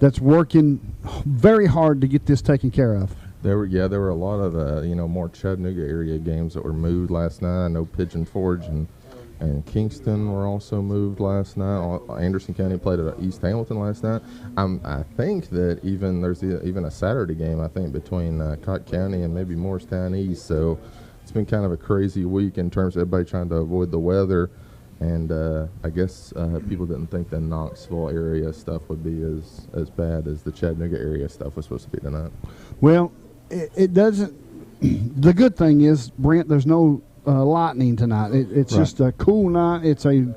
that's working very hard to get this taken care of. There were a lot of more Chattanooga area games that were moved last night. I know Pigeon Forge and Kingston were also moved last night. Anderson County played at East Hamilton last night. I think that there's even a Saturday game, I think, between Cott County and maybe Morristown East. So it's been kind of a crazy week in terms of everybody trying to avoid the weather. And I guess people didn't think the Knoxville area stuff would be as bad as the Chattanooga area stuff was supposed to be tonight. Well, it doesn't. The good thing is, Brent, there's no lightning tonight. It's right. Just a cool night. It's a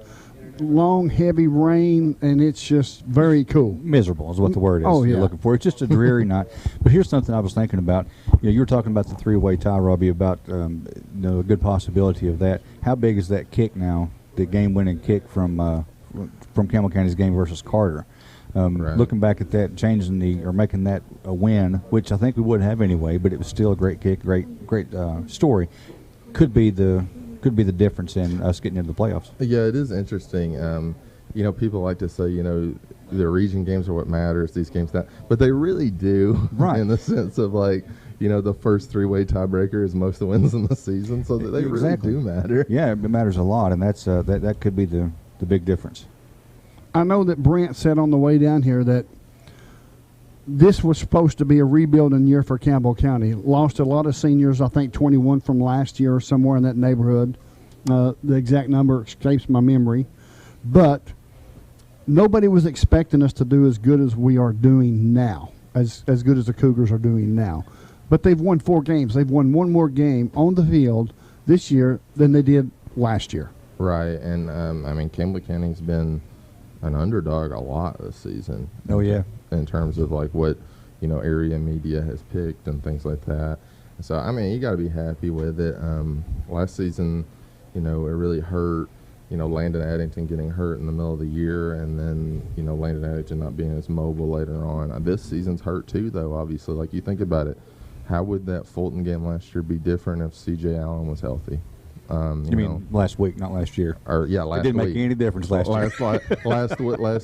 long, heavy rain, and it's just very cool. Miserable is what the word is you're looking for. It's just a dreary night. But here's something I was thinking about. You were talking about the three-way tie, Robbie, about a good possibility of that. How big is that kick now, the game-winning kick from Campbell County's game versus Carter? Right. Looking back at that, making that a win, which I think we would have anyway, but it was still a great kick, great story. Could be the difference in us getting into the playoffs. Yeah, it is interesting. People like to say, the region games are what matters, these games that, but they really do, right? In the sense of the first three-way tiebreaker is most of the wins in the season, so that they exactly. really do matter. Yeah, it matters a lot, and that's that could be the big difference. I know that Brent said on the way down here that this was supposed to be a rebuilding year for Campbell County. Lost a lot of seniors, I think 21 from last year or somewhere in that neighborhood. The exact number escapes my memory. But nobody was expecting us to do as good as we are doing now, as good as the Cougars are doing now. But they've won 4 games. They've won one more game on the field this year than they did last year. Right, and Campbell County's been an underdog a lot this season. Oh, yeah. In terms of what area media has picked and things like that. So you got to be happy with it. Last season, it really hurt. Landon Addington getting hurt in the middle of the year, and then Landon Addington not being as mobile later on. This season's hurt too, though. Obviously, you think about it, how would that Fulton game last year be different if C.J. Allen was healthy? You mean last week, not last year? Or last week. It didn't make any difference last year. Last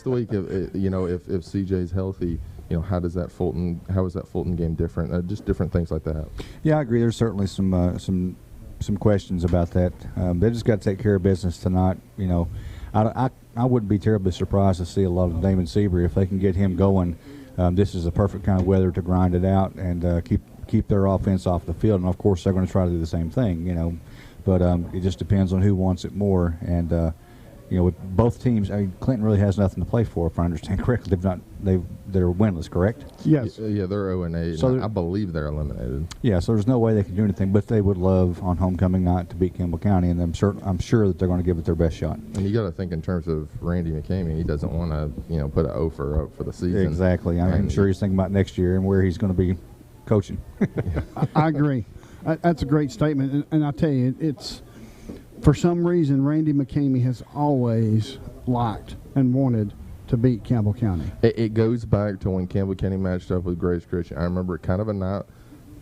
week, if CJ's healthy, how is that Fulton game different? Just different things like that. Yeah, I agree. There's certainly some questions about that. They just got to take care of business tonight. I wouldn't be terribly surprised to see a lot of Damon Seabury if they can get him going. This is the perfect kind of weather to grind it out and keep their offense off the field. And of course, they're going to try to do the same thing. But it just depends on who wants it more. And with both teams, Clinton really has nothing to play for, if I understand correctly. They're winless, correct? Yes. Yeah, they're 0-8. So I believe they're eliminated. Yeah, so there's no way they can do anything. But they would love on homecoming night to beat Campbell County, and I'm sure that they're going to give it their best shot. And you got to think in terms of Randy McCamey. He doesn't want to put an offer up for the season. Exactly. I'm sure he's thinking about next year and where he's going to be coaching. I agree. That's a great statement, and I tell you, it's for some reason Randy McCamey has always liked and wanted to beat Campbell County. It goes back to when Campbell County matched up with Grace Christian. I remember kind of a night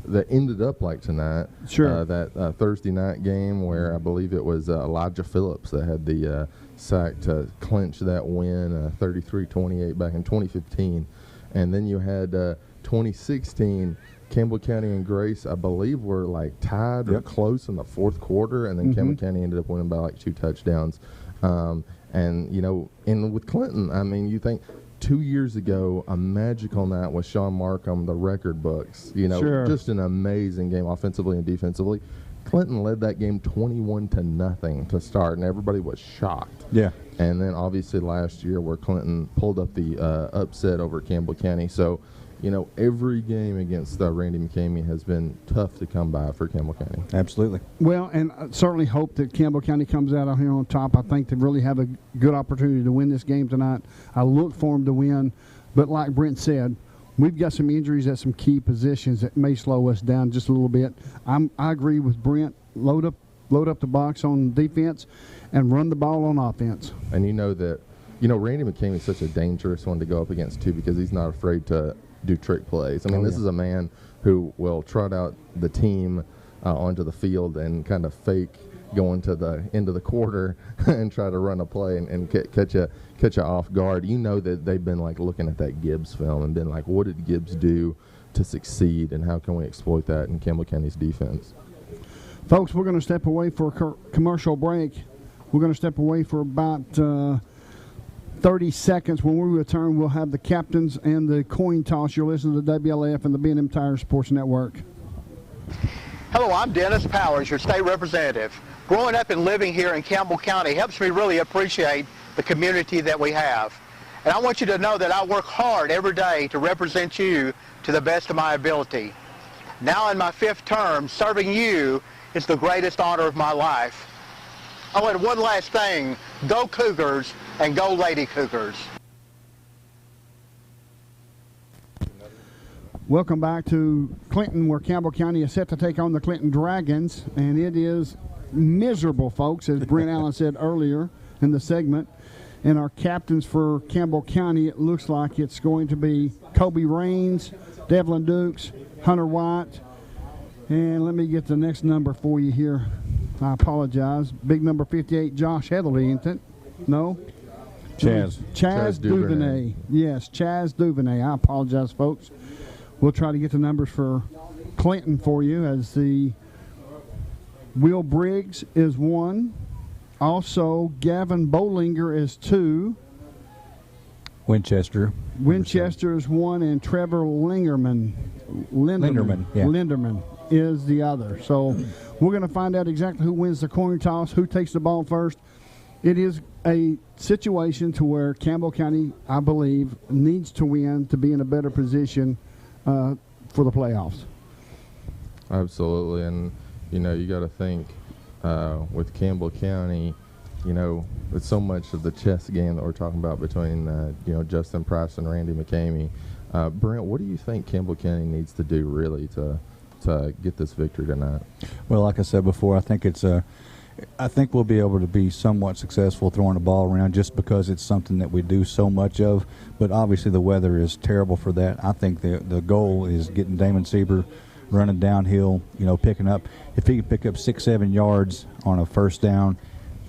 that ended up like tonight. Sure. That Thursday night game where I believe it was Elijah Phillips that had the sack to clinch that win, 33-28 back in 2015, and then you had 2016. Campbell County and Grace, I believe, were tied or close in the fourth quarter, and then Campbell County ended up winning by 2 touchdowns. And with Clinton, you think 2 years ago, a magical night with Sean Markham, the record books. Sure. Just an amazing game offensively and defensively. Clinton led that game 21-0 to start, and everybody was shocked. Yeah. And then obviously last year where Clinton pulled up the upset over Campbell County. So, every game against Randy McCamey has been tough to come by for Campbell County. Absolutely. Well, and I certainly hope that Campbell County comes out here on top. I think they really have a good opportunity to win this game tonight. I look for them to win. But like Brent said, we've got some injuries at some key positions that may slow us down just a little bit. I agree with Brent. Load up the box on defense and run the ball on offense. And Randy McCamey is such a dangerous one to go up against, too, because he's not afraid to do trick plays. This is a man who will trot out the team onto the field and kind of fake going to the end of the quarter and try to run a play and catch you off guard. You know that they've been like looking at that Gibbs film and been like, what did Gibbs do to succeed, and how can we exploit that in Campbell County's defense? Folks, we're going to step away for a commercial break. We're going to step away for about 30 seconds. When we return, we'll have the captains and the coin toss. You're listening to WLAF and the B&M Tire Sports Network. Hello, I'm Dennis Powers, your state representative. Growing up and living here in Campbell County helps me really appreciate the community that we have. And I want you to know that I work hard every day to represent you to the best of my ability. Now in my 5th term, serving you is the greatest honor of my life. Oh, and one last thing, go Cougars and go Lady Cougars. Welcome back to Clinton, where Campbell County is set to take on the Clinton Dragons, and it is miserable, folks, as Brent Allen said earlier in the segment. And our captains for Campbell County, it looks like it's going to be Kobe Raines, Devlin Dukes, Hunter White, and let me get the next number for you here. I apologize. Big number 58, Josh Heatherly, ain't it? No? Chaz Duvernay. Yes, Chaz Duvernay. I apologize, folks. We'll try to get the numbers for Clinton for you, as the Will Briggs is 1. Also, Gavin Bollinger is 2. Winchester is 1, and Trevor Linderman is the other. So we're going to find out exactly who wins the coin toss, who takes the ball first. It is a situation to where Campbell County, I believe, needs to win to be in a better position for the playoffs. Absolutely, and you got to think with Campbell County, it's so much of the chess game that we're talking about between Justin Price and Randy McCamey. Brent, what do you think Campbell County needs to do really to get this victory tonight? Well, like I said before, I think we'll be able to be somewhat successful throwing the ball around, just because it's something that we do so much of. But obviously the weather is terrible for that. I think the goal is getting Damon Sieber running downhill, picking up. If he can pick up 6-7 yards on a first down,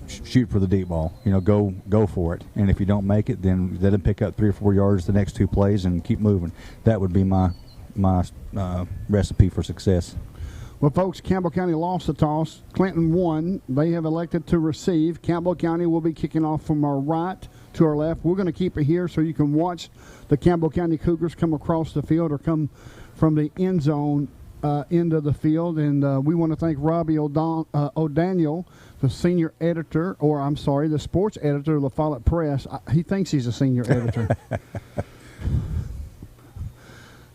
shoot for the deep ball. Go for it. And if you don't make it, then let him pick up 3 or 4 yards the next 2 plays and keep moving. That would be my recipe for success. Well, folks, Campbell County lost the toss. Clinton won. They have elected to receive. Campbell County will be kicking off from our right to our left. We're going to keep it here so you can watch the Campbell County Cougars come across the field or come from the end zone into the field. And we want to thank Robbie O'Daniel, the senior editor, the sports editor of the Follett Press. He thinks he's a senior editor.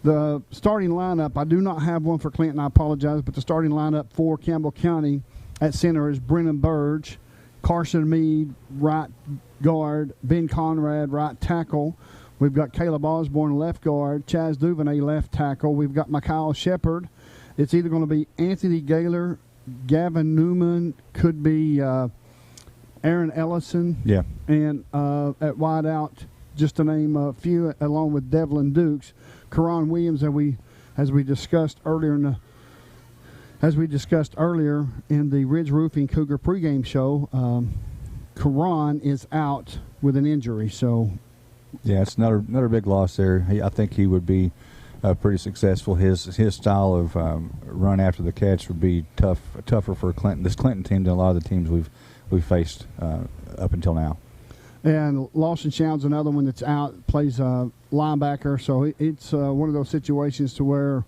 The starting lineup, I do not have one for Clinton, I apologize, but the starting lineup for Campbell County at center is Brennan Burge, Carson Meade, right guard, Ben Conrad, right tackle. We've got Caleb Osborne, left guard, Chaz Duvernay, left tackle. We've got Mikhail Shepard. It's either going to be Anthony Gaylor, Gavin Newman, could be Aaron Ellison. Yeah. And at wide out, just to name a few, along with Devlin Dukes. Karan Williams, as we discussed earlier in the Ridge Roofing Cougar pregame show, Karan is out with an injury. So, yeah, it's another big loss there. I think he would be pretty successful. His style of run after the catch would be tougher for Clinton. This Clinton team than a lot of the teams we've faced up until now. And Lawson Shound's another one that's out, plays linebacker. So it's one of those situations to where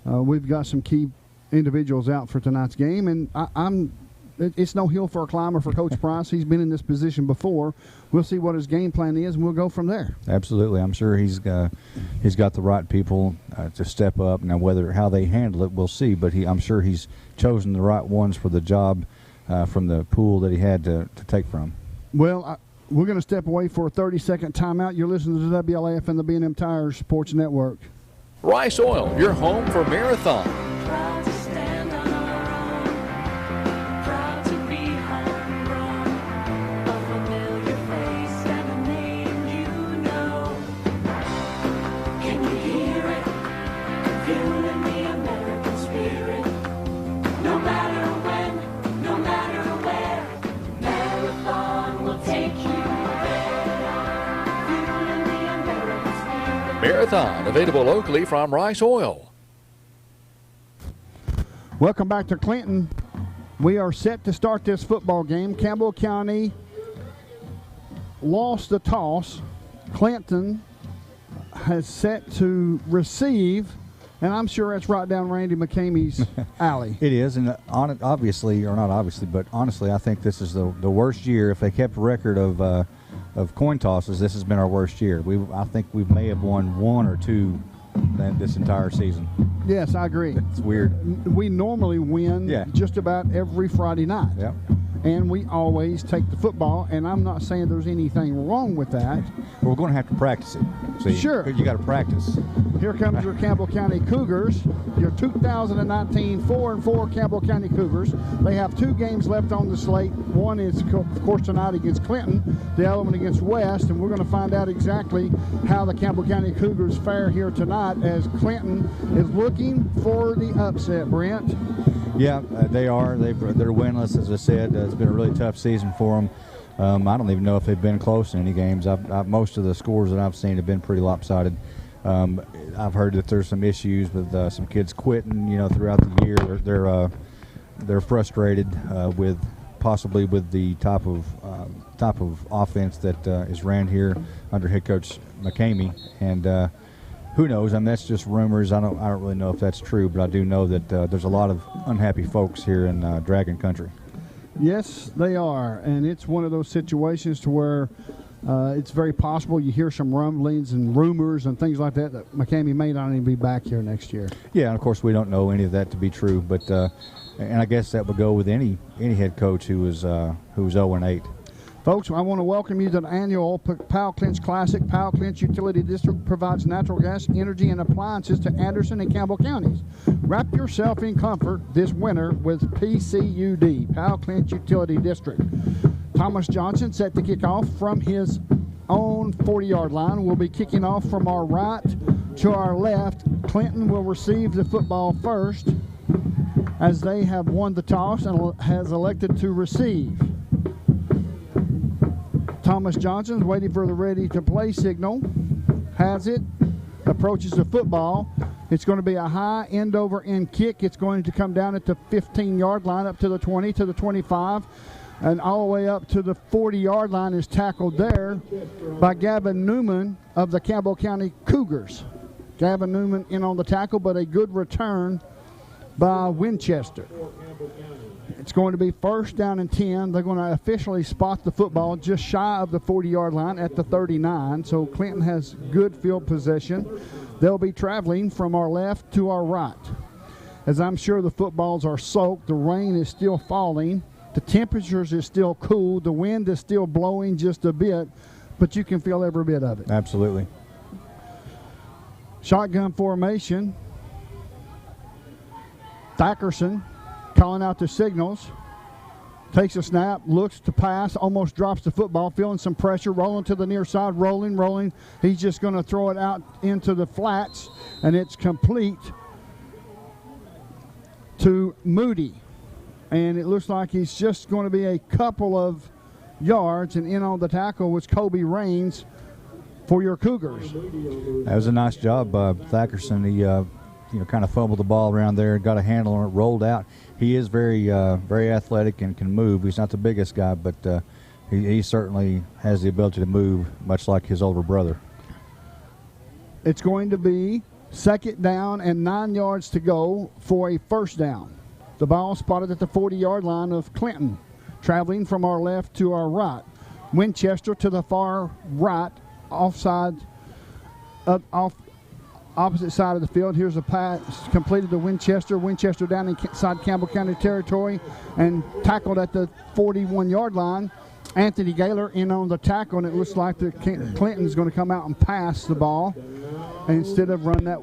we've got some key individuals out for tonight's game. And it's no hill for a climber for Coach Price. He's been in this position before. We'll see what his game plan is, and we'll go from there. Absolutely. I'm sure he's got the right people to step up. Now, how they handle it, we'll see. But I'm sure he's chosen the right ones for the job from the pool that he had to take from. Well, we're going to step away for a 30-second timeout. You're listening to WLAF and the B&M Tire Sports Network. Rice Oil, your home for Marathon. Proud to stand on our own. Proud to be homegrown. A familiar face and a name you know. Can you hear it? Fueling the American spirit. No matter when, no matter Marathon, available locally from Rice Oil. Welcome back to Clinton. We are set to start this football game. Campbell County lost the toss. Clinton has set to receive, and I'm sure that's right down Randy McCamey's alley. It is, and obviously, or not obviously, but honestly, I think this is the worst year. If they kept record of coin tosses, this has been our worst year. I think we may have won one or two this entire season. Yes, I agree. It's weird. We normally win just about every Friday night. Yep. And we always take the football, and I'm not saying there's anything wrong with that. We're going to have to practice it. See, Sure. You got to practice. Here comes your Campbell County Cougars, your 2019 4-4 Campbell County Cougars. They have 2 games left on the slate. One is, of course, tonight against Clinton, the other one against West, and we're going to find out exactly how the Campbell County Cougars fare here tonight as Clinton is looking for the upset, Brent. Yeah, they are. They're winless, as I said. It's been a really tough season for them. I don't even know if they've been close in any games. Most of the scores that I've seen have been pretty lopsided. I've heard that there's some issues with some kids quitting, throughout the year. They're frustrated possibly with the type of offense that is ran here under head coach McCamey, and who knows? I mean, that's just rumors. I don't really know if that's true, but I do know that there's a lot of unhappy folks here in Dragon Country. Yes, they are, and it's one of those situations to where it's very possible you hear some rumblings and rumors and things like that McCamey may not even be back here next year. Yeah, and of course we don't know any of that to be true, but and I guess that would go with any head coach who's 0-8. Folks, I want to welcome you to the annual Powell Clinch Classic. Powell Clinch Utility District provides natural gas, energy, and appliances to Anderson and Campbell counties. Wrap yourself in comfort this winter with PCUD, Powell Clinch Utility District. Thomas Johnson set to kick off from his own 40-yard line. We'll be kicking off from our right to our left. Clinton will receive the football first as they have won the toss and has elected to receive. Thomas Johnson's waiting for the ready-to-play signal. Has it. Approaches the football. It's going to be a high end-over-end kick. It's going to come down at the 15-yard line, up to the 20, to the 25, and all the way up to the 40-yard line is tackled there by Gavin Newman of the Campbell County Cougars. Gavin Newman in on the tackle, but a good return by Winchester. It's going to be first down and 10. They're going to officially spot the football just shy of the 40-yard line at the 39. So Clinton has good field possession. They'll be traveling from our left to our right. As I'm sure the footballs are soaked, the rain is still falling. The temperatures is still cool. The wind is still blowing just a bit, but you can feel every bit of it. Absolutely. Shotgun formation. Thackerson calling out the signals, takes a snap, looks to pass, almost drops the football, feeling some pressure, rolling to the near side, rolling. He's just going to throw it out into the flats, and it's complete to Moody. And it looks like he's just going to be a couple of yards, and in on the tackle was Kobe Raines for your Cougars. That was a nice job by Thackerson. He kind of fumbled the ball around there, got a handle on it, rolled out. He is very athletic and can move. He's not the biggest guy, but he certainly has the ability to move, much like his older brother. It's going to be second down and 9 yards to go for a first down. The ball spotted at the 40-yard line of Clinton, traveling from our left to our right. Winchester to the far right, opposite side of the field. Here's a pass completed to Winchester. Winchester down inside Campbell County territory and tackled at the 41-yard line. Anthony Gaylor in on the tackle, and it looks like Clinton's going to come out and pass the ball instead of run that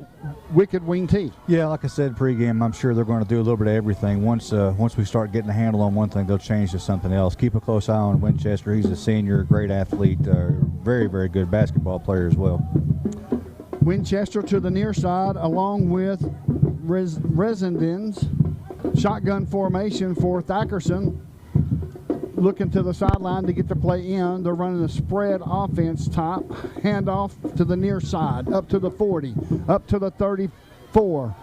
wicked wing tee. Yeah, like I said pregame, I'm sure they're going to do a little bit of everything. Once we start getting a handle on one thing, they'll change to something else. Keep a close eye on Winchester. He's a senior, great athlete, very, very good basketball player as well. Winchester to the near side along with Resendens. Shotgun formation for Thackerson. looking to the sideline to get the play in. They're running a spread offense top. Handoff to the near side, up to the 40, up to the 34,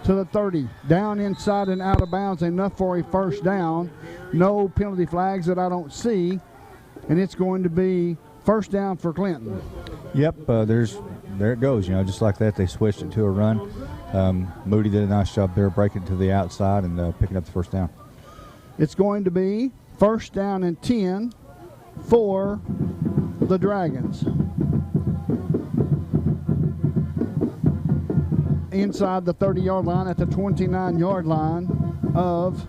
to the 30, down inside and out of bounds, enough for a first down. No penalty flags that I don't see, and it's going to be first down for Clinton. Yep, there it goes. Just like that, they switched it to a run. Moody did a nice job there, breaking to the outside and picking up the first down. It's going to be first down and 10 for the Dragons. Inside the 30-yard line at the 29-yard line of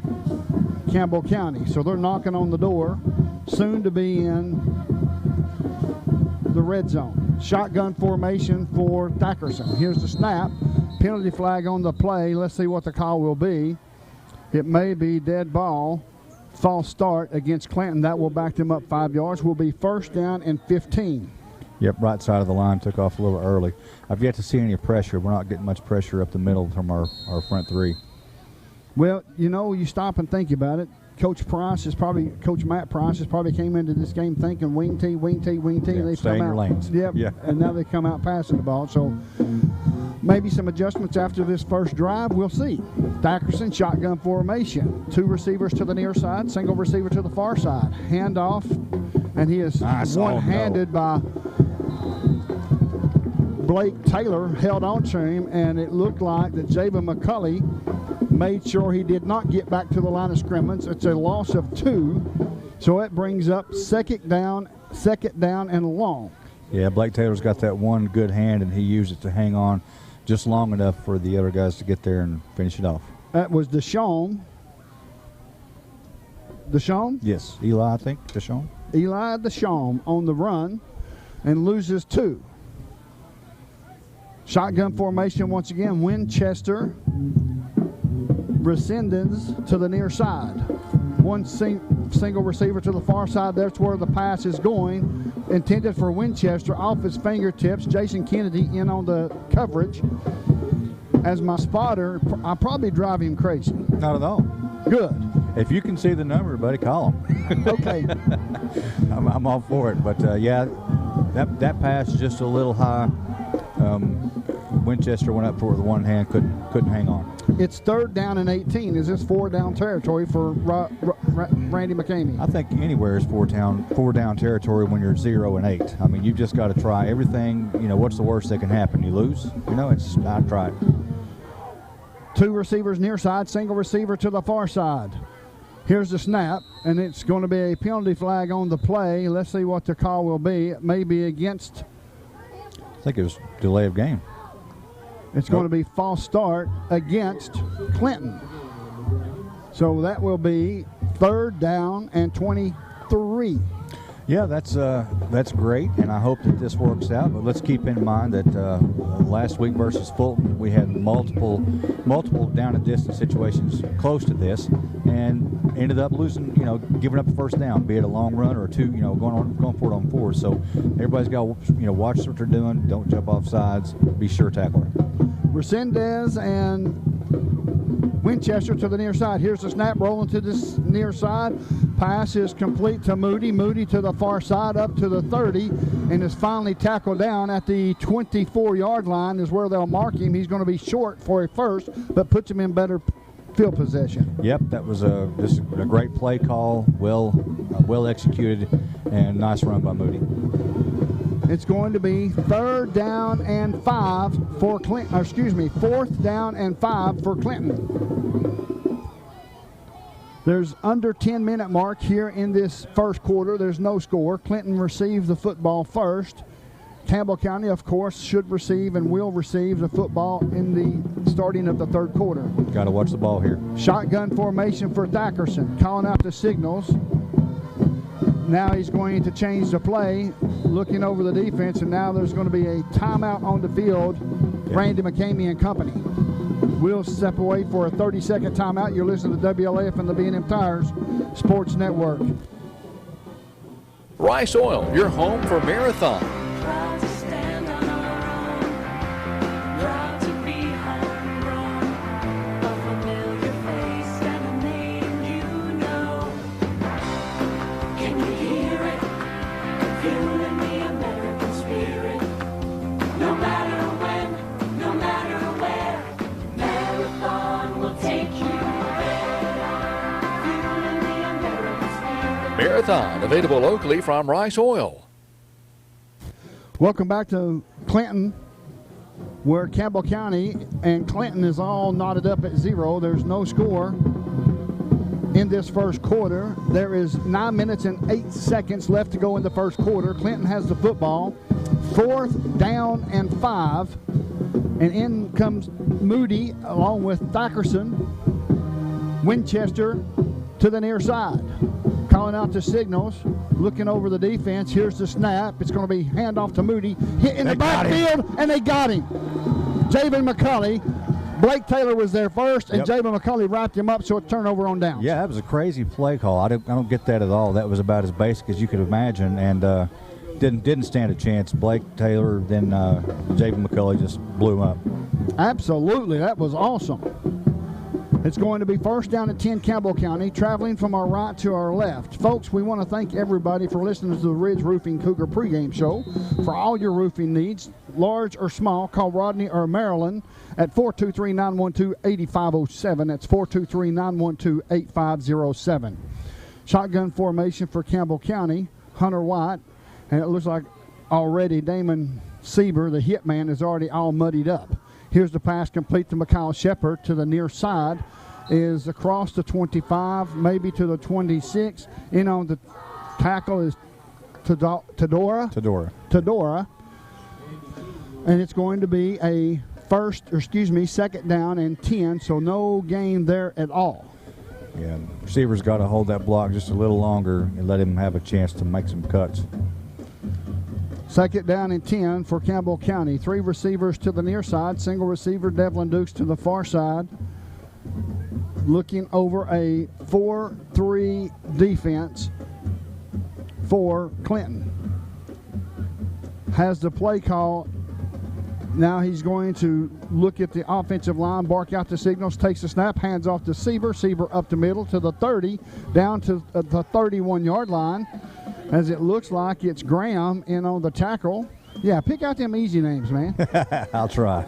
Campbell County. So they're knocking on the door, soon to be in the red zone. Shotgun formation for Thackerson. Here's the snap. Penalty flag on the play. Let's see what the call will be. It may be dead ball. False start against Clinton. That will back them up 5 yards. Will be first down and 15. Yep, right side of the line, took off a little early. I've yet to see any pressure. We're not getting much pressure up the middle from our front three. Well, you stop and think about it. Coach Matt Price has probably came into this game thinking wing tee, wing tee, wing tee. Yeah, And they stay in come your out, lanes. Yep, Yeah. and now they come out passing the ball. So maybe some adjustments after this first drive. We'll see. Thackerson, shotgun formation. 2 receivers to the near side, single receiver to the far side. Handoff, and he is one-handed by Blake Taylor, held on to him, and it looked like that Javen McCulley made sure he did not get back to the line of scrimmage. It's a loss of 2, so it brings up second down and long. Yeah, Blake Taylor's got that one good hand, and he used it to hang on just long enough for the other guys to get there and finish it off. That was Deshaun. Yes, Eli, I think. Eli Deshaun on the run and loses 2. Shotgun formation once again. Winchester, Resendez to the near side. One single receiver to the far side. That's where the pass is going. Intended for Winchester, off his fingertips. Jason Kennedy in on the coverage. As my spotter, I'll probably drive him crazy. Not at all. Good. If you can see the number, buddy, call him. Okay. I'm all for it. But, yeah, that pass is just a little high. Winchester went up for it with one hand, couldn't hang on. It's third down and 18. Is this 4-down territory for Randy McCamey? I think anywhere is four down territory when you're 0 and 8. I mean, you've just got to try everything. What's the worst that can happen? You lose? I tried. 2 receivers near side, single receiver to the far side. Here's the snap, and it's going to be a penalty flag on the play. Let's see what the call will be. It may be against. I think it was delay of game. It's going to be false start against Clinton. So that will be third down and 23. Yeah, that's great, and I hope that this works out. But let's keep in mind that last week versus Fulton, we had multiple down and distance situations close to this, and ended up losing. Giving up a first down, be it a long run or 2. Going for it on 4. So everybody's got to watch what they're doing. Don't jump off sides. Be sure tackler. Resendez and Winchester to the near side. Here's the snap, rolling to this near side. Pass is complete to Moody. Moody to the far side, up to the 30, and is finally tackled down at the 24-yard line is where they'll mark him. He's going to be short for a first, but puts him in better field possession. Yep, that was a great play call, well executed, and nice run by Moody. It's going to be third down and 5 for Clinton. Fourth down and 5 for Clinton. There's under 10-minute mark here in this first quarter. There's no score. Clinton received the football first. Campbell County, of course, should receive and will receive the football in the starting of the third quarter. Got to watch the ball here. Shotgun formation for Thackerson, calling out the signals. Now he's going to change the play, looking over the defense, and now there's going to be a timeout on the field. Yep. Randy McCamey and company. We'll step away for a 30-second timeout. You're listening to WLAF and the B&M Tires Sports Network. Rice Oil, your home for Marathon. Proud to stand on our own. Proud to be homegrown. A familiar face and a name you know. Marathon, available locally from Rice Oil. Welcome back to Clinton, where Campbell County and Clinton is all knotted up at 0. There's no score in this first quarter. There is 9 minutes and 8 seconds left to go in the first quarter. Clinton has the football. 4th down and 5. And in comes Moody along with Thackerson. Winchester to the near side. Calling out the signals, looking over the defense. Here's the snap. It's going to be handoff to Moody. Hit in the backfield, and they got him. Javen McCulley. Blake Taylor was there first, and Javen McCulley wrapped him up, so it's turnover on down. Yeah, that was a crazy play call. I don't get that at all. That was about as basic as you could imagine, and didn't stand a chance. Blake Taylor, then Javen McCulley just blew him up. Absolutely, that was awesome. It's going to be first down at 10 Campbell County, traveling from our right to our left. Folks, we want to thank everybody for listening to the Ridge Roofing Cougar pregame show. For all your roofing needs, large or small, call Rodney or Marilyn at 423-912-8507. That's 423-912-8507. Shotgun formation for Campbell County, Hunter White, and it looks like already Damon Sieber, the hit man, is already all muddied up. Here's the pass complete to Mikhail Shepard to the near side. Is across the 25, maybe to the 26. In on the tackle is Tadora. And it's going to be a second down and 10, so no gain there at all. Yeah, receiver's got to hold that block just a little longer and let him have a chance to make some cuts. Second down and 10 for Campbell County. 3 receivers to the near side. Single receiver, Devlin Dukes to the far side. Looking over a 4-3 defense for Clinton. Has the play call. Now he's going to look at the offensive line, bark out the signals, takes the snap, hands off to Sieber. Sieber up the middle to the 30, down to the 31-yard line. As it looks like it's Graham in on the tackle. Yeah, pick out them easy names, man. I'll try.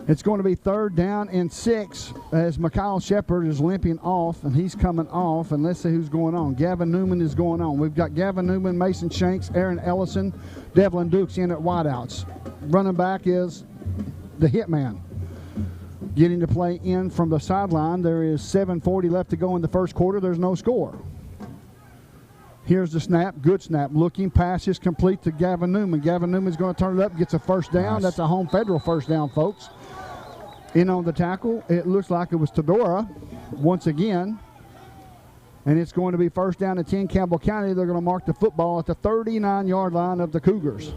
It's going to be third down and 6 as Mikhail Shepard is limping off, and he's coming off. And let's see who's going on. Gavin Newman is going on. We've got Gavin Newman, Mason Shanks, Aaron Ellison, Devlin Dukes in at wideouts. Running back is the hitman. Getting to play in from the sideline. There is 7:40 left to go in the first quarter. There's no score. Here's the snap, good snap. Looking, pass is complete to Gavin Newman. Gavin Newman's going to turn it up, gets a first down. Nice. That's a home federal first down, folks. In on the tackle, it looks like it was Tadora once again. And it's going to be first down at 10 Campbell County. They're going to mark the football at the 39-yard line of the Cougars.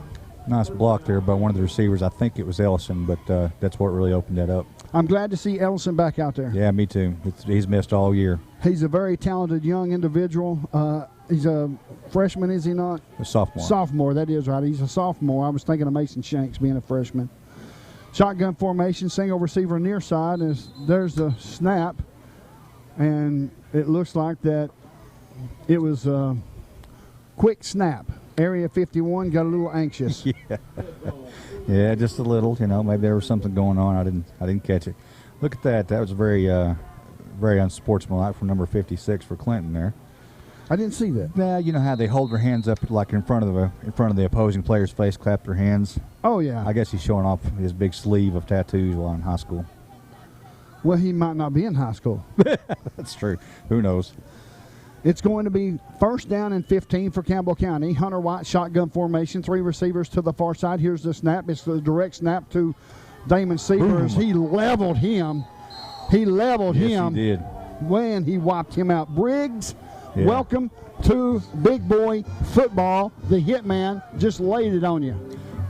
Nice block there by one of the receivers. I think it was Ellison, but that's what really opened that up. I'm glad to see Ellison back out there. Yeah, me too. He's missed all year. He's a very talented young individual. He's a freshman, is he not? A sophomore. Sophomore, that is right. He's a sophomore. I was thinking of Mason Shanks being a freshman. Shotgun formation, single receiver near side. There's the snap, and it looks like that it was a quick snap. Area 51 got a little anxious. Yeah, just a little. You know, maybe there was something going on. I didn't catch it. Look at that. That was very unsportsmanlike from number 56 for Clinton there. I didn't see that. Yeah, you know how they hold their hands up like in front of the opposing player's face, clap their hands. Oh yeah. I guess he's showing off his big sleeve of tattoos while in high school. Well, he might not be in high school. That's true. Who knows? It's going to be first down and 15 for Campbell County. Hunter White shotgun formation, 3 receivers to the far side. Here's the snap. It's the direct snap to Damon Sieber as he leveled him. He leveled him. He did. When he wiped him out. Briggs, yeah. Welcome to big boy football. The hitman just laid it on you.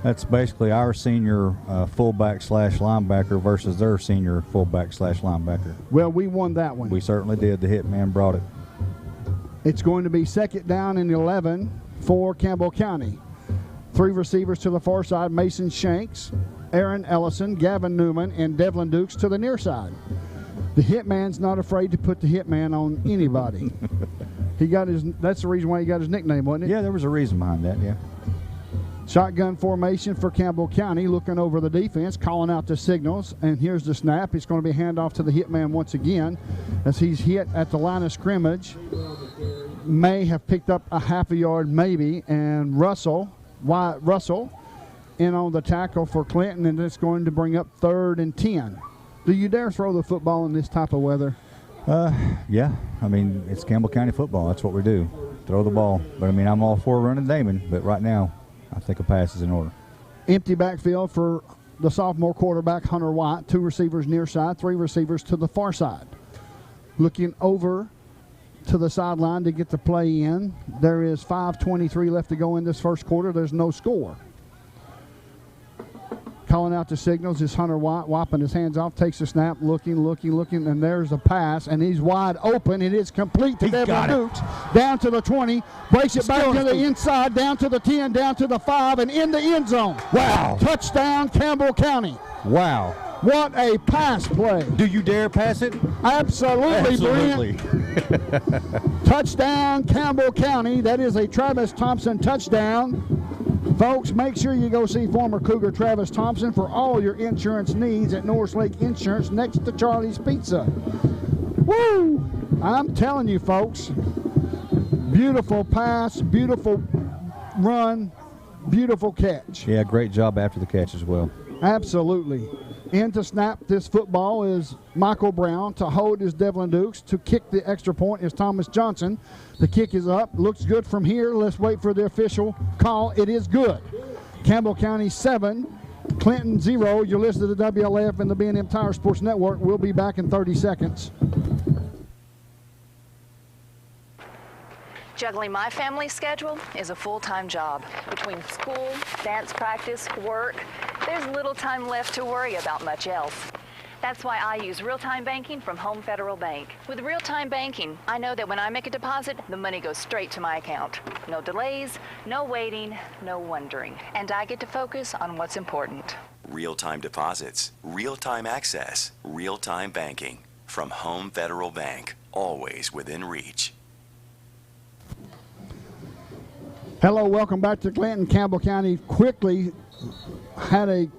That's basically our senior fullback / linebacker versus their senior fullback / linebacker. Well, we won that one. We certainly did. The hitman brought it. It's going to be second down and 11 for Campbell County. 3 receivers to the far side, Mason Shanks, Aaron Ellison, Gavin Newman, and Devlin Dukes to the near side. The hitman's not afraid to put the hitman on anybody. That's the reason why he got his nickname, wasn't it? Yeah, there was a reason behind that, yeah. Shotgun formation for Campbell County, looking over the defense, calling out the signals, and here's the snap. It's going to be handoff to the hitman once again as he's hit at the line of scrimmage may have picked up a half a yard maybe, and Wyatt Russell in on the tackle for Clinton, and it's going to bring up 3rd and 10. Do you dare throw the football in this type of weather? Yeah. I mean, it's Campbell County football. That's what we do. Throw the ball. But, I mean, I'm all for running Damon, but right now I think a pass is in order. Empty backfield for the sophomore quarterback, Hunter White. 2 receivers near side, 3 receivers to the far side. Looking over to the sideline to get the play in. There is 5:23 left to go in this first quarter. There's no score. Calling out the signals is Hunter White, wiping his hands off, takes a snap, looking, and there's a pass, and he's wide open. It is complete to Devin Dukes, down to the 20, breaks it back to the inside, down to the 10, down to the 5, and in the end zone. Wow. Touchdown, Campbell County. Wow. What a pass play. Do you dare pass it? Absolutely. Brent. Touchdown, Campbell County. That is a Travis Thompson touchdown. Folks, make sure you go see former Cougar Travis Thompson for all your insurance needs at Norris Lake Insurance next to Charlie's Pizza. Woo! I'm telling you, folks, beautiful pass, beautiful run, beautiful catch. Yeah, great job after the catch as well. Absolutely. In to snap this football is Michael Brown. To hold is Devlin Dukes. To kick the extra point is Thomas Johnson. The kick is up. Looks good from here. Let's wait for the official call. It is good. Campbell County 7, Clinton 0. You're listening to the WLF and the B&M Tire Sports Network. We'll be back in 30 seconds. Juggling my family's schedule is a full-time job. Between school, dance practice, work, there's little time left to worry about much else. That's why I use real-time banking from Home Federal Bank. With real-time banking, I know that when I make a deposit, the money goes straight to my account. No delays, no waiting, no wondering. And I get to focus on what's important. Real-time deposits, real-time access, real-time banking. From Home Federal Bank, always within reach. Hello, welcome back to Clinton. Campbell County quickly had a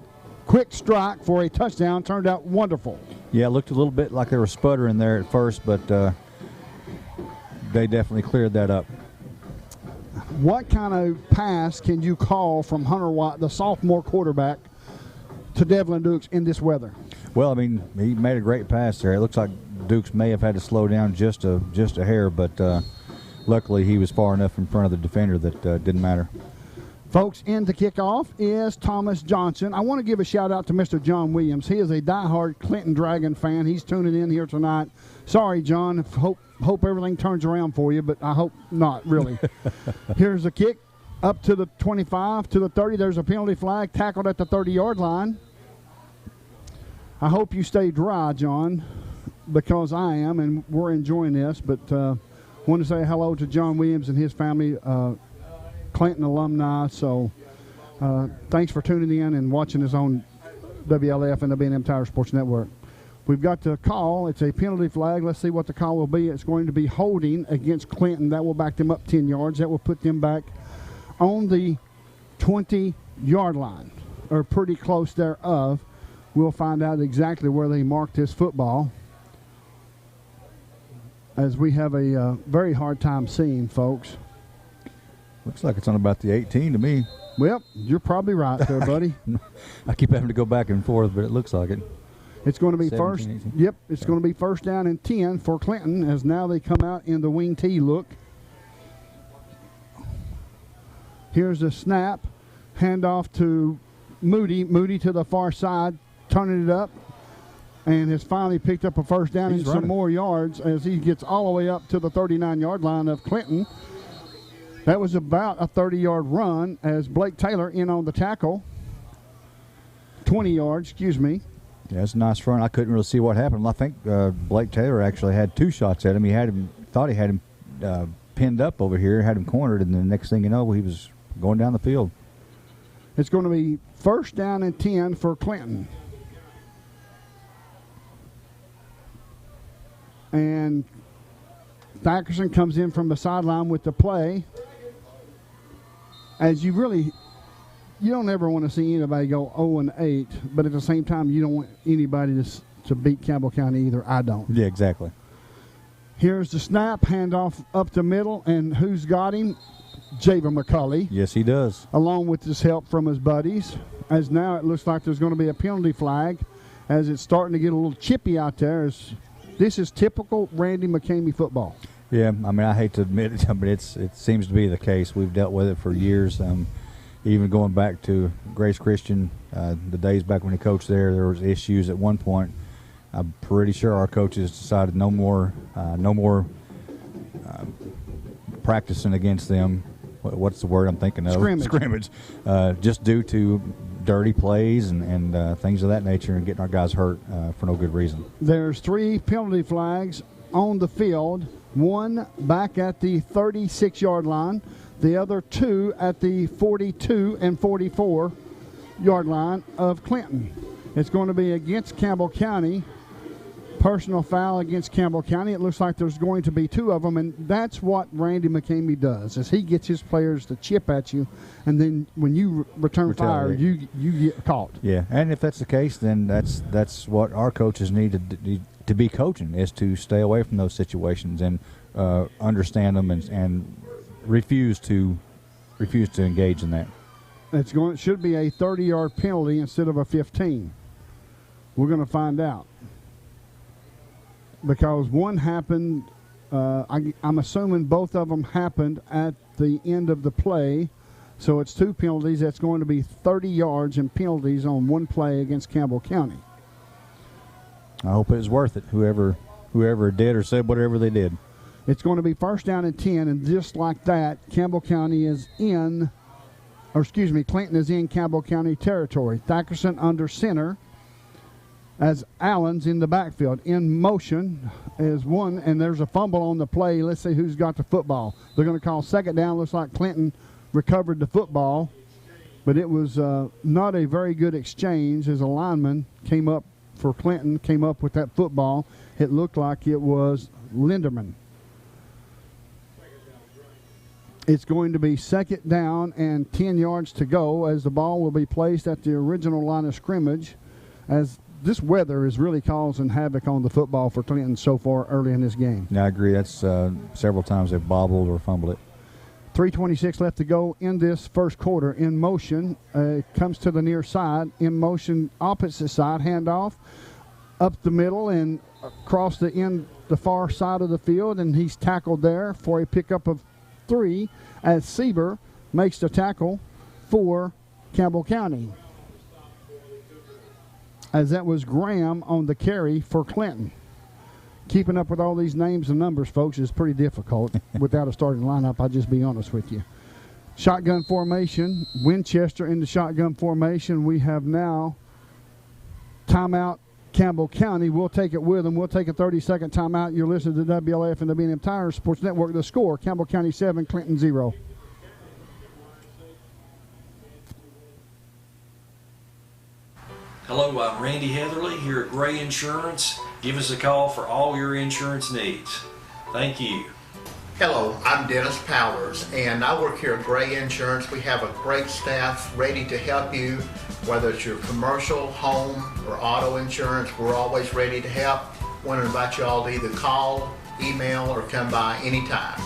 quick strike for a touchdown. Turned out wonderful. Yeah, it looked a little bit like they were sputtering there at first, but they definitely cleared that up. What kind of pass can you call from Hunter White, the sophomore quarterback, to Devlin Dukes in this weather? Well, I mean, he made a great pass there. It looks like Dukes may have had to slow down just a hair, but luckily he was far enough in front of the defender that didn't matter. Folks, in to kick off is Thomas Johnson. I want to give a shout out to Mr. John Williams. He is a diehard Clinton Dragon fan. He's tuning in here tonight. Sorry, John. Hope everything turns around for you, but I hope not, really. Here's the kick up to the 25, to the 30. There's a penalty flag, tackled at the 30-yard line. I hope you stay dry, John, because I am, and we're enjoying this. But want to say hello to John Williams and his family, Clinton alumni. So thanks for tuning in and watching us on WLF and the B&M Tire Sports Network. We've got the call. It's a penalty flag. Let's see what the call will be. It's going to be holding against Clinton. That will back them up 10 yards. That will put them back on the 20-yard line, or pretty close thereof. We'll find out exactly where they marked this football, as we have a very hard time seeing, folks. Looks like it's on about the 18 to me. Well, you're probably right there, buddy. I keep having to go back and forth, but it looks like it. It's going to be 17, first. 18. Yep, it's going to be first down and 10 for Clinton, as now they come out in the wing T look. Here's the snap. Handoff to Moody. Moody to the far side, turning it up, and has finally picked up a first down and some more yards as he gets all the way up to the 39-yard line of Clinton. That was about a 30-yard run as Blake Taylor in on the tackle. 20 yards, excuse me. Yeah, it's a nice run. I couldn't really see what happened. I think Blake Taylor actually had 2 shots at him. Thought he had him pinned up over here, had him cornered, and the next thing you know, he was going down the field. It's going to be first down and 10 for Clinton. And Thackerson comes in from the sideline with the play. As you don't ever want to see anybody go 0-8, but at the same time, you don't want anybody to beat Campbell County either. I don't. Yeah, exactly. Here's the snap, handoff up the middle, and who's got him? Javen McCulley, Yes, he does. along with his help from his buddies. As now it looks like there's going to be a penalty flag as it's starting to get a little chippy out there. This is typical Randy McCamey football. Yeah, I mean, I hate to admit it, but it seems to be the case. We've dealt with it for years. Even going back to Grace Christian, the days back when he coached there was issues at one point. I'm pretty sure our coaches decided no more practicing against them. What's the word I'm thinking of? Scrimmage. Just due to dirty plays and things of that nature and getting our guys hurt for no good reason. There's 3 penalty flags on the field, one back at the 36-yard line, the other 2 at the 42 and 44-yard line of Clinton. It's going to be against Campbell County. Personal foul against Campbell County. It looks like there's going to be 2 of them, and that's what Randy McCamey does, is he gets his players to chip at you, and then when you return fire, you get caught. Yeah, and if that's the case, then that's what our coaches need to be coaching, is to stay away from those situations and understand them and refuse to engage in that. It should be a 30-yard penalty instead of a 15. We're going to find out. Because one happened, I'm assuming both of them happened at the end of the play. So it's 2 penalties. That's going to be 30 yards and penalties on one play against Campbell County. I hope it was worth it, whoever did or said whatever they did. It's going to be 1st down and 10, and just like that, Clinton is in Campbell County territory. Thackerson under center, as Allen's in the backfield. In motion is one, and there's a fumble on the play. Let's see who's got the football. They're going to call 2nd down. Looks like Clinton recovered the football, but it was not a very good exchange as a lineman came up for Clinton, came up with that football. It looked like it was Linderman. It's going to be 2nd down and 10 yards to go as the ball will be placed at the original line of scrimmage, as this weather is really causing havoc on the football for Clinton so far early in this game. Yeah, I agree. That's several times they've bobbled or fumbled it. 3:26 left to go in this first quarter. In motion, comes to the near side. In motion, opposite side, handoff up the middle and across the far side of the field, and he's tackled there for a pickup of 3 as Sieber makes the tackle for Campbell County. As that was Graham on the carry for Clinton. Keeping up with all these names and numbers, folks, is pretty difficult without a starting lineup, I'll just be honest with you. Shotgun formation, Winchester in the shotgun formation. We have now timeout Campbell County. We'll take it with them. We'll take a 30-second timeout. You're listening to WLF and the B&M Tire Sports Network. The score, Campbell County 7, Clinton 0. Hello, I'm Randy Heatherly here at Gray Insurance. Give us a call for all your insurance needs. Thank you. Hello, I'm Dennis Powers, and I work here at Gray Insurance. We have a great staff ready to help you, whether it's your commercial, home, or auto insurance. We're always ready to help. Want to invite you all to either call, email, or come by anytime.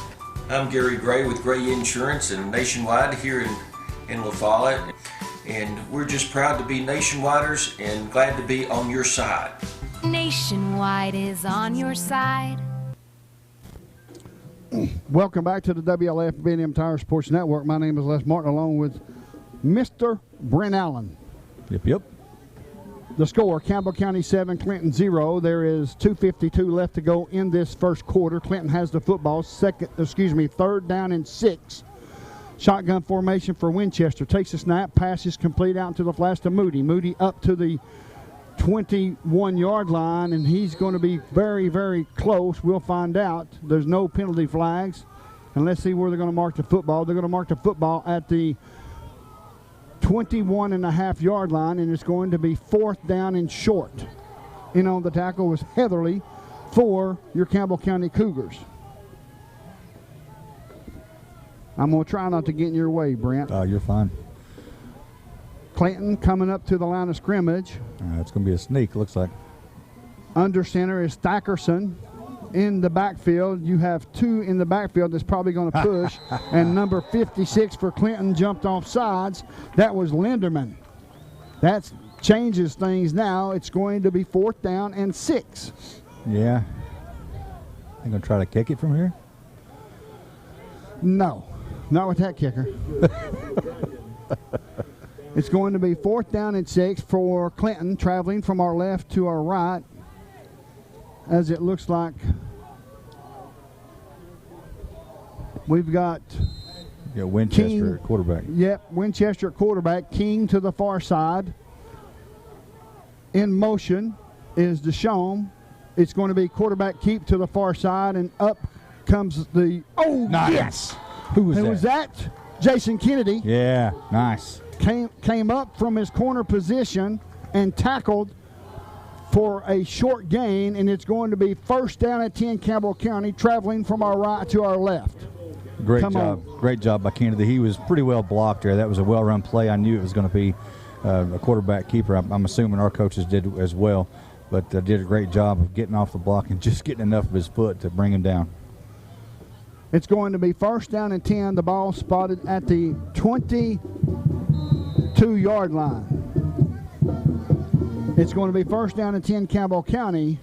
I'm Gary Gray with Gray Insurance and Nationwide here in La Follette. And we're just proud to be Nationwiders and glad to be on your side. Nationwide is on your side. Welcome back to the WLF B&M Tire Sports Network. My name is Les Martin, along with Mr. Brent Allen. Yep. The score, Campbell County 7, Clinton 0. There is 2:52 left to go in this first quarter. Clinton has the football. 3rd down and 6. Shotgun formation for Winchester. Takes a snap, passes complete out into the flash to Moody. Moody up to the 21-yard line, and he's going to be very, very close. We'll find out. There's no penalty flags. And let's see where they're going to mark the football. They're going to mark the football at the 21.5-yard line, and it's going to be 4th down and short. In on the tackle was Heatherly for your Campbell County Cougars. I'm going to try not to get in your way, Brent. You're fine. Clinton coming up to the line of scrimmage. It's going to be a sneak, looks like. Under center is Thackerson. in the backfield. You have 2 in the backfield that's probably going to push. And number 56 for Clinton jumped off sides. That was Linderman. That changes things now. It's going to be 4th down and 6. Yeah. They're going to try to kick it from here? No, not with that kicker. It's going to be 4th down and 6 for Clinton, traveling from our left to our right, as it looks like we've got Winchester King at quarterback. Yep, Winchester at quarterback. King to the far side. In motion is Deshaun. It's going to be quarterback keep to the far side, and up comes the Nice. Yes. Who was Who that? was that? Jason Kennedy. Yeah, nice. Came up from his corner position and tackled for a short gain, and it's going to be 1st down at 10 Campbell County, traveling from our right to our left. Great Come job. on. Great job by Kennedy. He was pretty well blocked there. That was a well-run play. I knew it was going to be a quarterback keeper. I'm assuming our coaches did as well, but did a great job of getting off the block and just getting enough of his foot to bring him down. It's going to be 1st down and 10. The ball spotted at the 22-yard line. It's going to be 1st down and 10 Campbell County,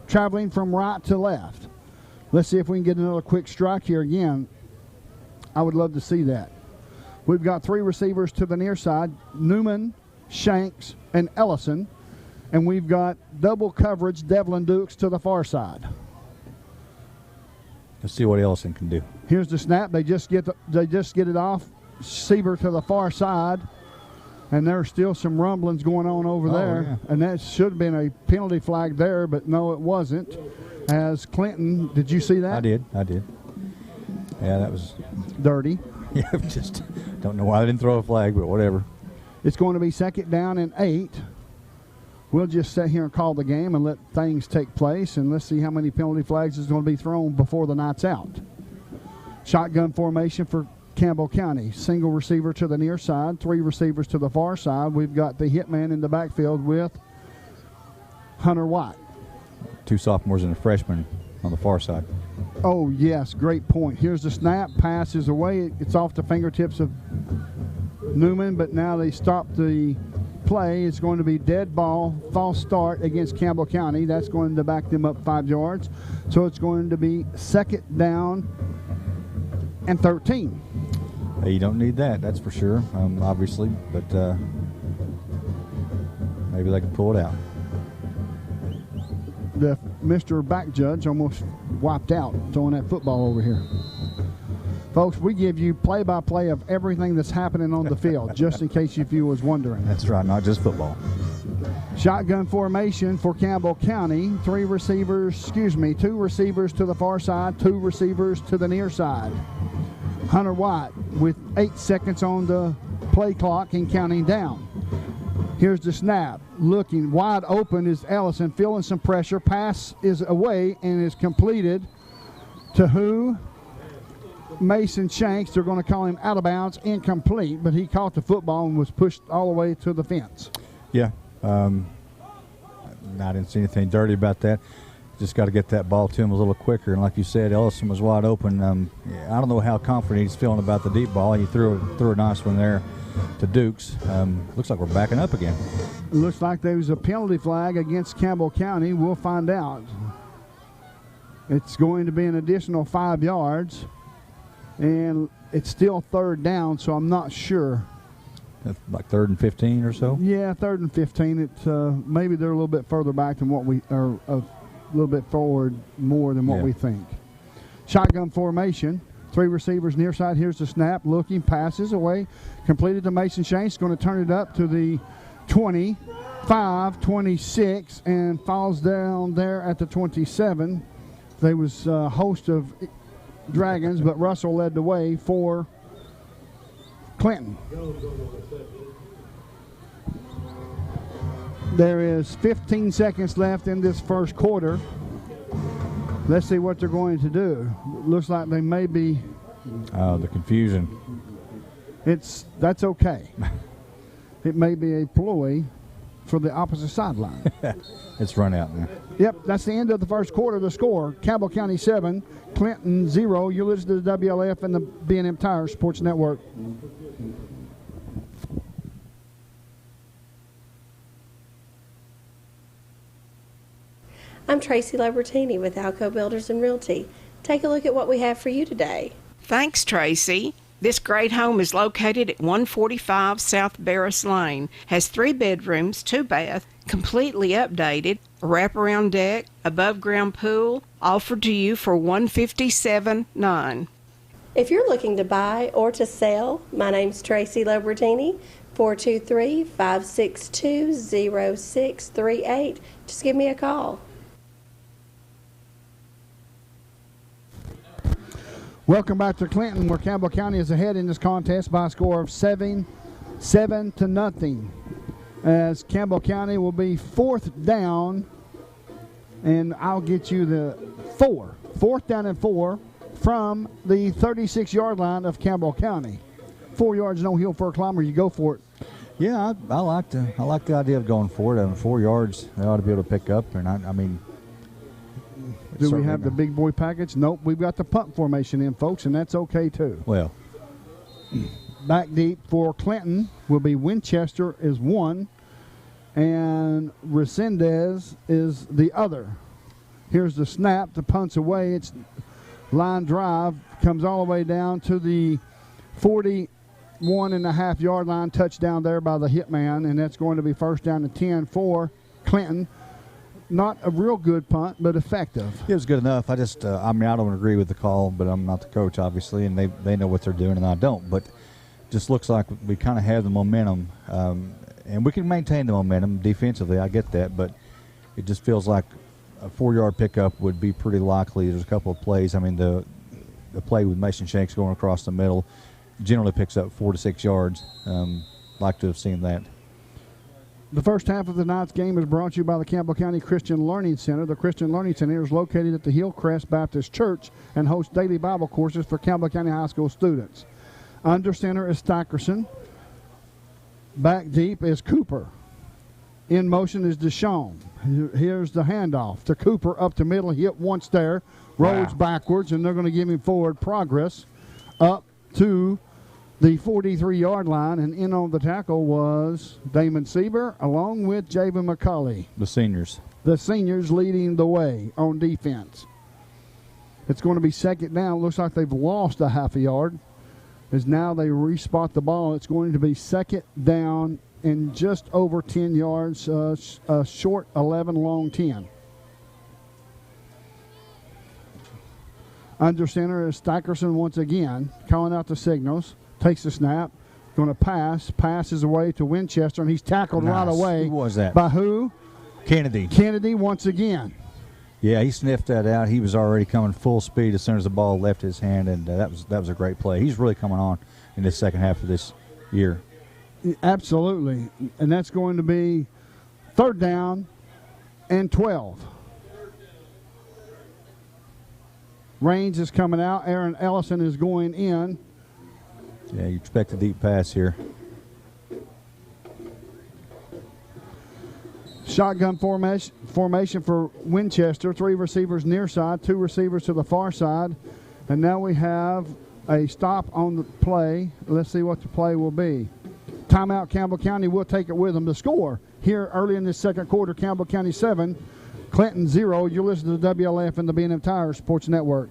traveling from right to left. Let's see if we can get another quick strike here again. I would love to see that. We've got 3 receivers to the near side, Newman, Shanks, and Ellison. And we've got double coverage, Devlin Dukes to the far side. Let's see what Ellison can do. Here's the snap. They just get it off. Sieber to the far side. And there's still some rumblings going on over there. Yeah. And that should have been a penalty flag there, but no, it wasn't. As Clinton, did you see that? I did. Yeah, that was Dirty. Yeah, just don't know why they didn't throw a flag, but whatever. It's going to be 2nd down and 8. We'll just sit here and call the game and let things take place, and let's see how many penalty flags is going to be thrown before the night's out. Shotgun formation for Campbell County. Single receiver to the near side, 3 receivers to the far side. We've got the hitman in the backfield with Hunter White. 2 sophomores and a freshman on the far side. Oh, yes, great point. Here's the snap. Pass is away. It's off the fingertips of Newman, but now they stop the play. It's going to be dead ball, false start against Campbell County. That's going to back them up 5 yards. So it's going to be 2nd down and 13. You don't need that, that's for sure, obviously, but maybe they can pull it out. The Mr. Back Judge almost wiped out throwing that football over here. Folks, we give you play-by-play of everything that's happening on the field, just in case if you was wondering. That's right, not just football. Shotgun formation for Campbell County. 2 receivers to the far side, 2 receivers to the near side. Hunter White with 8 seconds on the play clock and counting down. Here's the snap. Looking wide open is Ellison, feeling some pressure. Pass is away and is completed to who? Mason Shanks. They're going to call him out of bounds, incomplete, but he caught the football and was pushed all the way to the fence. Yeah. I didn't see anything dirty about that. Just got to get that ball to him a little quicker. And like you said, Ellison was wide open. I don't know how confident he's feeling about the deep ball. He threw a nice one there to Dukes. Looks like we're backing up again. It looks like there was a penalty flag against Campbell County. We'll find out. It's going to be an additional 5 yards. And it's still 3rd down, so I'm not sure. That's like 3rd and 15 or so? Yeah, 3rd and 15. It's maybe they're a little bit further back than what we are, a little bit forward more than what we think. Shotgun formation. 3 receivers near side. Here's the snap. Looking, passes away. Completed to Mason Shanks. Going to turn it up to the 25, 26, and falls down there at the 27. There was a host of Dragons, but Russell led the way for Clinton. There is 15 seconds left in this first quarter. Let's see what they're going to do. Looks like they may be. The confusion. That's okay. It may be a ploy. for the opposite sideline. It's run out now. Yep, that's the end of the first quarter. The score, Campbell County 7, Clinton 0. You listen to the WLF and the B&M Tire Sports Network. I'm Tracy Labertini with Alco Builders and Realty. Take a look at what we have for you today. Thanks, Tracy. This great home is located at 145 South Barris Lane, has 3 bedrooms, 2 baths, completely updated, a wraparound deck, above-ground pool, offered to you for $157,900. If you're looking to buy or to sell, my name's Tracy Labertini, 423-562-0638. Just give me a call. Welcome back to Clinton, where Campbell County is ahead in this contest by a score of 7-0, as Campbell County will be 4th down, and I'll get you the 4th down and 4 from the 36-yard line of Campbell County. 4 yards, no hill for a climber. You go for it. Yeah, I like the idea of going for it. 4 yards, they ought to be able to pick up, and I mean. Do we have the big boy package? Nope. We've got the punt formation in, folks, and that's okay, too. Well. Back deep for Clinton will be Winchester is 1, and Resendez is the other. Here's the snap. The punt's away. It's line drive. Comes all the way down to the 41.5-yard line. Touchdown there by the hitman, and that's going to be 1st down and 10 for Clinton. Not a real good punt, but effective. It was good enough. I just, I don't agree with the call, but I'm not the coach, obviously, and they know what they're doing, and I don't. But just looks like we kind of have the momentum, and we can maintain the momentum defensively. I get that, but it just feels like a 4-yard pickup would be pretty likely. There's a couple of plays. I mean, the play with Mason Shanks going across the middle generally picks up 4 to 6 yards. Like to have seen that. The first half of the night's game is brought to you by the Campbell County Christian Learning Center. The Christian Learning Center is located at the Hillcrest Baptist Church and hosts daily Bible courses for Campbell County High School students. Under center is Stackerson. Back deep is Cooper. In motion is Deshawn. Here's the handoff to Cooper up the middle. Hit once there, rolls backwards, and they're going to give him forward progress up to the 43-yard line, and in on the tackle was Damon Sieber along with Javen McCulley. The seniors. The seniors leading the way on defense. It's going to be 2nd down. Looks like they've lost a half a yard. As now they respot the ball, it's going to be 2nd down and just over 10 yards, short 11, long 10. Under center is Stackerson once again, calling out the signals. Takes the snap, going to passes away to Winchester, and he's tackled right away. Who was that? By who? Kennedy. Kennedy once again. Yeah, he sniffed that out. He was already coming full speed as soon as the ball left his hand, and that was a great play. He's really coming on in this second half of this year. Absolutely, and that's going to be 3rd down and 12. Raines is coming out. Aaron Ellison is going in. Yeah, you expect a deep pass here. Shotgun formation for Winchester. 3 receivers near side, 2 receivers to the far side. And now we have a stop on the play. Let's see what the play will be. Timeout, Campbell County will take it with them. The score here early in this second quarter, Campbell County 7, Clinton 0. You listen to the WLF and the B&M Tire Sports Network.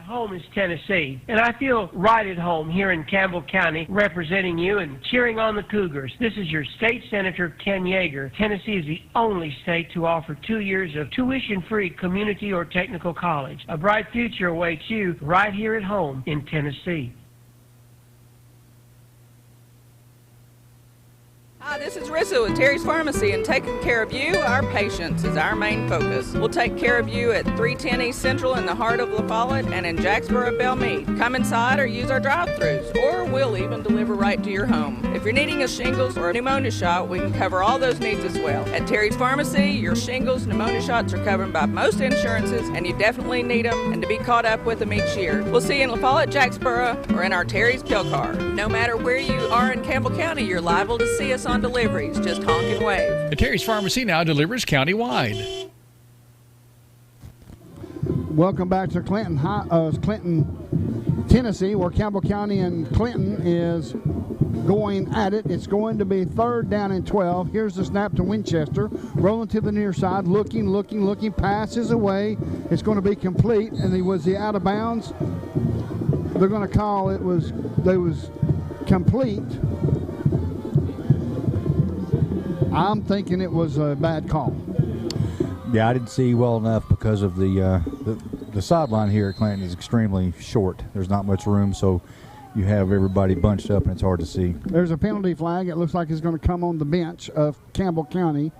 Home is Tennessee, and I feel right at home here in Campbell County representing you and cheering on the Cougars. This is your state senator, Ken Yeager. Tennessee is the only state to offer 2 years of tuition-free community or technical college. A bright future awaits you right here at home in Tennessee. Hi, this is Rissa with Terry's Pharmacy, and taking care of you, our patients, is our main focus. We'll take care of you at 310 East Central in the heart of La Follette and in Jacksboro, Belle Meade. Come inside or use our drive-thrus, or we'll even deliver right to your home. If you're needing a shingles or a pneumonia shot, we can cover all those needs as well. At Terry's Pharmacy, your shingles, pneumonia shots are covered by most insurances, and you definitely need them and to be caught up with them each year. We'll see you in La Follette, Jacksboro, or in our Terry's Pill Car. No matter where you are in Campbell County, you're liable to see us on deliveries. Just honk and wave. The Terry's Pharmacy now delivers countywide. Welcome back to Clinton, Tennessee, where Campbell County and Clinton is going at it. It's going to be 3rd down and 12. Here's the snap to Winchester, rolling to the near side, looking, passes away. It's going to be complete, and he was out of bounds. They're going to call it was complete. I'm thinking it was a bad call. Yeah, I didn't see well enough because of the sideline here at Clinton is extremely short. There's not much room, so you have everybody bunched up, and it's hard to see. There's a penalty flag. It looks like it's going to come on the bench of Campbell County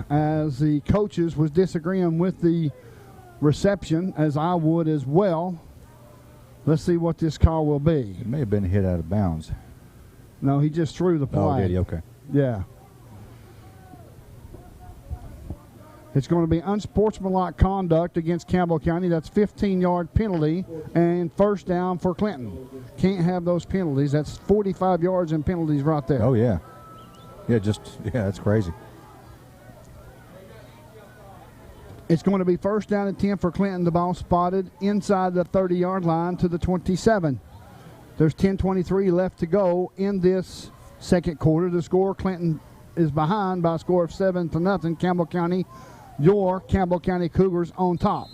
as the coaches was disagreeing with the reception, as I would as well. Let's see what this call will be. It may have been hit out of bounds. No, he just threw the flag. Oh, did he? Okay. Yeah. It's going to be unsportsmanlike conduct against Campbell County. That's 15-yard penalty and 1st down for Clinton. Can't have those penalties. That's 45 yards in penalties right there. Oh, yeah. Yeah, that's crazy. It's going to be 1st down and 10 for Clinton. The ball spotted inside the 30-yard line to the 27. There's 10:23 left to go in this second quarter. The score, Clinton is behind by a score of 7-0. Campbell County, your Campbell County Cougars on top.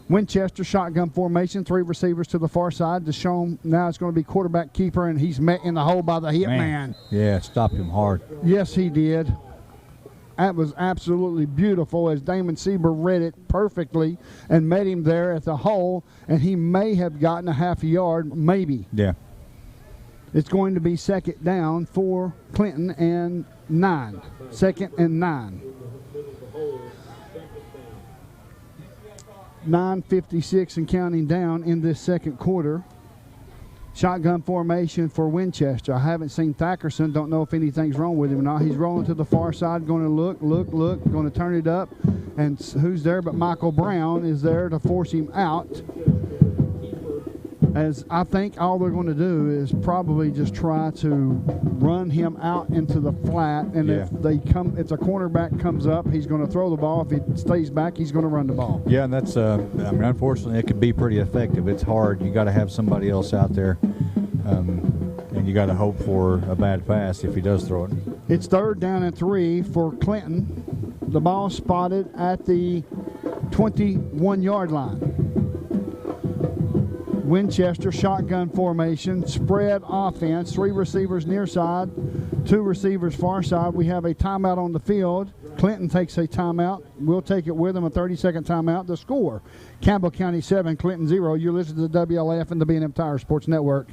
Winchester shotgun formation, 3 receivers to the far side. Deshaun now it's going to be quarterback keeper, and he's met in the hole by the hit man. Yeah, stopped him hard. Yes, he did. That was absolutely beautiful as Damon Sieber read it perfectly and met him there at the hole, and he may have gotten a half a yard, maybe. Yeah. It's going to be 2nd down for Clinton and 9. 2nd and 9. 9:56 and counting down in this second quarter. Shotgun formation for Winchester. I haven't seen Thackerson. Don't know if anything's wrong with him or not. He's rolling to the far side, going to look, going to turn it up. And who's there but Michael Brown is there to force him out. As I think all they're going to do is probably just try to run him out into the flat. And if a cornerback comes up, he's going to throw the ball. If he stays back, he's going to run the ball. Yeah, and that's, unfortunately, it could be pretty effective. It's hard. You got to have somebody else out there, and you got to hope for a bad pass if he does throw it. It's 3rd down and 3 for Clinton. The ball spotted at the 21-yard line. Winchester shotgun formation, spread offense, 3 receivers near side, 2 receivers far side. We have a timeout on the field. Clinton takes a timeout. We'll take it with them, a 30-second timeout. The score, Campbell County 7, Clinton 0. You're listening to WLF and the B&M Tire Sports Network.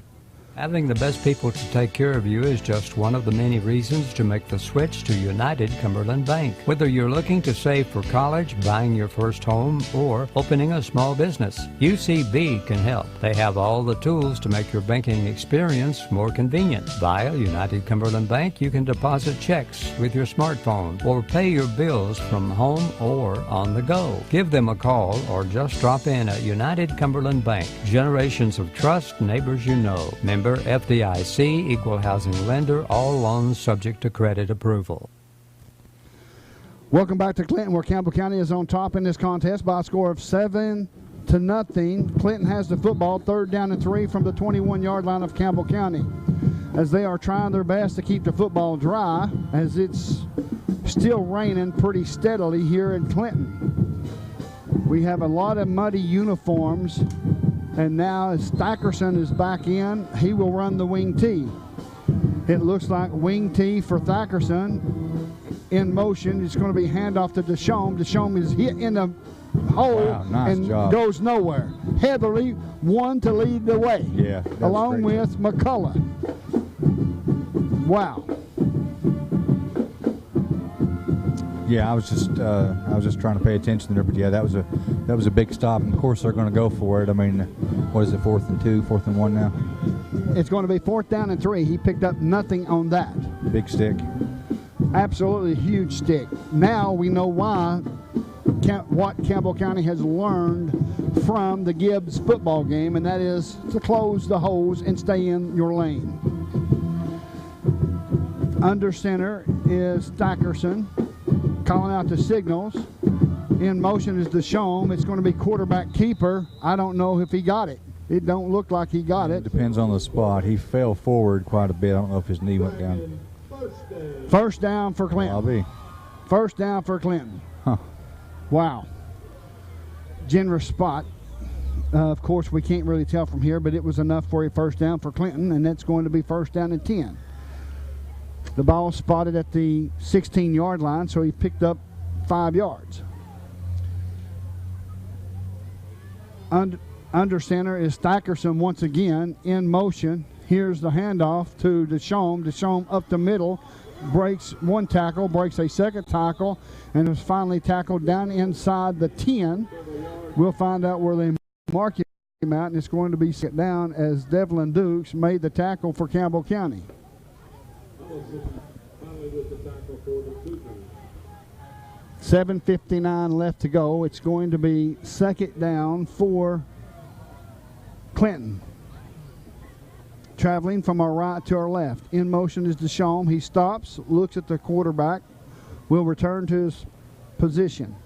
Having the best people to take care of you is just one of the many reasons to make the switch to United Cumberland Bank. Whether you're looking to save for college, buying your first home, or opening a small business, UCB can help. They have all the tools to make your banking experience more convenient. Via United Cumberland Bank, you can deposit checks with your smartphone or pay your bills from home or on the go. Give them a call or just drop in at United Cumberland Bank. Generations of trust, neighbors you know. Member FDIC, equal housing lender, all loans subject to credit approval. Welcome back to Clinton, where Campbell County is on top in this contest by a score of 7-0. Clinton has the football, 3rd down and 3 from the 21-yard line of Campbell County, as they are trying their best to keep the football dry, as it's still raining pretty steadily here in Clinton. We have a lot of muddy uniforms. And now as Thackerson is back in, he will run the wing tee. It looks like wing tee for Thackerson in motion. It's going to be handoff to Deshaun. Deshaun is hit in the hole and goes nowhere. Heatherly won to lead the way, along with McCullough. Wow. Yeah, I was just trying to pay attention there, but yeah, that was that was a big stop. And of course, they're going to go for it. I mean, what is it, 4th and 2, 4th and 1 now? It's going to be 4th down and 3. He picked up nothing on that. Big stick. Absolutely huge stick. Now we know why, what Campbell County has learned from the Gibbs football game, and that is to close the holes and stay in your lane. Under center is Stackerson, calling out the signals. In motion is Deshawn. It's going to be quarterback keeper. I don't know if he got it. It don't look like he got it. Depends on the spot. He fell forward quite a bit. I don't know if his knee went down. First down for Clinton. I'll be. First down for Clinton. Huh. Wow. Generous spot. Of course, we can't really tell from here, but it was enough for a first down for Clinton, and that's going to be first down and 10. The ball spotted at the 16-yard line, so he picked up 5 yards. Under center is Stackerson once again in motion. Here's the handoff to Deshawn. Deshawn up the middle, breaks one tackle, breaks a second tackle, and is finally tackled down inside the 10. We'll find out where they mark him out, and it's going to be set down as Devlin Dukes made the tackle for Campbell County. 7:59 left to go. It's going to be second down for Clinton. Traveling from our right to our left. In motion is Deshawn. He stops, looks at the quarterback, will return to his position.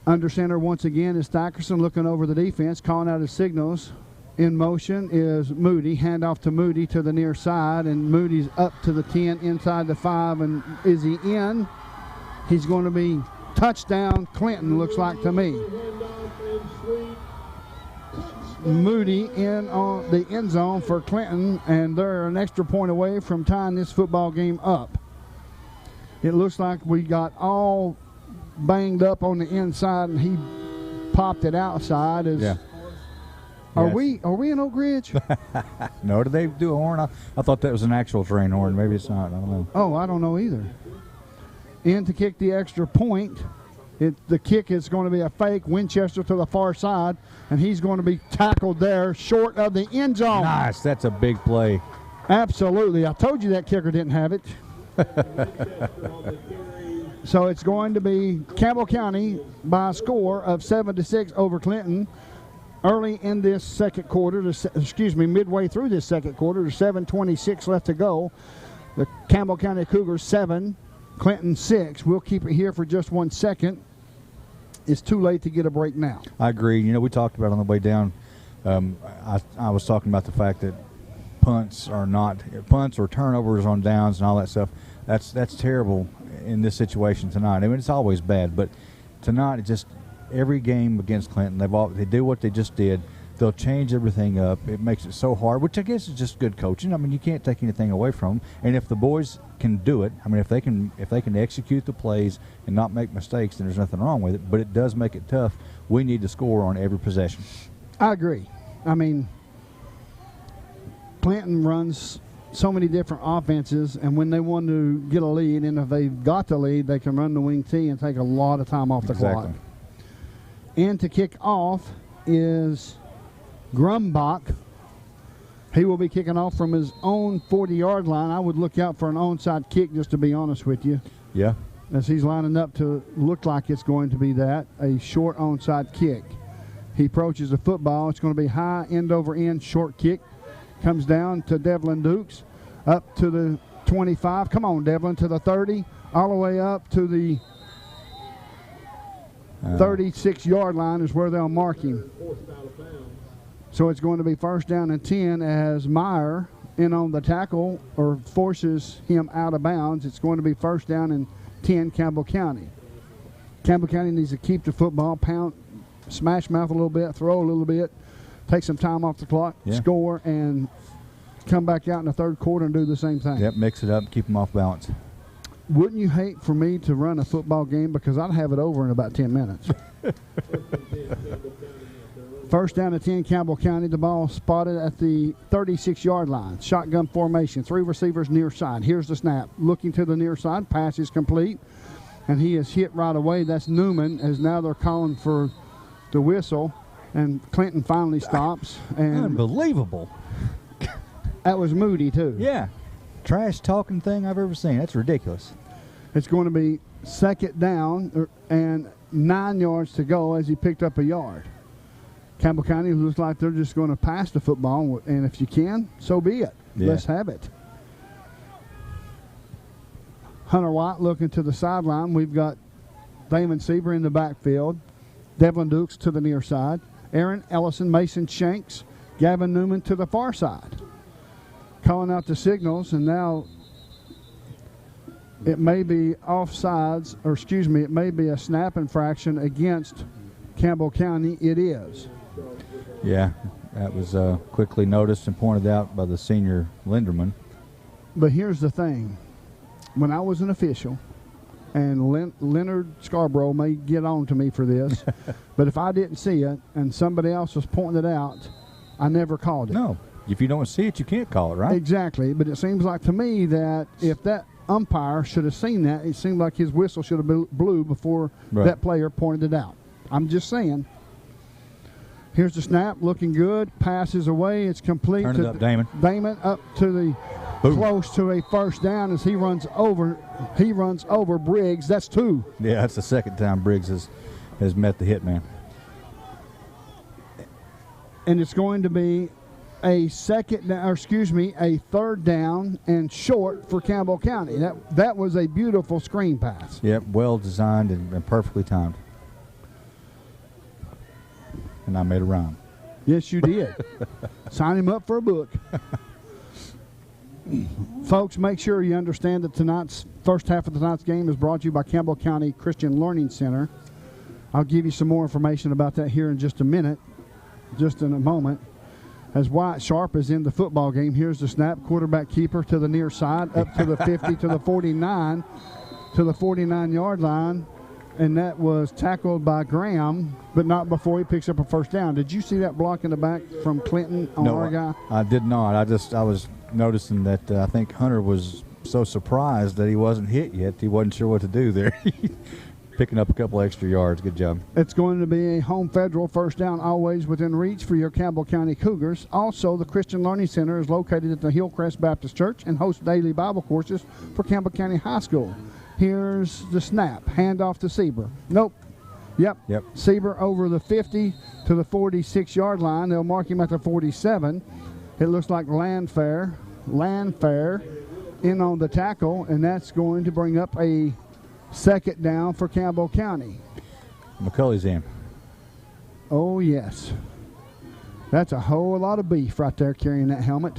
Under center once again is Stackerson looking over the defense, calling out his signals. In motion is Moody. Handoff to Moody to the near side, and Moody's up to the 10, inside the 5, and is he in? He's going to be touchdown Clinton, looks like to me. Moody in on the end zone for Clinton, and they're an extra point away from tying this football game up. It looks like we got all banged up on the inside, and he popped it outside. Yeah. Are we in Oak Ridge? No, did they do a horn? I thought that was an actual train horn. Maybe it's not. I don't know. Oh, I don't know either. In to kick the extra point. The kick is going to be a fake. Winchester to the far side, and he's going to be tackled there short of the end zone. Nice. That's a big play. Absolutely. I told you that kicker didn't have it. So it's going to be Campbell County by a score of 7-6 over Clinton. Early in this second quarter, midway through this second quarter, there's 7:26 left to go. The Campbell County Cougars 7, Clinton 6. We'll keep it here for just 1 second. It's too late to get a break now. I agree. You know, we talked about on the way down. I was talking about the fact that punts or turnovers on downs and all that stuff. That's terrible in this situation tonight. I mean, it's always bad, but tonight it just. Every game against Clinton, they do what they just did. They'll change everything up. It makes it so hard, which I guess is just good coaching. I mean, you can't take anything away from them. And if the boys can do it, I mean, if they can execute the plays and not make mistakes, then there's nothing wrong with it. But it does make it tough. We need to score on every possession. I agree. I mean, Clinton runs so many different offenses, and when they want to get a lead, and if they've got the lead, they can run the wing T and take a lot of time off the clock. And to kick off is Grumbach. He will be kicking off from his own 40-yard line. I would look out for an onside kick, just to be honest with you. Yeah. As he's lining up to look like it's going to be that, a short onside kick. He approaches the football. It's going to be high, end over end, short kick. Comes down to Devlin Dukes, up to the 25. Come on, Devlin, to the 30, all the way up to the 36-yard line is where they'll mark him. So it's going to be first down and 10 as Meyer in on the tackle or forces him out of bounds. It's going to be first down and 10 Campbell County. Campbell County needs to keep the football, smash mouth a little bit, throw a little bit, take some time off the clock, score, and come back out in the third quarter and do the same thing. Yep, mix it up, keep them off balance. Wouldn't you hate for me to run a football game because I'd have it over in about 10 minutes? First down to 10 Campbell County. The ball spotted at the 36-yard line. Shotgun formation. 3 receivers near side. Here's the snap. Looking to the near side. Pass is complete. and he is hit right away. That's Newman, as now they're calling for the whistle, and Clinton finally stops. And unbelievable. That was Moody, too. Yeah. Trash talking thing I've ever seen. That's ridiculous. It's going to be second down and 9 yards to go as he picked up a yard. Campbell County looks like they're just going to pass the football, and if you can, so be it. Yeah. Let's have it. Hunter White looking to the sideline. We've got Damon Sieber in the backfield. Devlin Dukes to the near side. Aaron Ellison, Mason Shanks, Gavin Newman to the far side. Calling out the signals, and now it may be offsides, or excuse me, it may be a snap infraction against Campbell County. It is. Yeah, that was quickly noticed and pointed out by the senior Linderman. But here's the thing. When I was an official, and Leonard Scarborough may get on to me for this, but if I didn't see it and somebody else was pointing it out, I never called it. No. If you don't see it, you can't call it, right? Exactly. But it seems like to me that if that umpire should have seen that, it seemed like his whistle should have blew before that player pointed it out. I'm just saying. Here's the snap, looking good. Passes away. It's complete. Turn it up, Damon. Damon up to the close to a first down as he runs over Briggs. That's 2. Yeah, that's the second time Briggs has met the hitman. And it's going to be a third down and short for Campbell County. That was a beautiful screen pass. Yep, well designed and perfectly timed. And I made a rhyme. Yes, you did. Sign him up for a book. Folks, make sure you understand that tonight's first half of tonight's game is brought to you by Campbell County Christian Learning Center. I'll give you some more information about that here in just a minute, just in a moment. As Wyatt Sharp is in the football game, here's the snap, quarterback keeper to the near side, up to the 50, to the 49, to the 49-yard line, and that was tackled by Graham, but not before he picks up a first down. Did you see that block in the back from Clinton on our guy? I did not. I was noticing that I think Hunter was so surprised that he wasn't hit yet. He wasn't sure what to do there. Picking up a couple extra yards. Good job. It's going to be a home federal first down, always within reach for your Campbell County Cougars. Also, the Christian Learning Center is located at the Hillcrest Baptist Church and hosts daily Bible courses for Campbell County High School. Here's the snap. Handoff to Sieber. Nope. Yep. Sieber over the 50 to the 46-yard line. They'll mark him at the 47. It looks like Landfair in on the tackle, and that's going to bring up a second down for Campbell County. McCulley's in. Oh, yes. That's a whole lot of beef right there carrying that helmet.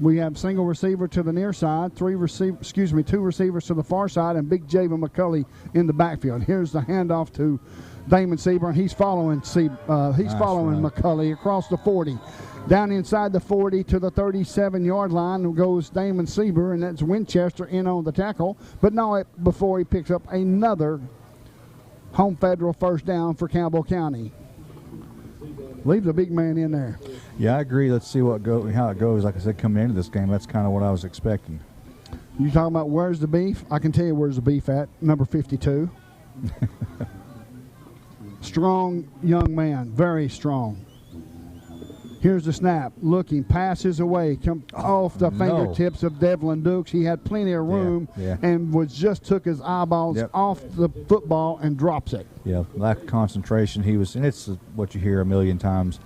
We have single receiver to the near side, two receivers to the far side, and Big Javen McCulley in the backfield. Here's the handoff to Damon Sieber, and he's following McCulley across the 40. Down inside the 40 to the 37-yard line goes Damon Sieber, and that's Winchester in on the tackle. But not before he picks up another home federal first down for Campbell County. Leave the big man in there. Yeah, I agree. Let's see how it goes. Like I said, coming into this game, that's kind of what I was expecting. You talking about where's the beef? I can tell you where's the beef at. Number 52. Strong young man, very strong. Here's the snap. Looking, passes away, come off the fingertips of Devlin Dukes. He had plenty of room and took his eyeballs off the football and drops it. Yeah, lack of concentration. He was, and it's what you hear a million times.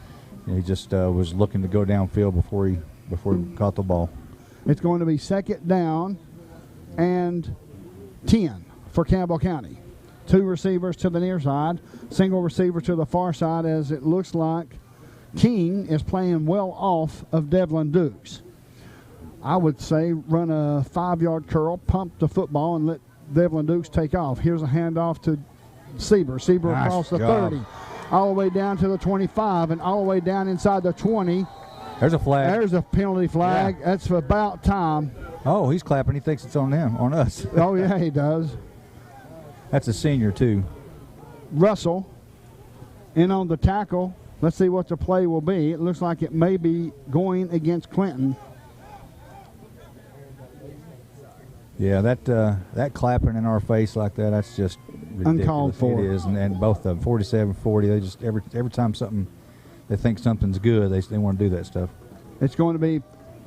He just was looking to go downfield before he caught the ball. It's going to be second down and 10 for Campbell County. Two receivers to the near side, single receiver to the far side, as it looks like King is playing well off of Devlin Dukes. I would say run a 5-yard curl, pump the football, and let Devlin Dukes take off. Here's a handoff to Sieber. Sieber across the 30, all the way down to the 25, and all the way down inside the 20. There's a flag. There's a penalty flag. Yeah. That's about time. Oh, he's clapping. He thinks it's on us. Oh, yeah, he does. That's a senior, too. Russell in on the tackle. Let's see what the play will be. It looks like it may be going against Clinton. Yeah, that clapping in our face like that's just ridiculous. Uncalled for. It is, and both of them, 47-40, they just every time they think something's good, they want to do that stuff. It's going to be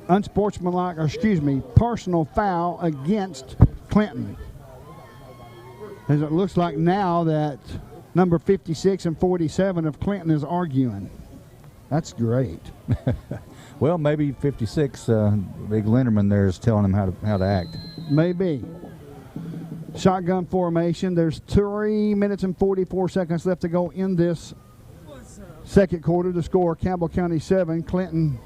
unsportsmanlike, or excuse me, personal foul against Clinton. As it looks like now that number 56 and 47 of Clinton is arguing. That's great. Well, maybe 56, Big Linderman there is telling him how to act. Maybe. Shotgun formation. There's 3 minutes and 44 seconds left to go in this second quarter. The score, Campbell County 7, Clinton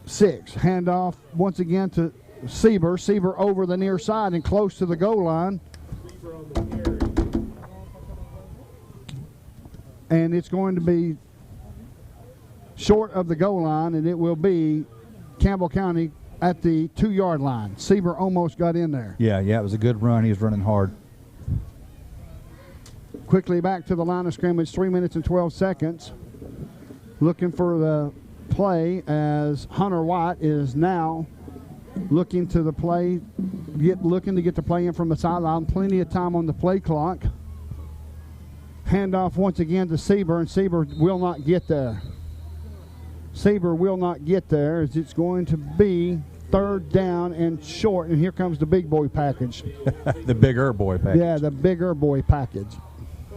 6. Handoff once again to Sieber. Sieber over the near side and close to the goal line. And it's going to be short of the goal line, and it will be Campbell County at the 2-yard line. Sieber almost got in there. Yeah, it was a good run. He was running hard. Quickly back to the line of scrimmage, 3 minutes and 12 seconds. Looking for the play as Hunter White is now looking to the play, looking to get the play in from the sideline. Plenty of time on the play clock. Handoff once again to Sieber, and Sieber will not get there. Sieber will not get there as it's going to be 3rd down and short, and here comes the big boy package. The bigger boy package. Yeah, the bigger boy package.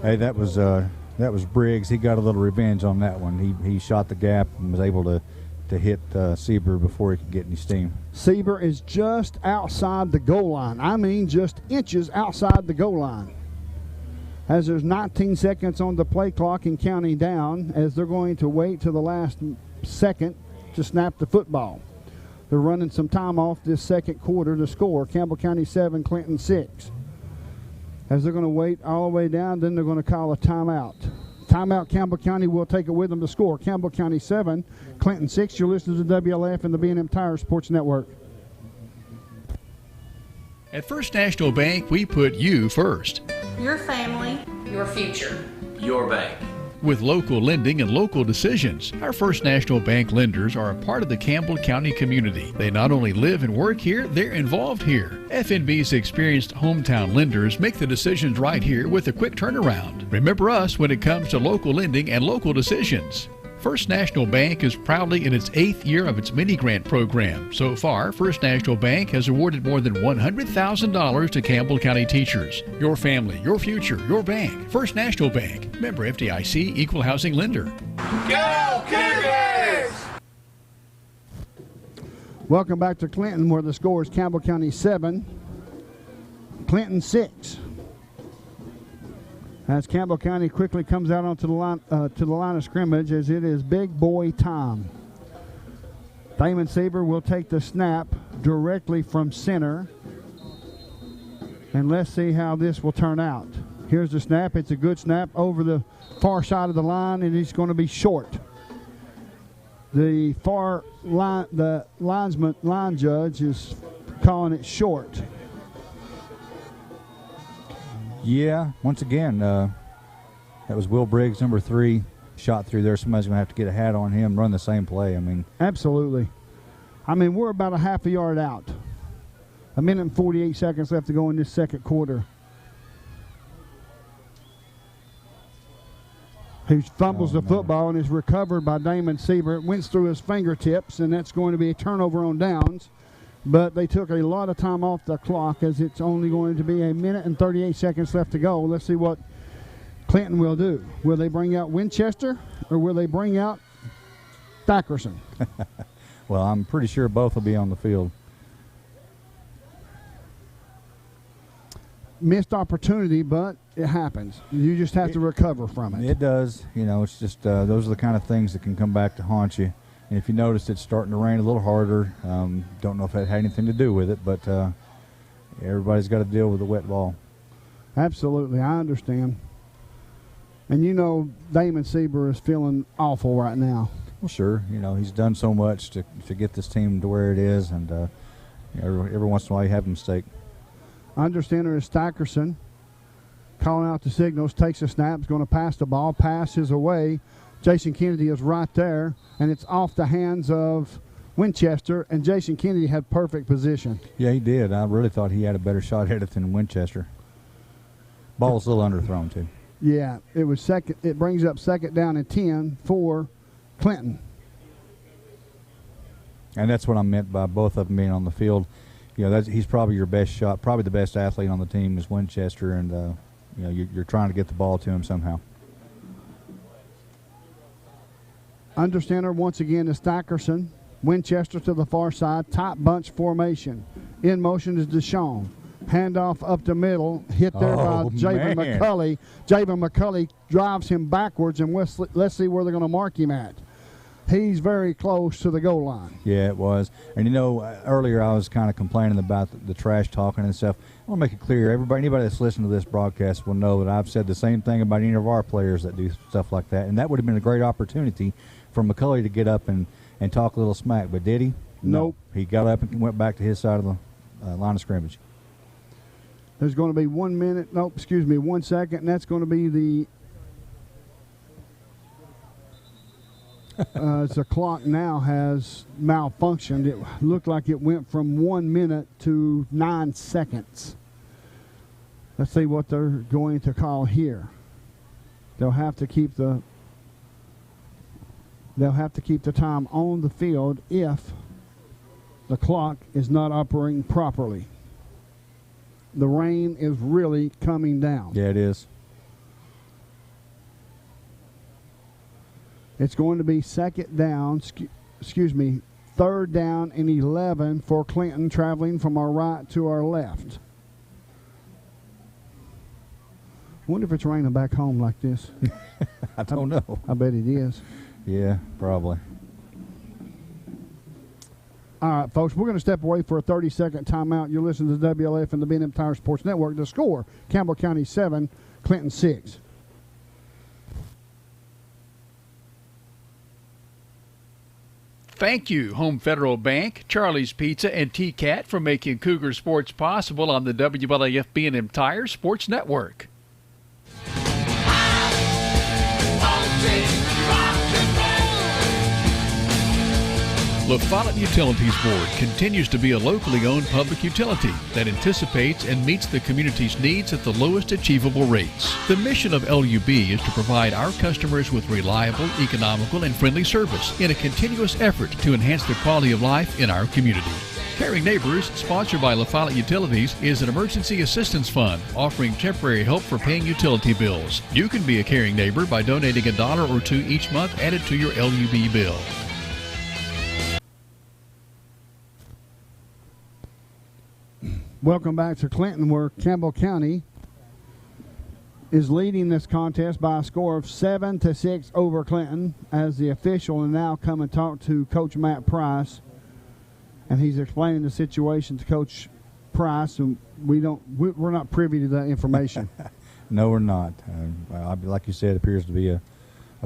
Hey, that was Briggs. He got a little revenge on that one. He shot the gap and was able to hit Sieber before he could get any steam. Sieber is just outside the goal line. I mean just inches outside the goal line. As there's 19 seconds on the play clock and counting down, as they're going to wait till the last second to snap the football. They're running some time off this second quarter. The score, Campbell County 7, Clinton 6. As they're going to wait all the way down, then they're going to call a timeout. Timeout, Campbell County will take it with them to score. Campbell County 7, Clinton 6. You're listening to WLF and the B&M Tire Sports Network. At First National Bank, we put you first. Your family, your future. Your bank. With local lending and local decisions, our First National Bank lenders are a part of the Campbell County community. They not only live and work here, they're involved here. FNB's experienced hometown lenders make the decisions right here with a quick turnaround. Remember us when it comes to local lending and local decisions. First National Bank is proudly in its 8th year of its mini-grant program. So far, First National Bank has awarded more than $100,000 to Campbell County teachers. Your family, your future, your bank. First National Bank. Member FDIC, Equal Housing Lender. Go Cougars! Welcome back to Clinton, where the score is Campbell County 7, Clinton 6. As Campbell County quickly comes out onto the line of scrimmage, as it is big boy time. Damon Sieber will take the snap directly from center. And let's see how this will turn out. Here's the snap. It's a good snap over the far side of the line, and it's going to be short. The line judge is calling it short. Yeah, once again, that was Will Briggs, number 3, shot through there. Somebody's going to have to get a hat on him, run the same play. Absolutely. We're about a half a yard out. 1 minute and 48 seconds left to go in this second quarter. He fumbles the football and is recovered by Damon Sieber. It went through his fingertips, and that's going to be a turnover on downs. But they took a lot of time off the clock, as it's only going to be 1 minute and 38 seconds left to go. Let's see what Clinton will do. Will they bring out Winchester, or will they bring out Thackerson? Well, I'm pretty sure both will be on the field. Missed opportunity, but it happens. You just have to recover from it. It does. It's just those are the kind of things that can come back to haunt you. And if you notice, it's starting to rain a little harder. Don't know if that had anything to do with it, but everybody's got to deal with the wet ball. Absolutely, I understand. And Damon Sieber is feeling awful right now. Well, sure. He's done so much to get this team to where it is, and every once in a while you have a mistake. Understander is Stackerson calling out the signals, takes a snap, is going to pass the ball, passes away. Jason Kennedy is right there, and it's off the hands of Winchester, and Jason Kennedy had perfect position. Yeah, he did. I really thought he had a better shot at it than Winchester. Ball was a little underthrown, too. Yeah, it was second. It brings up 2nd down and 10 for Clinton. And that's what I meant by both of them being on the field. You know, he's probably your best shot. Probably the best athlete on the team is Winchester, and you know, you're trying to get the ball to him somehow. Under center once again is Stackerson. Winchester to the far side, top bunch formation. In motion is Deshaun. Handoff up the middle, hit there by Javen McCulley. Javen McCulley drives him backwards, and let's see where they're going to mark him at. He's very close to the goal line. Yeah, it was. And, you know, earlier I was kind of complaining about the trash talking and stuff. I want to make it clear, anybody that's listening to this broadcast will know that I've said the same thing about any of our players that do stuff like that. And that would have been a great opportunity for McCulley to get up and talk a little smack. But did he? Nope. He got up and went back to his side of the line of scrimmage. There's going to be 1 minute, 1 second, and that's going to be the clock now has malfunctioned. It looked like it went from 1 minute to 9 seconds. Let's see what they're going to call here. They'll have to keep the time on the field if the clock is not operating properly. The rain is really coming down. Yeah, it is. It's going to be 3rd down and 11 for Clinton, traveling from our right to our left. I wonder if it's raining back home like this. I don't know. I bet it is. Yeah, probably. All right, folks, we're going to step away for a 30-second timeout. You're listening to WLF and the B&M Tire Sports Network. The score, Campbell County 7, Clinton 6. Thank you, Home Federal Bank, Charlie's Pizza, and T-Cat for making Cougar Sports possible on the WLAF B&M Tire Sports Network. La Follette Utilities Board continues to be a locally owned public utility that anticipates and meets the community's needs at the lowest achievable rates. The mission of LUB is to provide our customers with reliable, economical, and friendly service in a continuous effort to enhance the quality of life in our community. Caring Neighbors, sponsored by La Follette Utilities, is an emergency assistance fund offering temporary help for paying utility bills. You can be a caring neighbor by donating $1 or $2 each month added to your LUB bill. Welcome back to Clinton, where Campbell County is leading this contest by a score of 7-6 over Clinton, as the official will now come and talk to Coach Matt Price, and he's explaining the situation to Coach Price, and we're not privy to that information. No, we're not. Like you said, it appears to be a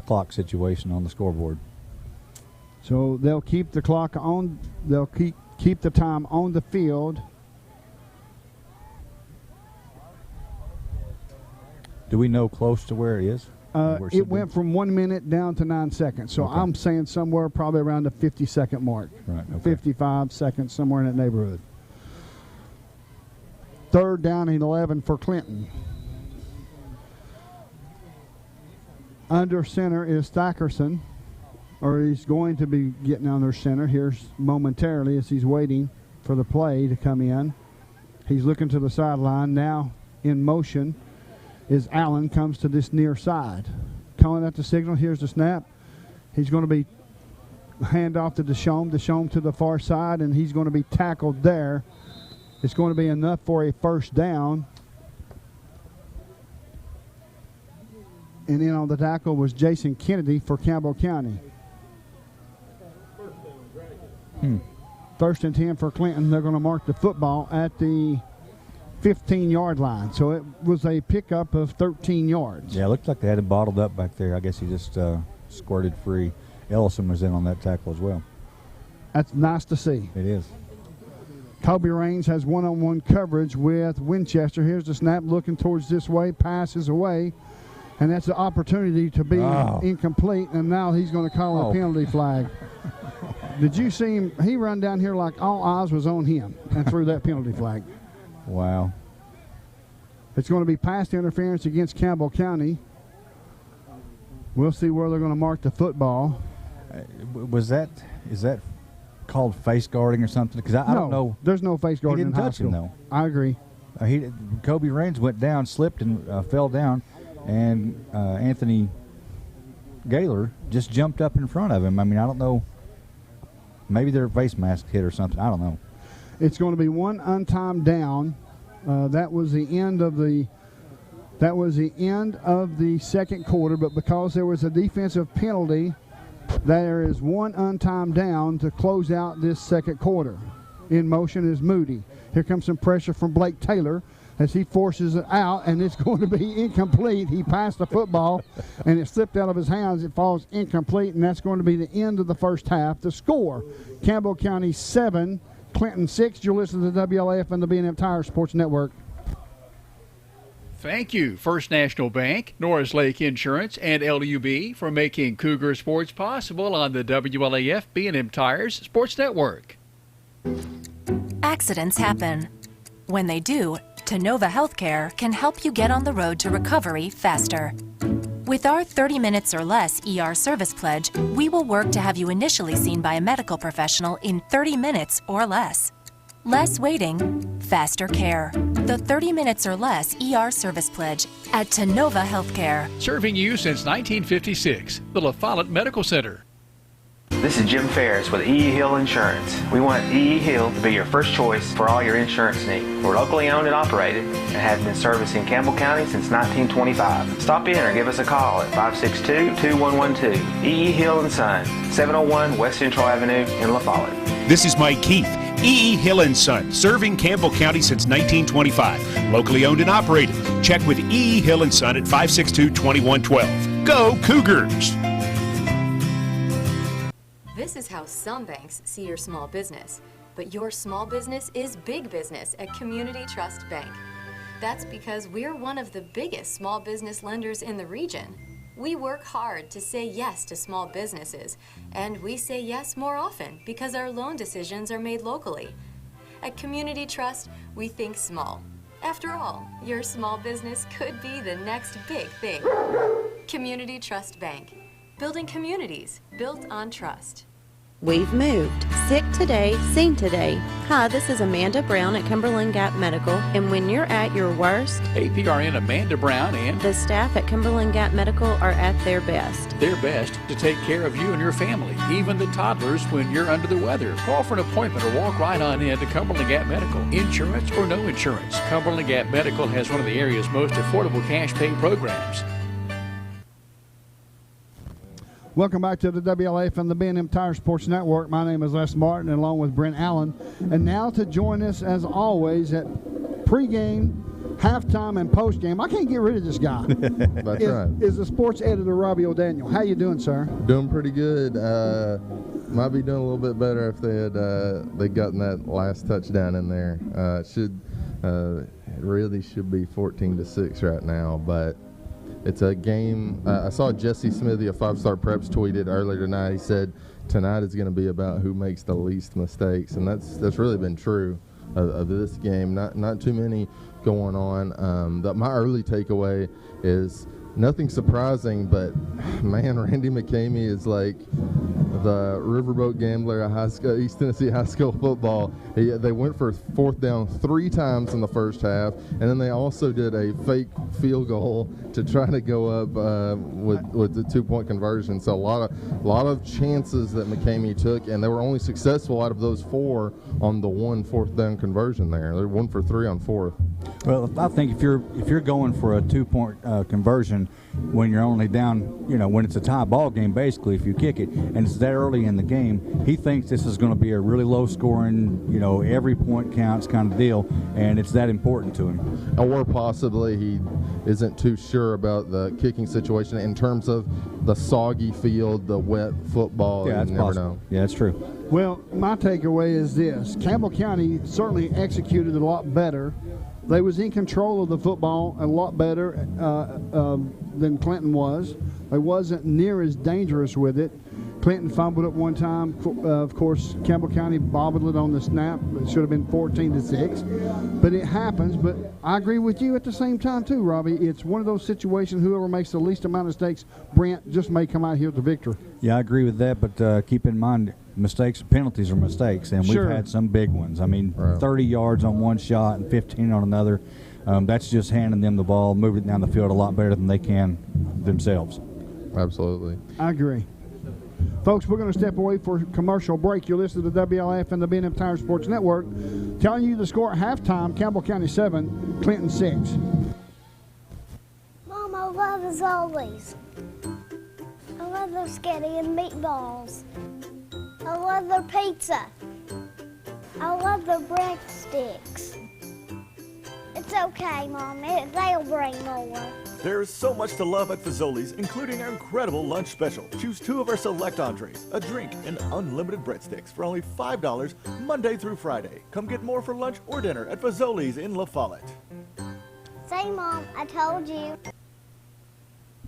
clock situation on the scoreboard. So they'll keep the clock on. They'll keep the time on the field. Do we know close to where it is? It went from 1 minute down to 9 seconds. So okay. I'm saying somewhere probably around the 50-second mark. Right. Okay. 55 seconds, somewhere in that neighborhood. 3rd down and 11 for Clinton. Under center is Stackerson, or he's going to be getting under center here momentarily as he's waiting for the play to come in. He's looking to the sideline. Now in motion is Allen, comes to this near side. Calling out the signal. Here's the snap. He's going to be hand off to Deshaun. Deshaun to the far side, and he's going to be tackled there. It's going to be enough for a 1st down. And in on the tackle was Jason Kennedy for Campbell County. 1st and 10 for Clinton. They're going to mark the football at the 15-yard line. So it was a pickup of 13 yards. Yeah, it looked like they had him bottled up back there. I guess he just squirted free. Ellison was in on that tackle as well. That's nice to see. It is. Kobe Raines has one-on-one coverage with Winchester. Here's the snap, looking towards this way, passes away, and that's the opportunity to be incomplete, and now he's going to call a penalty flag. Did you see him? He run down here like all eyes was on him and threw that penalty flag. Wow. It's going to be pass interference against Campbell County. We'll see where they're going to mark the football. Is that called face guarding or something? Because I don't know. There's no face guarding. He didn't in high touch him school. though. I agree. Kobe Raines went down, slipped, and fell down, and Anthony Gaylor just jumped up in front of him. I mean, I don't know. Maybe their face mask hit or something. I don't know. It's going to be one untimed down. That was the end of the. That was the end of the second quarter, but because there was a defensive penalty, there is one untimed down to close out this second quarter. In motion is Moody. Here comes some pressure from Blake Taylor as he forces it out, and it's going to be incomplete. He passed the football, and it slipped out of his hands. It falls incomplete, and that's going to be the end of the first half. The score, Campbell County 7, Clinton 6. You're listening to WLAF and the B&M Tire Sports Network. Thank you, First National Bank, Norris Lake Insurance, and LUB for making Cougar Sports possible on the WLAF B&M Tires Sports Network. Accidents happen. When they do, Tenova Healthcare can help you get on the road to recovery faster. With our 30 minutes or less ER service pledge, we will work to have you initially seen by a medical professional in 30 minutes or less. Less waiting, faster care. The 30 minutes or less ER service pledge at Tenova Healthcare. Serving you since 1956, the La Follette Medical Center. This is Jim Ferris with E.E. Hill Insurance. We want E.E. Hill to be your first choice for all your insurance needs. We're locally owned and operated and have been servicing Campbell County since 1925. Stop in or give us a call at 562-2112. E.E. Hill & Son, 701 West Central Avenue in La Follette. This is Mike Keith. E.E. Hill & Son, serving Campbell County since 1925. Locally owned and operated. Check with E.E. Hill & Son at 562-2112. Go Cougars! This is how some banks see your small business. But your small business is big business at Community Trust Bank. That's because we're one of the biggest small business lenders in the region. We work hard to say yes to small businesses, and we say yes more often because our loan decisions are made locally. At Community Trust, we think small. After all, your small business could be the next big thing. Community Trust Bank. Building communities built on trust. We've moved. Sick today, seen today. Hi, this is Amanda Brown at Cumberland Gap Medical, and when you're at your worst, APRN Amanda Brown and the staff at Cumberland Gap Medical are at their best. Their best to take care of you and your family, even the toddlers when you're under the weather. Call for an appointment or walk right on in to Cumberland Gap Medical. Insurance or no insurance, Cumberland Gap Medical has one of the area's most affordable cash pay programs. Welcome back to the WLAF and the B&M Tire Sports Network. My name is Les Martin, along with Brent Allen. And now to join us, as always, at pregame, halftime, and postgame. I can't get rid of this guy. That's right. Is the sports editor, Robbie O'Daniel. How you doing, sir? Doing pretty good. Might be doing a little bit better if they had gotten that last touchdown in there. It really should be 14-6 right now, but it's a game. I saw Jesse Smithy of 5-Star Preps tweeted earlier tonight. He said tonight is going to be about who makes the least mistakes, and that's really been true of this game. Not too many going on. My early takeaway is nothing surprising, but man, Randy McCamey is like the riverboat gambler at East Tennessee high school football. They went for fourth down 3 times in the first half, and then they also did a fake field goal to try to go up with the 2-point conversion. So a lot of chances that McCamey took, and they were only successful out of those 4 on the 1 4th down conversion there. They're 1 for 3 on 4th. Well, I think if you're going for a 2-point conversion when you're only down, when it's a tie ball game, basically, if you kick it and it's that early in the game, he thinks this is going to be a really low scoring, every point counts kind of deal, and it's that important to him. Or possibly he isn't too sure about the kicking situation in terms of the soggy field, the wet football. Yeah, that's you never possible. know. Yeah, that's true. Well, my takeaway is this. Campbell County certainly executed a lot better. They was in control of the football a lot better than Clinton was. They wasn't near as dangerous with it. Clinton fumbled at one time. Of course, Campbell County bobbled it on the snap. It should have been 14-6. But it happens. But I agree with you at the same time, too, Robbie. It's one of those situations, whoever makes the least amount of mistakes, Brent just may come out here with the victory. Yeah, I agree with that, but keep in mind, mistakes, penalties are mistakes, and we've had some big ones. I mean, 30 yards on one shot and 15 on another. That's just handing them the ball, moving it down the field a lot better than they can themselves. Absolutely. I agree. Folks, we're going to step away for a commercial break. You're listening to WLF and the B&M Tire Sports Network, telling you the score at halftime, Campbell County 7, Clinton 6. Mom, I love Zollies. I love their spaghetti and meatballs. I love their pizza. I love their breadsticks. It's okay, Mom. They'll bring more. There is so much to love at Fazoli's, including our incredible lunch special. Choose 2 of our select entrees, a drink, and unlimited breadsticks for only $5 Monday through Friday. Come get more for lunch or dinner at Fazoli's in La Follette. Say, Mom, I told you.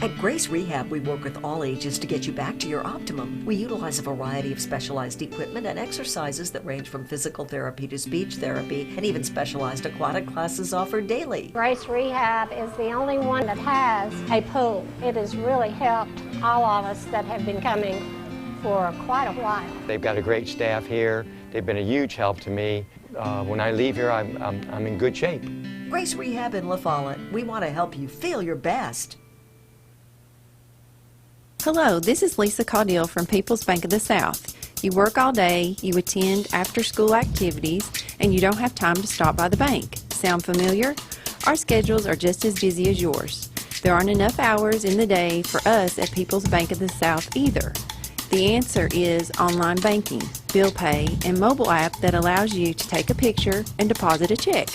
At Grace Rehab, we work with all ages to get you back to your optimum. We utilize a variety of specialized equipment and exercises that range from physical therapy to speech therapy, and even specialized aquatic classes offered daily. Grace Rehab is the only one that has a pool. It has really helped all of us that have been coming for quite a while. They've got a great staff here. They've been a huge help to me. When I leave here, I'm in good shape. Grace Rehab in La Follette. We want to help you feel your best. Hello, this is Lisa Caudill from People's Bank of the South. You work all day, you attend after-school activities, and you don't have time to stop by the bank. Sound familiar? Our schedules are just as busy as yours. There aren't enough hours in the day for us at People's Bank of the South either. The answer is online banking, bill pay, and mobile app that allows you to take a picture and deposit a check.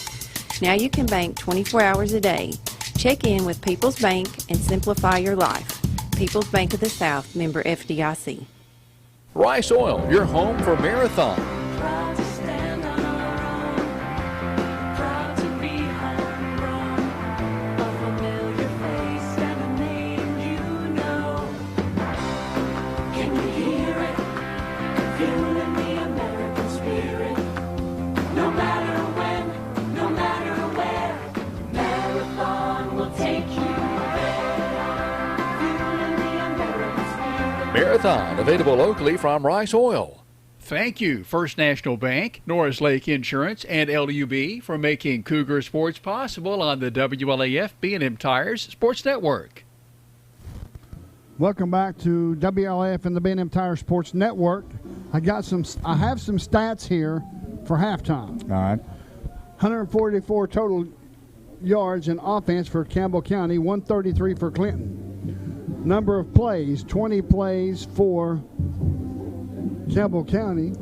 Now you can bank 24 hours a day. Check in with People's Bank and simplify your life. People's Bank of the South, member FDIC. Rice Oil, your home for Marathon. Proud to stand on our own. Proud to be homegrown. A familiar face and a name you know. Can you hear it? Feeling the American spirit. No matter when, no matter where, Marathon will take you there. Marathon, available locally from Rice Oil. Thank you, First National Bank, Norris Lake Insurance, and LUB for making Cougar Sports possible on the WLAF B&M Tires Sports Network. Welcome back to WLF and the B&M Tire Sports Network. I have some stats here for halftime. All right. 144 total yards in offense for Campbell County, 133 for Clinton. Number of plays, 20 plays for Campbell County,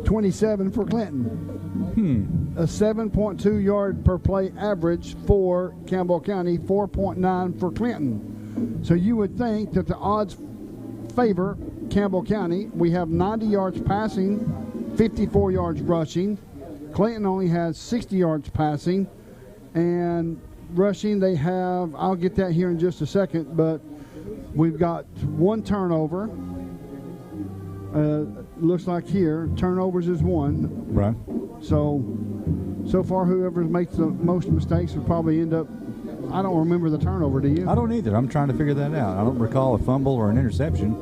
27 for Clinton. A 7.2 yard per play average for Campbell County, 4.9 for Clinton. So you would think that the odds favor Campbell County. We have 90 yards passing, 54 yards rushing. Clinton only has 60 yards passing, and rushing they have, I'll get that here in just a second, but we've got one turnover. Looks like here, turnovers is one. Right. So far, whoever makes the most mistakes will probably end up, I don't remember the turnover, do you? I don't either. I'm trying to figure that out. I don't recall a fumble or an interception.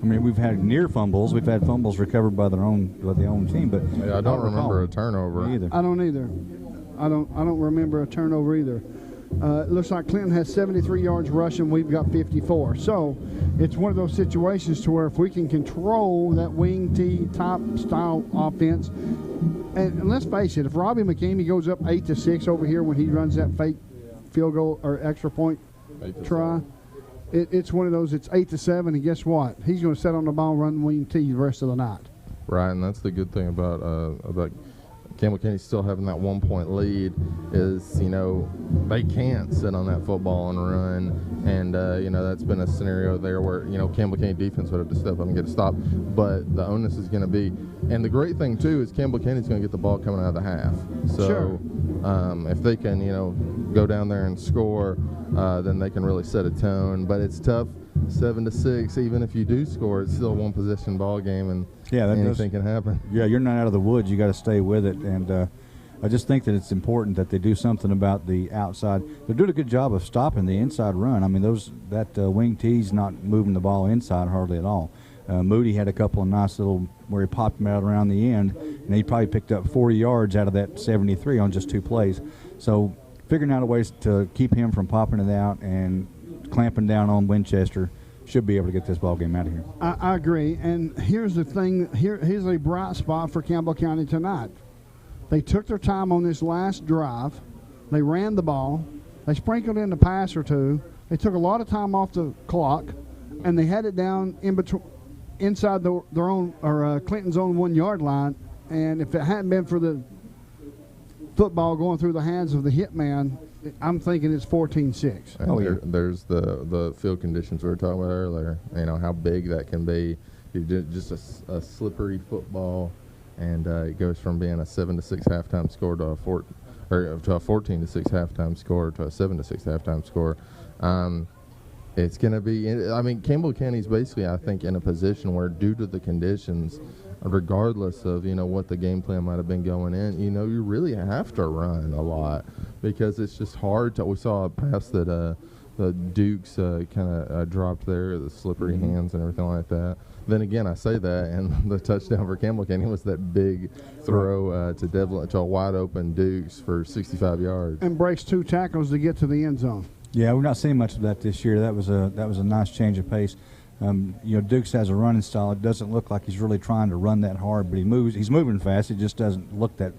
I mean, we've had near fumbles. We've had fumbles recovered by the own team, but yeah, I don't remember a turnover either. I don't either. I don't remember a turnover either. It looks like Clinton has 73 yards rushing. We've got 54. So it's one of those situations to where if we can control that wing T top style offense, and let's face it, if Robbie McCamey goes up 8-6 over here when he runs that fake field goal or extra point try, it's one of those. It's 8-7, and guess what? He's going to set on the ball, run wing T the rest of the night. Right, and that's the good thing about Campbell County still having that 1 point lead is, they can't sit on that football and run. And, that's been a scenario there where, Campbell County defense would have to step up and get a stop. But the onus is going to be, and the great thing, too, is Campbell County's going to get the ball coming out of the half. So if they can, go down there and score, then they can really set a tone. But it's tough, 7-6. Even if you do score, it's still a one-possession ball game, and anything can happen. Yeah, you're not out of the woods. You got to stay with it, and I just think that it's important that they do something about the outside. They're doing a good job of stopping the inside run. I mean, that wing tee's not moving the ball inside hardly at all. Moody had a couple of nice little where he popped them out around the end, and he probably picked up 40 yards out of that 73 on just 2 plays. So figuring out a ways to keep him from popping it out and clamping down on Winchester should be able to get this ball game out of here. I agree. And here's the thing. Here's a bright spot for Campbell County tonight. They took their time on this last drive. They ran the ball. They sprinkled in a pass or two. They took a lot of time off the clock, and they had it down in between, inside their own or Clinton's own 1 yard line. And if it hadn't been for the football going through the hands of the hitman, I'm thinking it's 14-6. There's the field conditions we were talking about earlier. You know how big that can be. Just a slippery football. And it goes from being a 7-6 halftime score to a 14-6 halftime score to a 7-6 halftime score. It's going to be. I mean, Campbell County's basically, I think, in a position where, due to the conditions, regardless of what the game plan might have been going in, you really have to run a lot because it's just hard to. We saw a pass that the Dukes kind of dropped there, the slippery hands and everything like that. Then again, I say that, and the touchdown for Campbell County was that big throw to Devlin to a wide open Dukes for 65 yards. And breaks 2 tackles to get to the end zone. Yeah, we're not seeing much of that this year. That was a nice change of pace. Dukes has a running style. It doesn't look like he's really trying to run that hard, but he moves. He's moving fast. It just doesn't look that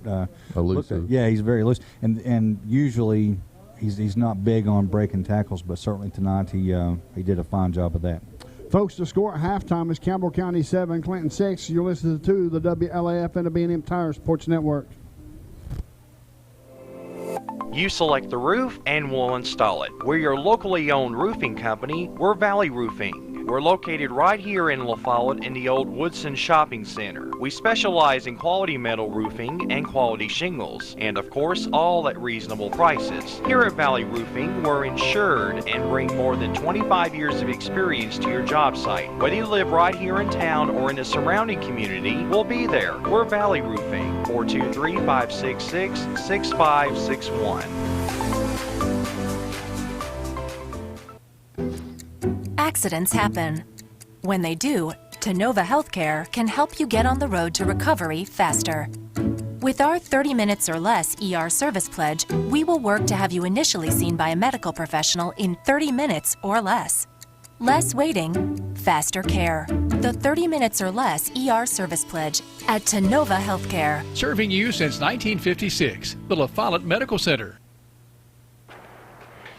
elusive. Yeah, he's very loose, and usually he's not big on breaking tackles, but certainly tonight he did a fine job of that. Folks, the score at halftime is Campbell County 7, Clinton 6. You're listening to the WLAF and the B&M Tire Sports Network. You select the roof and we'll install it. We're your locally owned roofing company. We're Valley Roofing. We're located right here in La Follette in the old Woodson Shopping Center. We specialize in quality metal roofing and quality shingles, and of course, all at reasonable prices. Here at Valley Roofing, we're insured and bring more than 25 years of experience to your job site. Whether you live right here in town or in the surrounding community, we'll be there. We're Valley Roofing, 423-566-6561. Accidents happen. When they do, Tenova Healthcare can help you get on the road to recovery faster. With our 30 minutes or less ER service pledge, we will work to have you initially seen by a medical professional in 30 minutes or less. Less waiting, faster care. The 30 minutes or less ER service pledge at Tenova Healthcare. Serving you since 1956, the La Follette Medical Center.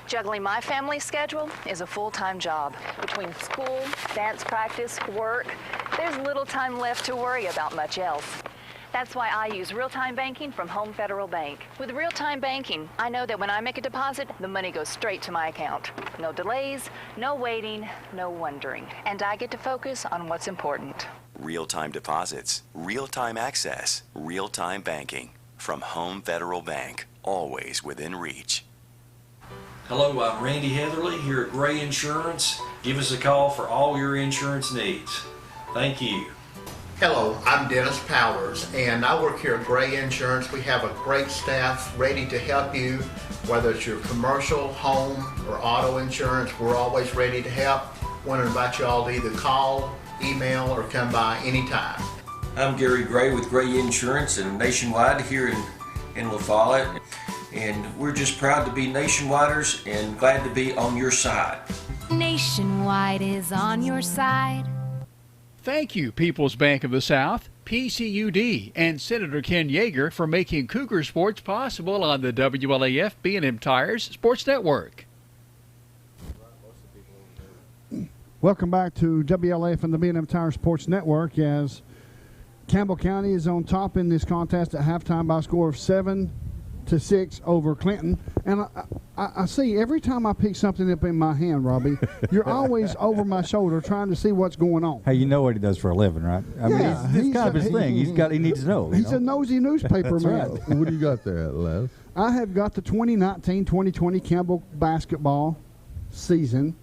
Juggling my family schedule is a full-time job. Between school, dance practice, work, there's little time left to worry about much else. That's why I use real-time banking from Home Federal Bank. With real-time banking, I know that when I make a deposit, the money goes straight to my account. No delays, no waiting, no wondering. And I get to focus on what's important. Real-time deposits, real-time access, real-time banking. From Home Federal Bank, always within reach. Hello, I'm Randy Heatherly here at Gray Insurance. Give us a call for all your insurance needs. Thank you. Hello, I'm Dennis Powers, and I work here at Gray Insurance. We have a great staff ready to help you, whether it's your commercial, home, or auto insurance. We're always ready to help. Want to invite you all to either call, email, or come by anytime. I'm Gary Gray with Gray Insurance and Nationwide here in La Follette. And we're just proud to be Nationwiders and glad to be on your side. Nationwide is on your side. Thank you, People's Bank of the South, PCUD, and Senator Ken Yeager for making Cougar Sports possible on the WLAF B&M Tires Sports Network. Welcome back to WLAF and the B&M Tire Sports Network as Campbell County is on top in this contest at halftime by a score of 7 6 over Clinton. And I see every time I pick something up in my hand, Robbie, you're always over my shoulder trying to see what's going on. Hey, you know what he does for a living, right? I mean, it's kind of his thing. He needs to know. He's a nosy newspaper man. Right. What do you got there, Les? I have got the 2019-2020 Campbell basketball season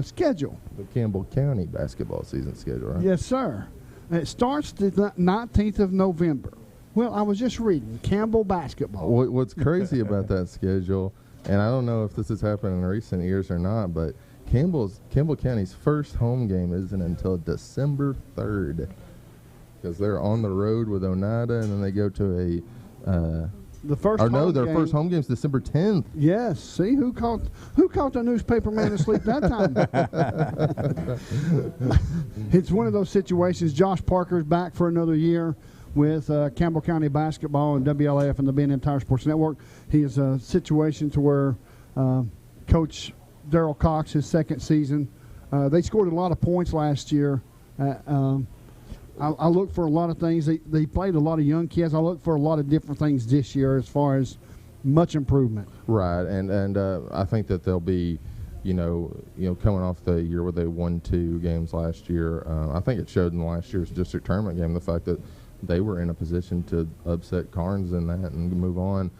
schedule. The Campbell County basketball season schedule, right? Yes, sir. It starts the 19th of November. Well, I was just reading Campbell basketball. What's crazy about that schedule, and I don't know if this has happened in recent years or not, but Campbell County's first home game isn't until December 3rd because they're on the road with Oneida, and then they go to their first home game's December 10th. Yes. See who caught the newspaper man asleep that time. It's one of those situations. Josh Parker's back for another year with Campbell County basketball and WLAF and the B&M Tire Sports Network. He is a situation to where Coach Darrell Cox, his second season, they scored a lot of points last year. I look for a lot of things. They played a lot of young kids. I look for a lot of different things this year as far as much improvement. Right, and I think that they'll be, coming off the year where they won 2 games last year. I think it showed in the last year's district tournament game the fact that they were in a position to upset Carnes in that and move on.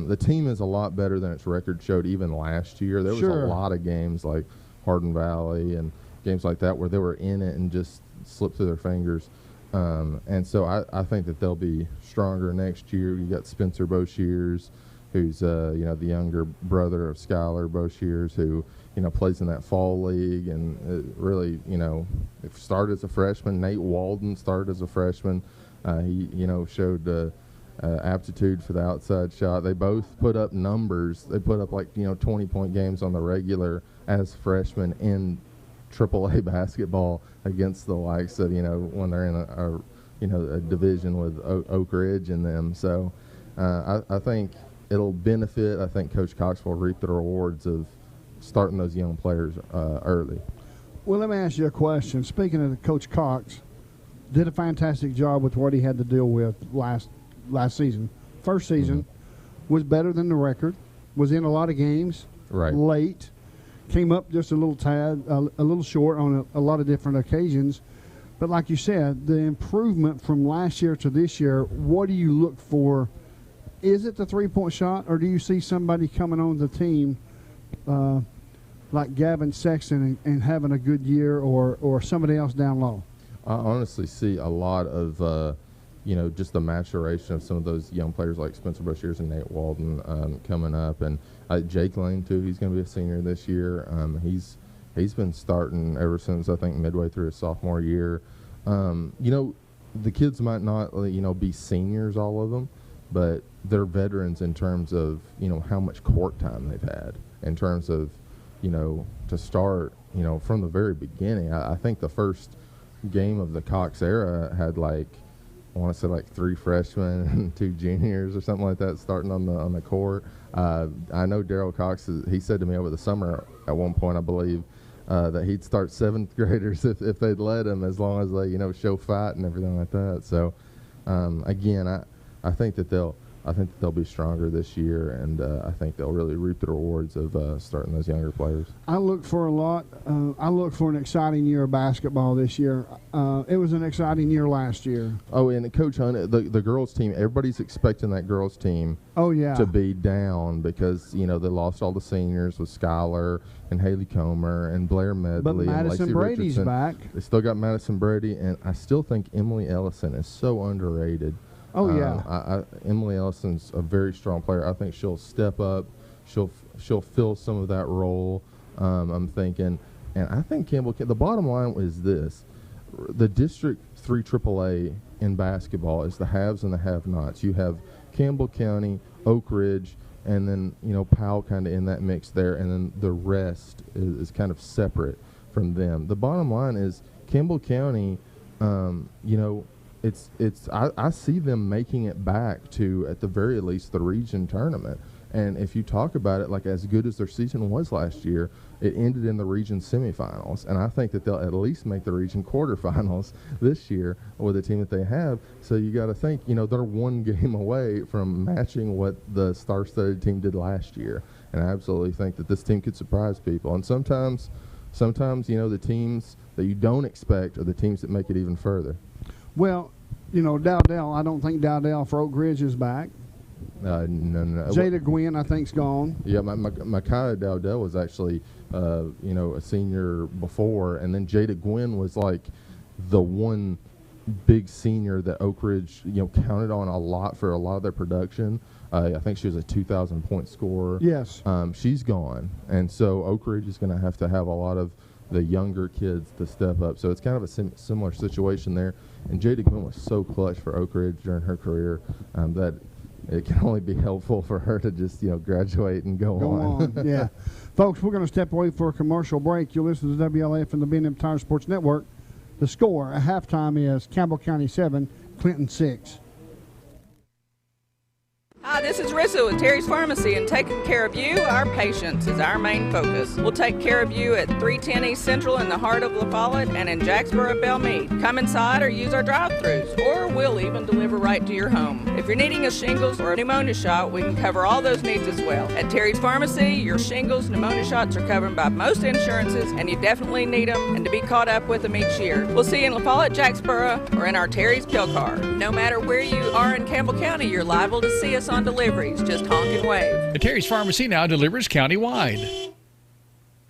The team is a lot better than its record showed even last year. There was a lot of games like Hardin Valley and games like that where they were in it and just slipped through their fingers. And so I think that they'll be stronger next year. You got Spencer Boshears, who's the younger brother of Skylar Boshears, who plays in that fall league and really started as a freshman. Nate Walden started as a freshman. He showed aptitude for the outside shot. They both put up numbers. They put up 20-point games on the regular as freshmen in AAA basketball against the likes of when they're in a division with Oak Ridge and them. So I think it'll benefit. I think Coach Cox will reap the rewards of starting those young players early. Well, let me ask you a question. Speaking of Coach Cox, did a fantastic job with what he had to deal with last season. First season was better than the record. Was in a lot of games. Right. Late. Came up just a little tad, a little short on a lot of different occasions. But like you said, the improvement from last year to this year, what do you look for? Is it the three-point shot, or do you see somebody coming on the team like Gavin Sexton and having a good year, or somebody else down low? I honestly see a lot of, just the maturation of some of those young players like Spencer Boshears and Nate Walden coming up. And Jake Lane, too, he's going to be a senior this year. He's been starting ever since, I think, midway through his sophomore year. The kids might not, be seniors, all of them, but they're veterans in terms of, how much court time they've had, in terms of, to start, from the very beginning. I think the first game of the Cox era had I want to say 3 freshmen and 2 juniors or something like that starting on the court. I know Darrell Cox, he said to me over the summer at one point, I believe, that he'd start 7th graders if they'd let him, as long as they show fight and everything like that. So again, I think that they'll be stronger this year, and I think they'll really reap the rewards of starting those younger players. I look for a lot. I look for an exciting year of basketball this year. It was an exciting year last year. Oh, and Coach Hunt, the girls team, everybody's expecting that girls team to be down because, they lost all the seniors with Skylar and Haley Comer and Blair Medley. But Madison and Lacey Brady's Richardson. back. They still got Madison Brady, and I still think Emily Ellison is so underrated. Oh, yeah. Emily Ellison's a very strong player. I think she'll step up. She'll fill some of that role, I'm thinking. And I think Campbell, the bottom line is this. The District 3 AAA in basketball is the haves and the have-nots. You have Campbell County, Oak Ridge, and then, Powell kind of in that mix there, and then the rest is kind of separate from them. The bottom line is Campbell County, I see them making it back to, at the very least, the region tournament. And if you talk about it, like as good as their season was last year, it ended in the region semifinals. And I think that they'll at least make the region quarterfinals this year with the team that they have. So you got to think, you know, they're one game away from matching what the star-studded team did last year. And I absolutely think that this team could surprise people. And sometimes, you know, the teams that you don't expect are the teams that make it even further. Well, you know, Dowdell, I don't think Dowdell for Oak Ridge is back. No. Jada Gwynn, I think, is gone. Yeah, Micaiah Dowdell was actually, you know, a senior before, and then Jada Gwynn was like the one big senior that Oak Ridge, you know, counted on a lot for a lot of their production. I think she was a 2,000-point scorer. Yes. She's gone, and so Oak Ridge is going to have a lot of the younger kids to step up. So it's kind of a similar situation there. And Jada Gwynn was so clutch for Oak Ridge during her career that it can only be helpful for her to just, you know, graduate and go on. Yeah. Folks, we're going to step away for a commercial break. You'll listen to WLF and the B&M Tire Sports Network. The score at halftime is Campbell County 7, Clinton 6. Hi, this is Rissa with Terry's Pharmacy, and taking care of you, our patients, is our main focus. We'll take care of you at 310 East Central in the heart of La Follette and in Jacksboro, Belmead. Come inside or use our drive-thrus, or we'll even deliver right to your home. If you're needing a shingles or a pneumonia shot, we can cover all those needs as well. At Terry's Pharmacy, your shingles, pneumonia shots are covered by most insurances, and you definitely need them and to be caught up with them each year. We'll see you in La Follette, Jacksboro, or in our Terry's pill car. No matter where you are in Campbell County, you're liable to see us on deliveries. Just honk and wave. The Terry's Pharmacy now delivers countywide.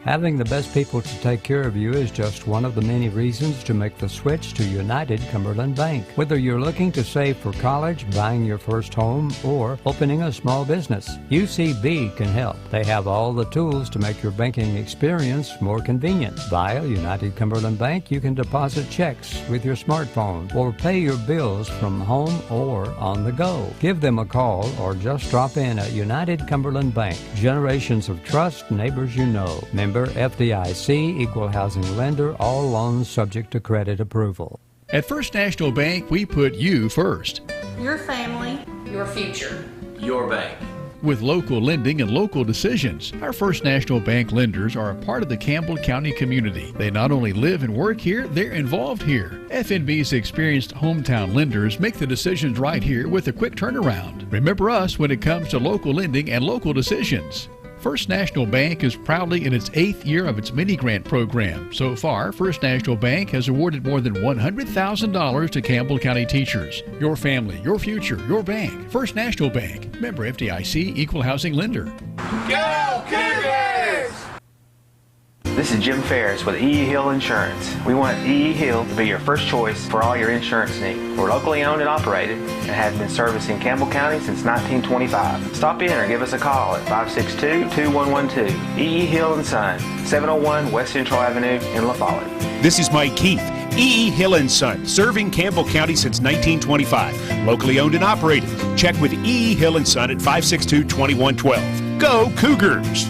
Having the best people to take care of you is just one of the many reasons to make the switch to United Cumberland Bank. Whether you're looking to save for college, buying your first home, or opening a small business, UCB can help. They have all the tools to make your banking experience more convenient. Via United Cumberland Bank, you can deposit checks with your smartphone or pay your bills from home or on the go. Give them a call or just drop in at United Cumberland Bank. Generations of trust, neighbors you know. Member FDIC, equal housing lender, all loans subject to credit approval. At First National Bank, we put you first. Your family, your future. Your bank. With local lending and local decisions, our First National Bank lenders are a part of the Campbell County community. They not only live and work here, they're involved here. FNB's experienced hometown lenders make the decisions right here with a quick turnaround. Remember us when it comes to local lending and local decisions. First National Bank is proudly in its 8th year of its mini-grant program. So far, First National Bank has awarded more than $100,000 to Campbell County teachers. Your family, your future, your bank. First National Bank. Member FDIC, equal housing lender. Go Cougars! This is Jim Ferris with E.E. Hill Insurance. We want E.E. Hill to be your first choice for all your insurance needs. We're locally owned and operated and have been servicing Campbell County since 1925. Stop in or give us a call at 562-2112. E.E. Hill & Son, 701 West Central Avenue in La Follette. This is Mike Keith. E.E. Hill & Son, serving Campbell County since 1925. Locally owned and operated. Check with E.E. Hill & Son at 562-2112. Go Cougars!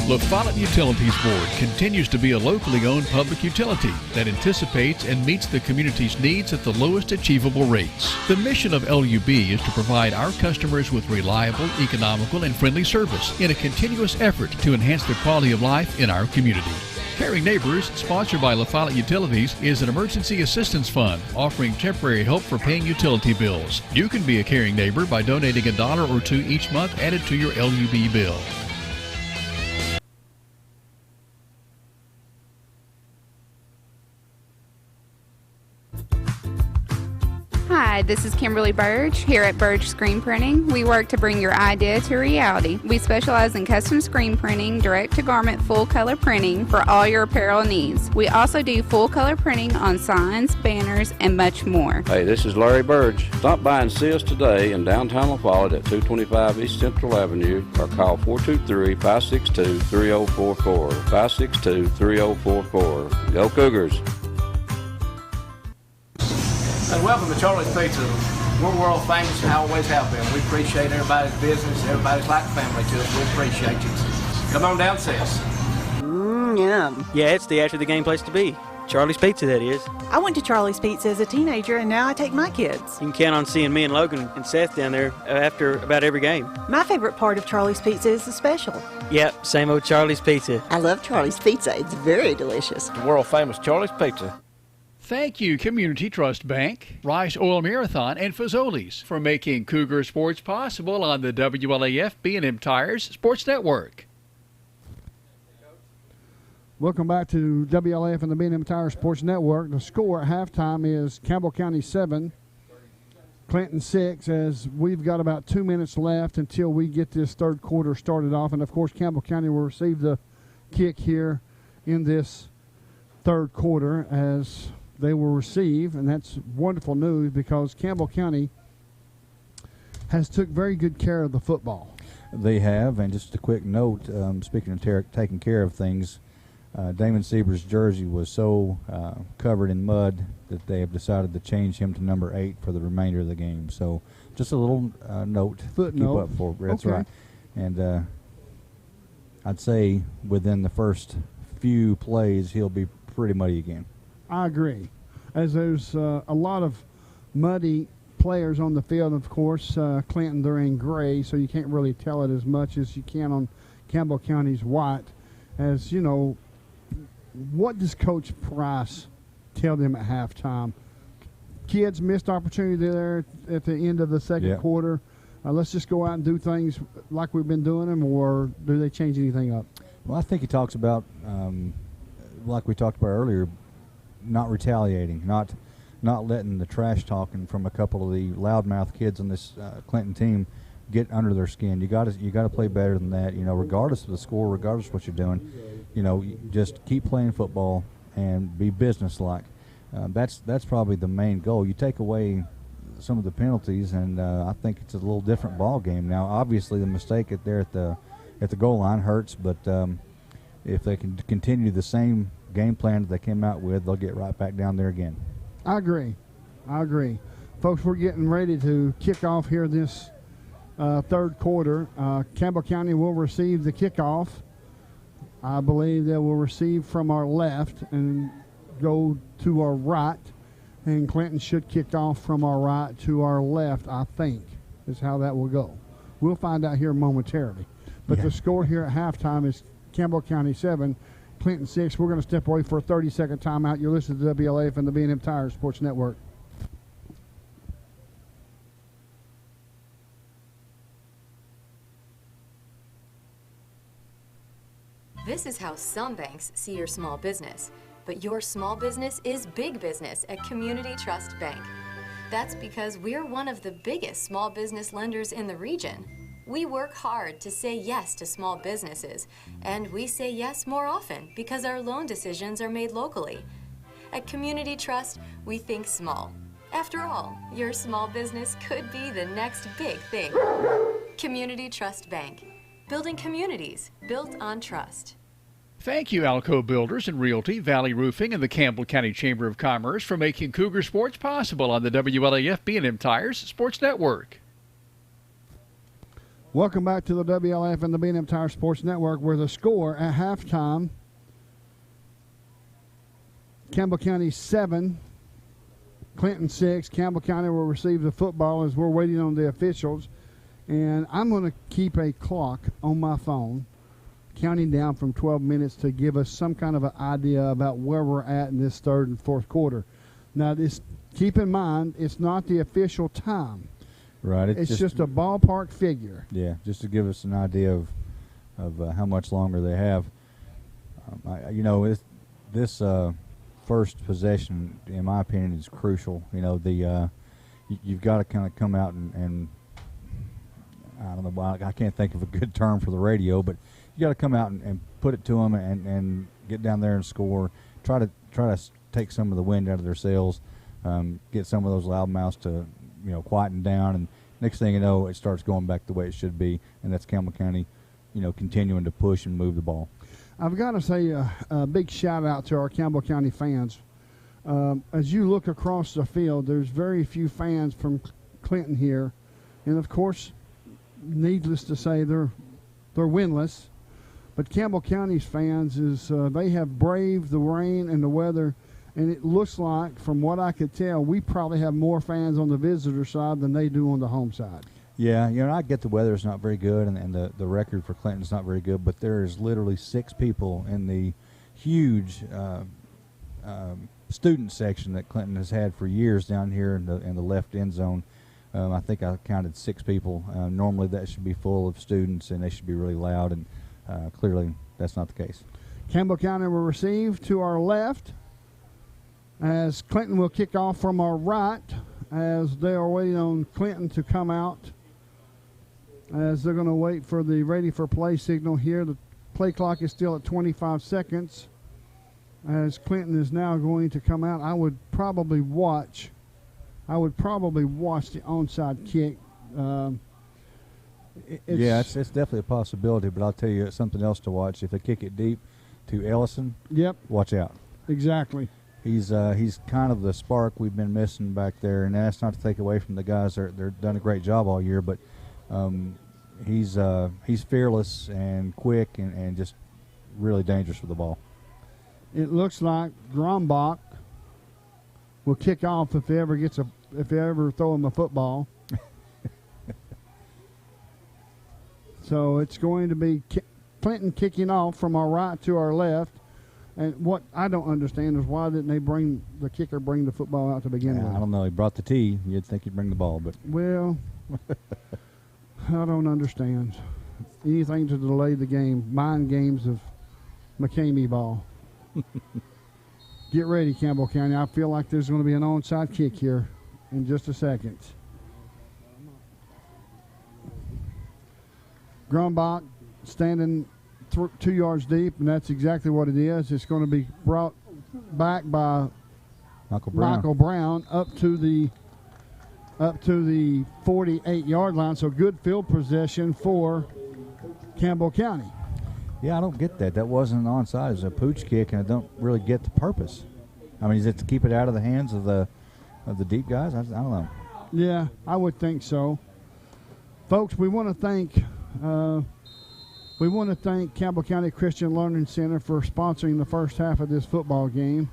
La Follette Utilities Board continues to be a locally owned public utility that anticipates and meets the community's needs at the lowest achievable rates. The mission of LUB is to provide our customers with reliable, economical, and friendly service in a continuous effort to enhance the quality of life in our community. Caring Neighbors, sponsored by La Follette Utilities, is an emergency assistance fund offering temporary help for paying utility bills. You can be a caring neighbor by donating $1 or $2 each month added to your LUB bill. Hi, this is Kimberly Burge here at Burge Screen Printing. We work to bring your idea to reality. We specialize in custom screen printing, direct-to-garment full-color printing for all your apparel needs. We also do full-color printing on signs, banners, and much more. Hey, this is Larry Burge. Stop by and see us today in downtown La Follette at 225 East Central Avenue or call 423-562-3044. 562-3044. Go Cougars! And welcome to Charlie's Pizza. We're world famous and always have been. We appreciate everybody's business. Everybody's like family to us. We appreciate you. Come on down, sis. Yum. Yeah, it's the after the game place to be. Charlie's Pizza, that is. I went to Charlie's Pizza as a teenager, and now I take my kids. You can count on seeing me and Logan and Seth down there after about every game. My favorite part of Charlie's Pizza is the special. Yep, same old Charlie's Pizza. I love Charlie's Pizza. It's very delicious. The world famous Charlie's Pizza. Thank you, Community Trust Bank, Rice Oil Marathon, and Fazoli's for making Cougar Sports possible on the WLAF B&M Tires Sports Network. Welcome back to WLAF and the B&M Tire Sports Network. The score at halftime is Campbell County 7, Clinton 6, as we've got about 2 minutes left until we get this third quarter started off. And, of course, Campbell County will receive the kick here in this third quarter as they will receive, and that's wonderful news because Campbell County has took very good care of the football. They have, and just a quick note, speaking of taking care of things, Damon Sieber's jersey was so covered in mud that they have decided to change him to number 8 for the remainder of the game. So just a little note to keep up for. That's okay. right. And I'd say within the first few plays, he'll be pretty muddy again. I agree. As there's a lot of muddy players on the field, of course, Clinton, they're in gray, so you can't really tell it as much as you can on Campbell County's white. As you know, what does Coach Price tell them at halftime? Kids, missed opportunity there at the end of the second quarter. Let's just go out and do things like we've been doing them, or do they change anything up? Well, I think he talks about, like we talked about earlier, not retaliating, not letting the trash talking from a couple of the loudmouth kids on this Clinton team get under their skin. You got to play better than that. You know, regardless of the score, regardless of what you're doing, you know, you just keep playing football and be businesslike. That's probably the main goal. You take away some of the penalties, and I think it's a little different ball game now. Obviously, the mistake there at the goal line hurts, but if they can continue the same game plan that they came out with, they'll get right back down there again. I agree. Folks, we're getting ready to kick off here this third quarter. Campbell County will receive the kickoff. I believe they will receive from our left and go to our right, and Clinton should kick off from our right to our left, I think, is how that will go. We'll find out here momentarily. But the score here at halftime is Campbell County 7, Clinton 6. We're going to step away for a 30-second timeout. You're listening to WLAF and the B&M Tire Sports Network. This is how some banks see your small business, but your small business is big business at Community Trust Bank. That's because we're one of the biggest small business lenders in the region. We work hard to say yes to small businesses, and we say yes more often because our loan decisions are made locally. At Community Trust, we think small. After all, your small business could be the next big thing. Community Trust Bank. Building communities built on trust. Thank you, Alco Builders and Realty, Valley Roofing, and the Campbell County Chamber of Commerce for making Cougar Sports possible on the WLAF B&M Tires Sports Network. Welcome back to the WLAF and the B&M Tire Sports Network, where the score at halftime, Campbell County 7, Clinton 6. Campbell County will receive the football as we're waiting on the officials. And I'm going to keep a clock on my phone, counting down from 12 minutes to give us some kind of an idea about where we're at in this third and fourth quarter. Now, keep in mind, it's not the official time. Right. It's just a ballpark figure. Yeah, just to give us an idea of how much longer they have. This first possession, in my opinion, is crucial. You know, you've got to kind of come out and I don't know, I can't think of a good term for the radio, but you got to come out and put it to them and get down there and score. Try to take some of the wind out of their sails. Get some of those loudmouths to quieten down, and next thing you know, it starts going back the way it should be, and that's Campbell County, continuing to push and move the ball. I've got to say a big shout out to our Campbell County fans. As you look across the field, there's very few fans from Clinton here, and of course, needless to say, they're winless. But Campbell County's fans they have braved the rain and the weather And it looks like, from what I could tell, we probably have more fans on the visitor side than they do on the home side. Yeah, I get the weather's not very good, and the record for Clinton's not very good, but there is literally 6 people in the huge student section that Clinton has had for years down here in the left end zone. I think I counted 6 people. Normally that should be full of students, and they should be really loud, and clearly that's not the case. Campbell County will receive to our left, as Clinton will kick off from our right, as they are waiting on Clinton to come out, as they're going to wait for the ready for play signal here. The play clock is still at 25 seconds. As Clinton is now going to come out, I would probably watch the onside kick. It's definitely a possibility, but I'll tell you, it's something else to watch. If they kick it deep to Ellison, watch out. Exactly. He's kind of the spark we've been missing back there, and that's not to take away from the guys. They're done a great job all year, but he's fearless and quick and just really dangerous with the ball. It looks like Grombach will kick off if they ever throw him a football. So it's going to be Clinton kicking off from our right to our left. And what I don't understand is why didn't they bring the football out to begin with? I don't know. He brought the tee. You'd think he'd bring the ball, but well, I don't understand anything to delay the game. Mind games of McCamey ball. Get ready, Campbell County. I feel like there's going to be an onside kick here in just a second. Grumbach standing 2 yards deep, and that's exactly what it is. It's going to be brought back by Michael Brown up to the 48-yard line. So good field possession for Campbell County. Yeah, I don't get that. That wasn't an onside. It was a pooch kick, and I don't really get the purpose. I mean, is it to keep it out of the hands of the deep guys? I don't know. Yeah, I would think so. Folks, we want to thank Campbell County Christian Learning Center for sponsoring the first half of this football game.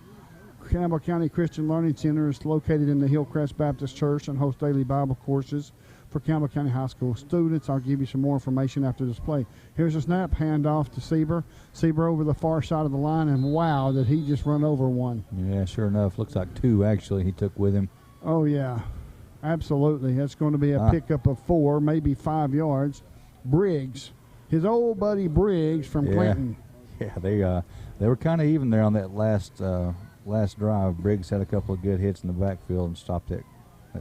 Campbell County Christian Learning Center is located in the Hillcrest Baptist Church and hosts daily Bible courses for Campbell County High School students. I'll give you some more information after this play. Here's a snap, handoff to Sieber. Sieber over the far side of the line, and wow, did he just run over one. Yeah, sure enough. Looks like 2, actually, he took with him. Oh, yeah, absolutely. That's going to be a pickup of 4, maybe 5 yards. Briggs, his old buddy Briggs from Clinton. Yeah, they were kind of even there on that last drive. Briggs had a couple of good hits in the backfield and stopped that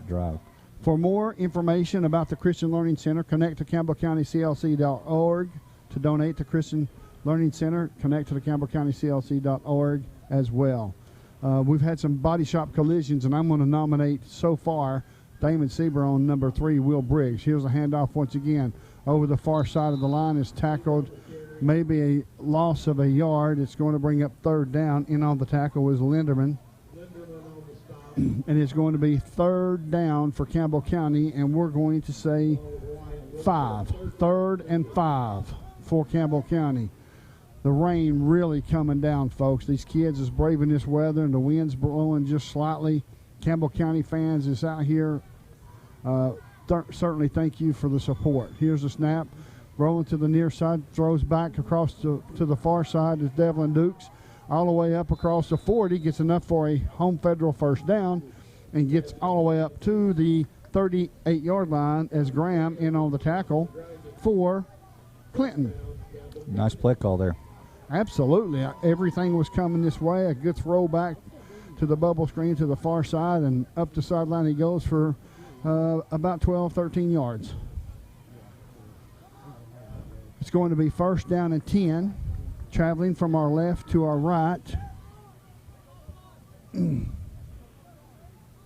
drive. For more information about the Christian Learning Center, connect to CampbellCountyCLC.org to donate to Christian Learning Center. Connect to the CampbellCountyCLC.org as well. We've had some body shop collisions, and I'm going to nominate so far Damon Sieber on number 3, Will Briggs. Here's a handoff once again. Over the far side of the line is tackled, maybe a loss of a yard. It's going to bring up 3rd down. In on the tackle was Linderman. And it's going to be 3rd down for Campbell County, and we're going to say 5. 3rd and 5 for Campbell County. The rain really coming down, folks. These kids is braving this weather, and the wind's blowing just slightly. Campbell County fans is out here. Certainly thank you for the support. Here's a snap. Rolling to the near side, throws back across to the far side is Devlin Dukes. All the way up across the 40, gets enough for a home federal first down, and gets all the way up to the 38-yard line as Graham in on the tackle for Clinton. Nice play call there. Absolutely. Everything was coming this way. A good throw back to the bubble screen to the far side, and up the sideline he goes for about 12, 13 yards. It's going to be 1st down and 10. Traveling from our left to our right.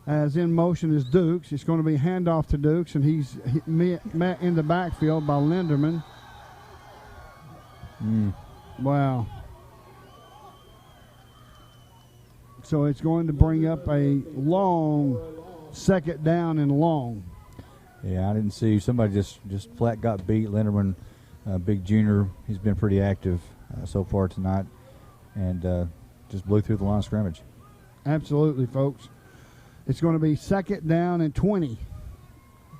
As in motion is Dukes. It's going to be a handoff to Dukes, and he's met in the backfield by Linderman. Wow. So it's going to bring up a long 2nd down and long. Yeah, I didn't see. Somebody just flat got beat. Linderman, big junior, he's been pretty active so far tonight, and just blew through the line of scrimmage. Absolutely, folks. It's going to be 2nd down and 20.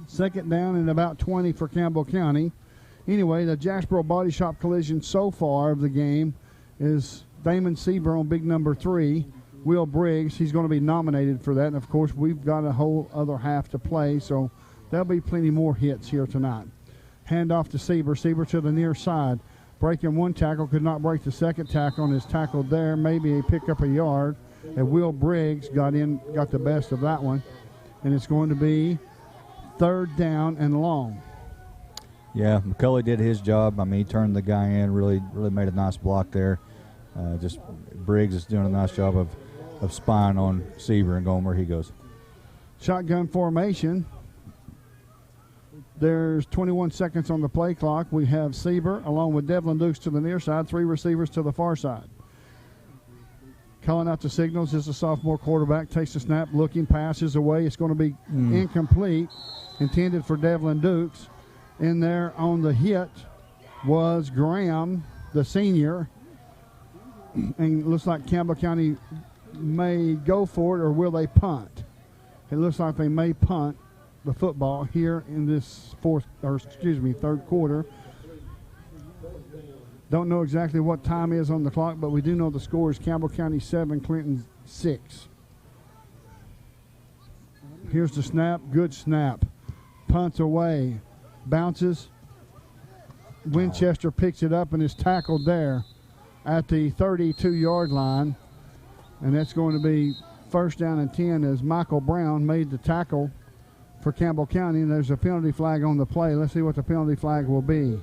2nd down and about 20 for Campbell County. Anyway, the Jacksboro Body Shop collision so far of the game is Damon Sieber on big number 3. Will Briggs, he's going to be nominated for that. And, of course, we've got a whole other half to play, so there'll be plenty more hits here tonight. Handoff to Sieber. Sieber to the near side. Breaking one tackle, could not break the second tackle, and is tackled there. Maybe he picked up a yard. And Will Briggs got the best of that one. And it's going to be 3rd down and long. Yeah, McCulley did his job. I mean, he turned the guy in, really made a nice block there. Just Briggs is doing a nice job of spying on Sieber and going where he goes. Shotgun formation. There's 21 seconds on the play clock. We have Sieber along with Devlin Dukes to the near side, 3 receivers to the far side. Calling out the signals is the sophomore quarterback. Takes the snap, looking, passes away. It's going to be incomplete, intended for Devlin Dukes. In there on the hit was Graham, the senior. And it looks like Campbell County may go for it, or will they punt? It looks like they may punt the football here in this 3rd quarter. Don't know exactly what time is on the clock, but we do know the score is Campbell County 7, Clinton 6. Here's the snap. Good snap. Punts away. Bounces. Winchester picks it up and is tackled there at the 32-yard line. And that's going to be 1st down and 10 as Michael Brown made the tackle for Campbell County. And there's a penalty flag on the play. Let's see what the penalty flag will be.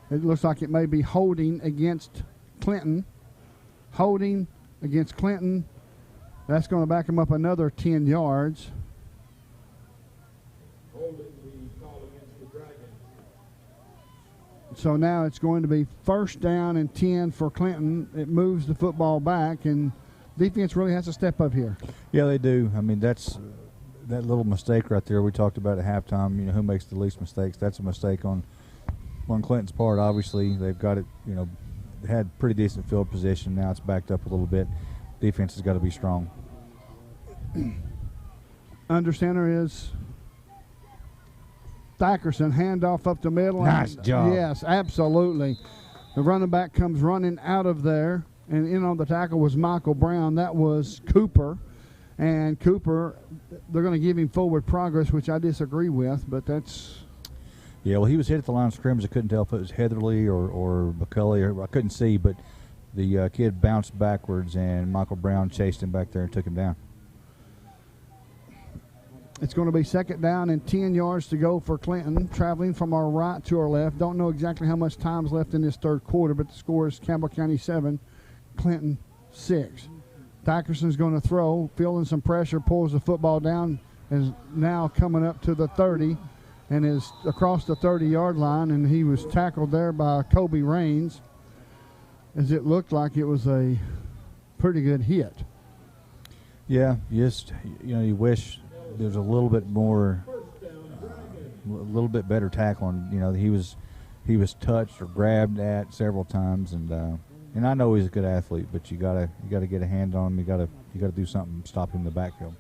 It looks like it may be holding against Clinton. Holding against Clinton. That's going to back him up another 10 yards. So now it's going to be 1st down and 10 for Clinton. It moves the football back, and defense really has to step up here. Yeah, they do. I mean, that's that little mistake right there we talked about at halftime. You know, who makes the least mistakes? That's a mistake on Clinton's part. Obviously, they've got it, you know, had pretty decent field position. Now it's backed up a little bit. Defense has got to be strong. Under center is Thackerson. Handoff up the middle. Nice job. Yes, absolutely. The running back comes running out of there, and in on the tackle was Michael Brown. That was Cooper. And Cooper, they're going to give him forward progress, which I disagree with, but that's... Yeah, well, he was hit at the line of scrimmage. I couldn't tell if it was Heatherly or McCulley. I couldn't see, but the kid bounced backwards, and Michael Brown chased him back there and took him down. It's going to be 2nd down and 10 yards to go for Clinton, traveling from our right to our left. Don't know exactly how much time is left in this 3rd quarter, but the score is Campbell County 7, Clinton 6. Dickerson's going to throw, feeling some pressure, pulls the football down, is now coming up to the 30, and is across the 30-yard line, and he was tackled there by Kobe Raines, as it looked like it was a pretty good hit. Yeah, you wish there's a little bit more, a little bit better tackling. You know, he was touched or grabbed at several times, and I know he's a good athlete, but you gotta get a hand on him. You gotta do something to stop him in the backfield.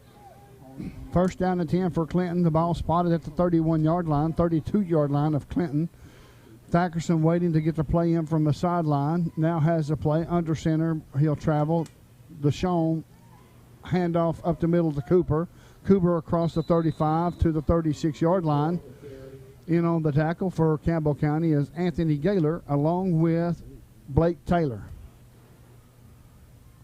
1st down and 10 for Clinton. The ball spotted at the 31-yard line, 32-yard line of Clinton. Thackerson waiting to get the play in from the sideline. Now has the play under center. He'll travel. Deshaun handoff up the middle to Cooper. Cooper across the 35 to the 36-yard line. In on the tackle for Campbell County is Anthony Gaylor along with Blake Taylor.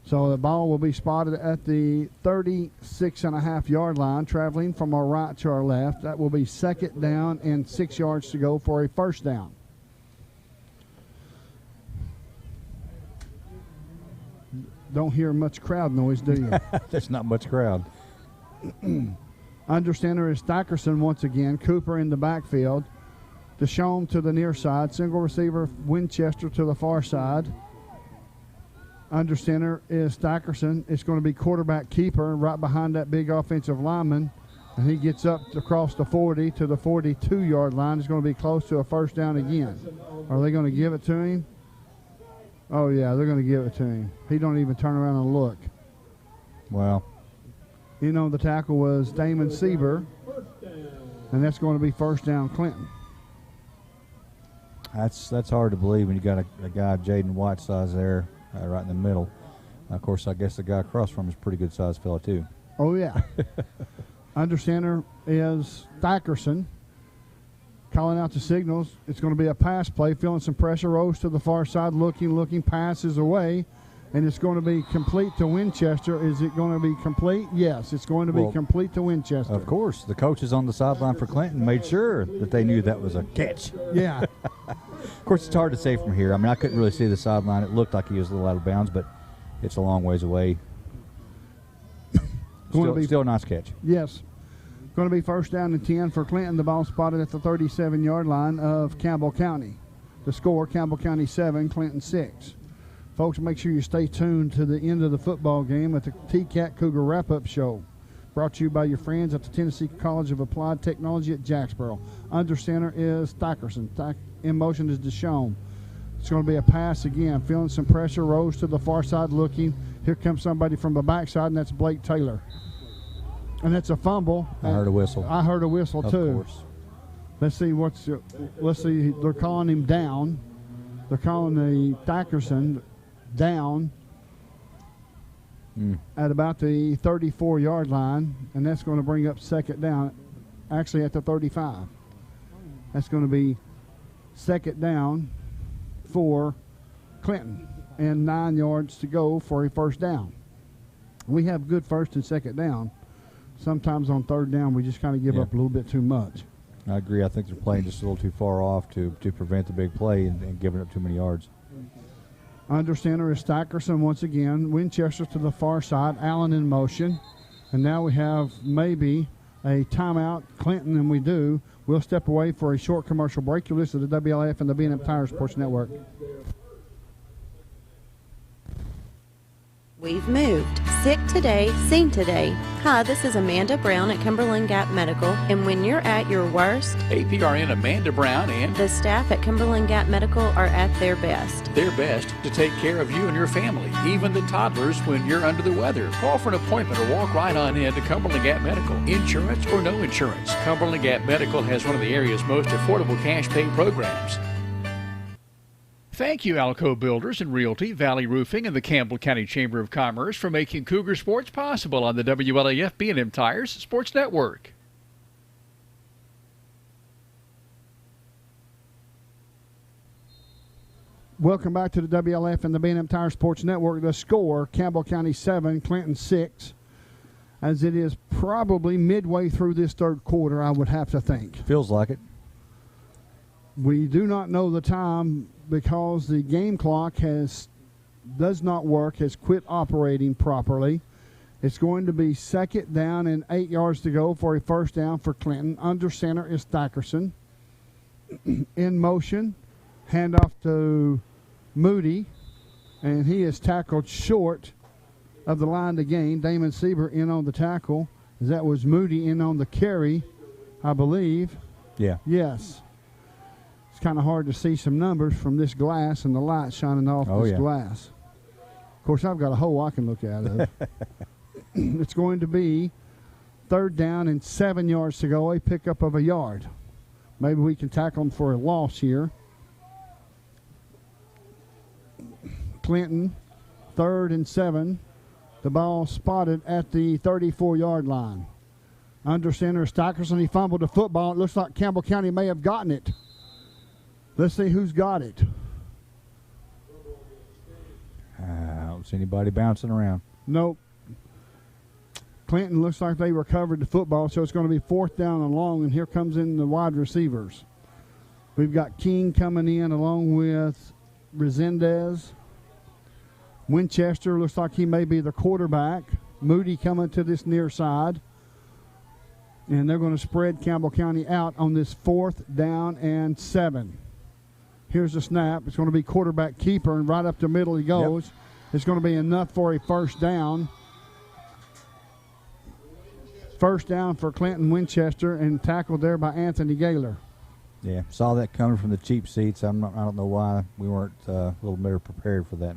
So the ball will be spotted at the 36.5-yard line, traveling from our right to our left. That will be 2nd down and 6 yards to go for a 1st down. Don't hear much crowd noise, do you? There's not much crowd. Under center is Dickerson once again. Cooper in the backfield. Deshaun to the near side. Single receiver Winchester to the far side. Under center is Dickerson. It's going to be quarterback keeper right behind that big offensive lineman. And he gets up across the 40 to the 42-yard line. It's going to be close to a 1st down again. Are they going to give it to him? Oh, yeah, they're going to give it to him. He don't even turn around and look. Wow. In on the tackle was Damon Sieber, and that's going to be first down Clinton. That's hard to believe when you got a guy Jaden White size there right in the middle. Of course, I guess the guy across from him is a pretty good sized fella too. Oh, yeah. Under center is Thackerson. Calling out the signals. It's going to be a pass play, feeling some pressure, rolls to the far side, looking, passes away, and it's going to be complete to Winchester. Is it going to be complete? Yes, it's going to be complete to Winchester. Of course. The coaches on the sideline for Clinton made sure that they knew that was a catch. Yeah. Of course, it's hard to say from here. I mean, I couldn't really see the sideline. It looked like he was a little out of bounds, but it's a long ways away. Still a nice catch. Yes. Going to be first down and 10 for Clinton. The ball spotted at the 37-yard line of Campbell County. The score, Campbell County 7, Clinton 6. Folks, make sure you stay tuned to the end of the football game at the T-Cat Cougar Wrap-Up Show. Brought to you by your friends at the Tennessee College of Applied Technology at Jacksboro. Under center is Thackerson. In motion is Deshaun. It's going to be a pass again. Feeling some pressure, rolls to the far side looking. Here comes somebody from the backside, and that's Blake Taylor. And it's a fumble. I heard a whistle. I heard a whistle, too. Of course. Let's see. They're calling him down. They're calling the Thackerson down at about the 34-yard line, and that's going to bring up second down, actually at the 35. That's going to be second down for Clinton, and 9 yards to go for a first down. We have good first and second down. Sometimes on third down, we just kind of give up a little bit too much. I agree. I think they're playing just a little too far off to prevent the big play and giving up too many yards. Under center is Stackerson once again. Winchester to the far side. Allen in motion. And now we have maybe a timeout. Clinton, and we do. We'll step away for a short commercial break. You're listening to the WLF and the B&M Tire Sports Network. We've moved. Sick today, seen today. Hi, this is Amanda Brown at Cumberland Gap Medical, and when you're at your worst, APRN Amanda Brown and the staff at Cumberland Gap Medical are at their best. their best to take care of you and your family, even the toddlers when you're under the weather. Call for an appointment or walk right on in to Cumberland Gap Medical. Insurance or no insurance, Cumberland Gap Medical has one of the area's most affordable cash pay programs. Thank you, Alco Builders and Realty, Valley Roofing, and the Campbell County Chamber of Commerce for making Cougar Sports possible on the WLAF B&M Tires Sports Network. Welcome back to the WLF and the B&M Tire Sports Network. The score, Campbell County 7, Clinton 6, as it is probably midway through this third quarter, I would have to think. Feels like it. We do not know the time because the game clock does not work, has quit operating properly. It's going to be second down and 8 yards to go for a first down for Clinton. Under center is Thackerson. In motion, handoff to Moody, and he is tackled short of the line to gain. Damon Sieber in on the tackle. That was Moody in on the carry, I believe. Yeah. Yes. It's kind of hard to see some numbers from this glass and the light shining off this glass. Of course, I've got a hole I can look out of. It's going to be third down and 7 yards to go, a pickup of a yard. Maybe we can tackle them for a loss here. Clinton, third and 7. The ball spotted at the 34-yard line. Under center is Stockerson. He fumbled the football. It looks like Campbell County may have gotten it. Let's see who's got it. I don't see anybody bouncing around. Nope. Clinton looks like they recovered the football, so it's going to be fourth down and long, and here comes in the wide receivers. We've got King coming in along with Resendez. Winchester looks like he may be the quarterback. Moody coming to this near side. And they're going to spread Campbell County out on this fourth down and 7. Here's the snap. It's going to be quarterback keeper, and right up the middle he goes. Yep. It's going to be enough for a first down. First down for Clinton Winchester, and tackled there by Anthony Gaylor. Yeah, saw that coming from the cheap seats. I don't know why we weren't a little better prepared for that.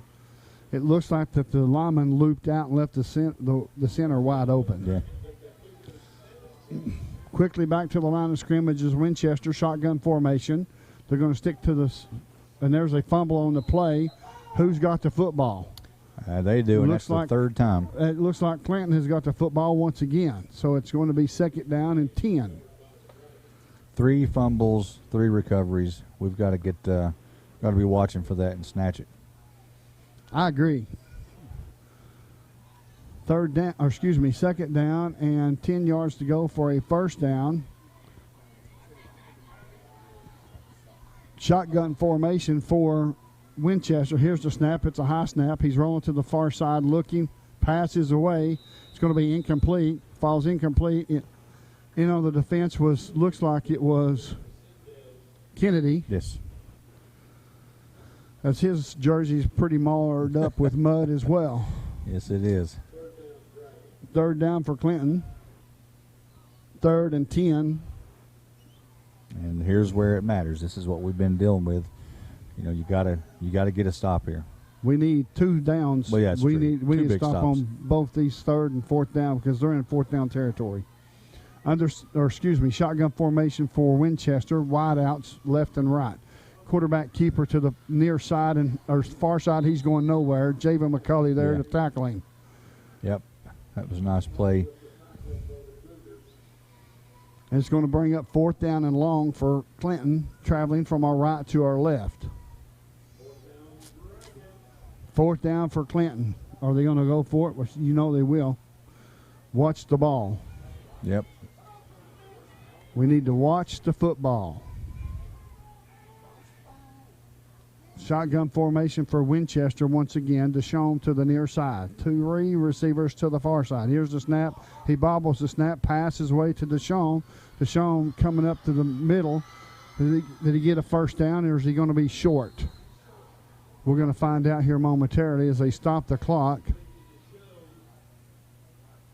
It looks like that the lineman looped out and left the center wide open. Yeah. Quickly back to the line of scrimmage is Winchester, shotgun formation. They're going to stick to this, and there's a fumble on the play. Who's got the football? They do, and that's the third time. It looks like Clinton has got the football once again, so it's going to be 2nd down and 10. 3 fumbles, 3 recoveries. We've got to be watching for that and snatch it. I agree. 2nd down and 10 yards to go for a first down. Shotgun formation for Winchester. Here's the snap. It's a high snap. He's rolling to the far side looking. Passes away. It's going to be incomplete. Falls incomplete. The defense looks like it was Kennedy. Yes. As his jersey's pretty marred up with mud as well. Yes, it is. 3rd down for Clinton. 3rd and 10. And here's where it matters. This is what we've been dealing with. You gotta get a stop here. We need 2 downs. Well, yeah, we true. need to stop stops. on both these 3rd and 4th down because they're in 4th down territory. Shotgun formation for Winchester. Wideouts left and right. Quarterback keeper to the near side or far side. He's going nowhere. Javen McCulley there to tackle him. Yep, that was a nice play. And it's going to bring up 4th down and long for Clinton, traveling from our right to our left. 4th down for Clinton. Are they going to go for it? Well, they will. Watch the ball. Yep. We need to watch the football. Shotgun formation for Winchester once again. Deshaun to the near side. 3 receivers to the far side. Here's the snap. He bobbles the snap, passes way to Deshaun. Deshaun coming up to the middle. Did he get a first down, or is he going to be short? We're going to find out here momentarily as they stop the clock.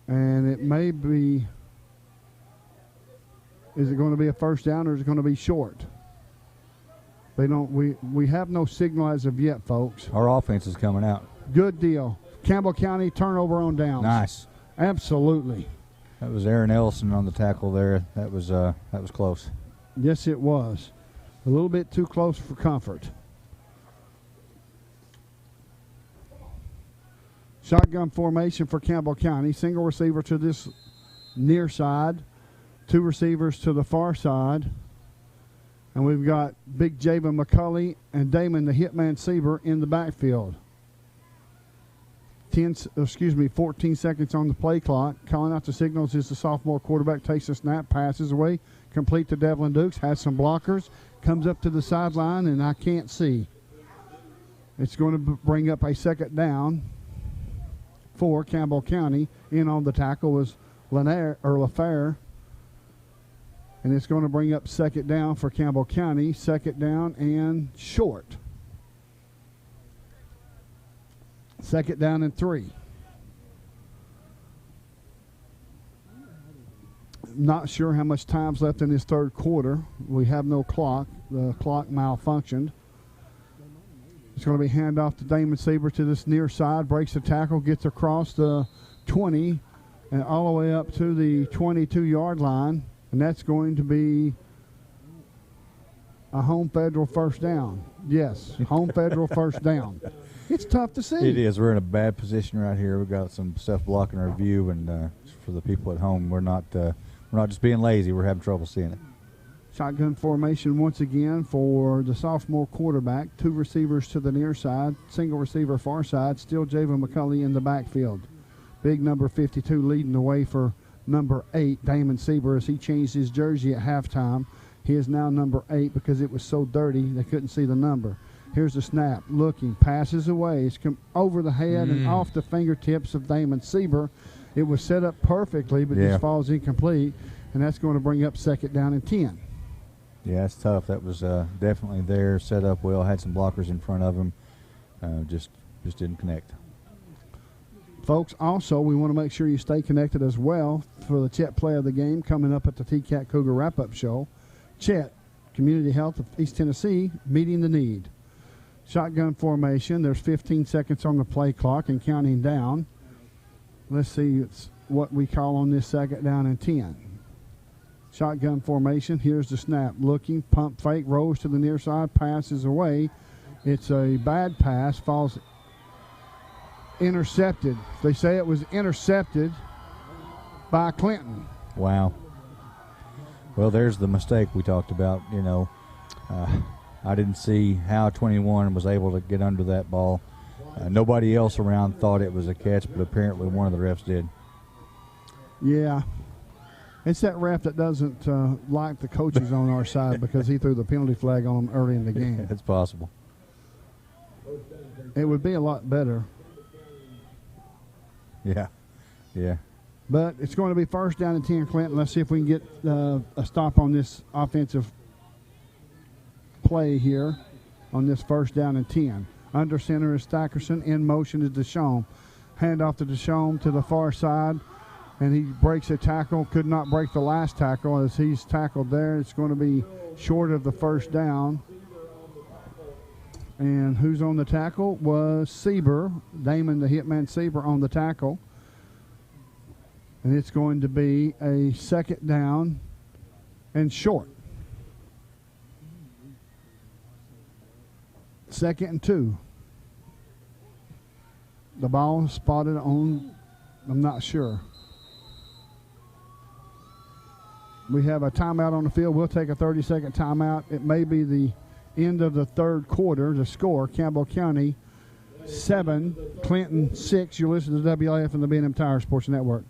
And it may be, is it going to be a first down or is it going to be short? They don't. We have no signal as of yet, folks. Our offense is coming out. Good deal. Campbell County turnover on downs. Nice. Absolutely. That was Aaron Ellison on the tackle there. That was close. Yes, it was. A little bit too close for comfort. Shotgun formation for Campbell County. Single receiver to this near side. 2 receivers to the far side. And we've got Big Javen McCulley and Damon the Hitman Sieber in the backfield. 14 seconds on the play clock. Calling out the signals is the sophomore quarterback. Takes the snap, passes away, complete to Devlin Dukes. Has some blockers. Comes up to the sideline, and I can't see. It's going to bring up a 2nd down for Campbell County. In on the tackle was LaFair. And it's going to bring up 2nd down for Campbell County. 2nd down and short. 2nd down and 3. Not sure how much time's left in this 3rd quarter. We have no clock. The clock malfunctioned. It's going to be handoff to Damon Sieber to this near side. Breaks the tackle, gets across the 20 and all the way up to the 22-yard line. And that's going to be a home federal first down. Yes, home federal first down. It's tough to see. It is. We're in a bad position right here. We've got some stuff blocking our view, and for the people at home, we're not just being lazy. We're having trouble seeing it. Shotgun formation once again for the sophomore quarterback. 2 receivers to the near side, single receiver far side. Still Javen McCulley in the backfield. Big number 52 leading the way for number 8, Damon Sieber, as he changed his jersey at halftime. He is now number 8 because it was so dirty they couldn't see the number. Here's the snap. Looking, passes away. It's come over the head and off the fingertips of Damon Sieber. It was set up perfectly, but just falls incomplete, and that's going to bring up 2nd down and 10. Yeah, that's tough. That was definitely there, set up well. Had some blockers in front of him. Just didn't connect. Folks, also, we want to make sure you stay connected as well for the Chet play of the game coming up at the TCAT Cougar Wrap-Up Show. Chet, Community Health of East Tennessee, meeting the need. Shotgun formation. There's 15 seconds on the play clock and counting down. Let's see, it's what we call on this 2nd down and 10. Shotgun formation. Here's the snap. Looking, pump fake, rolls to the near side, passes away. It's a bad pass, falls intercepted. They say it was intercepted by Clinton. Wow. Well, there's the mistake we talked about. I didn't see how 21 was able to get under that ball. Nobody else around thought it was a catch, but apparently one of the refs did. Yeah. It's that ref that doesn't like the coaches on our side because he threw the penalty flag on them early in the game. It's possible. It would be a lot better. Yeah. But it's going to be 1st down and 10, Clinton. Let's see if we can get a stop on this offensive play here on this 1st down and 10. Under center is Stackerson. In motion is Deshawn. Hand off to Deshawn to the far side, and he breaks a tackle. Could not break the last tackle as he's tackled there. It's going to be short of the 1st down. And who's on the tackle was Sieber, Damon the Hitman Sieber on the tackle. And it's going to be a 2nd down and short. 2nd and 2. The ball spotted on, I'm not sure. We have a timeout on the field. We'll take a 30-second timeout. It may be the end of the 3rd quarter. The score, Campbell County 7, Clinton 6. You listen to WLF and the B&M Tire Sports Network.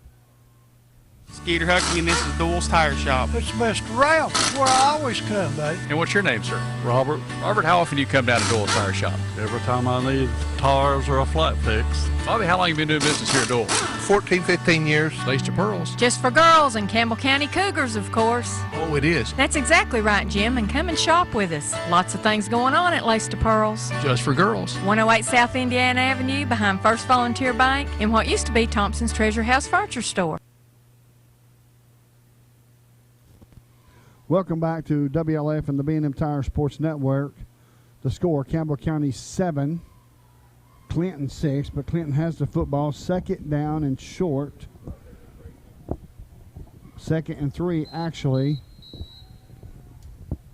Skeeter Huckabee, and this is Doyle's Tire Shop. It's Mr. Ralph. That's where I always come, babe. And what's your name, sir? Robert. Robert, how often do you come down to Doyle's Tire Shop? Every time I need tires or a flat fix. Bobby, how long have you been doing business here at Doyle? 14, 15 years. Lace to Pearls. Just for girls and Campbell County Cougars, of course. Oh, it is. That's exactly right, Jim, and come and shop with us. Lots of things going on at Lace to Pearls. Just for girls. 108 South Indiana Avenue behind First Volunteer Bank in what used to be Thompson's Treasure House Furniture Store. Welcome back to WLF and the B&M Tire Sports Network. The score, Campbell County 7, Clinton 6, but Clinton has the football. 2nd down and short. 2nd and 3, actually.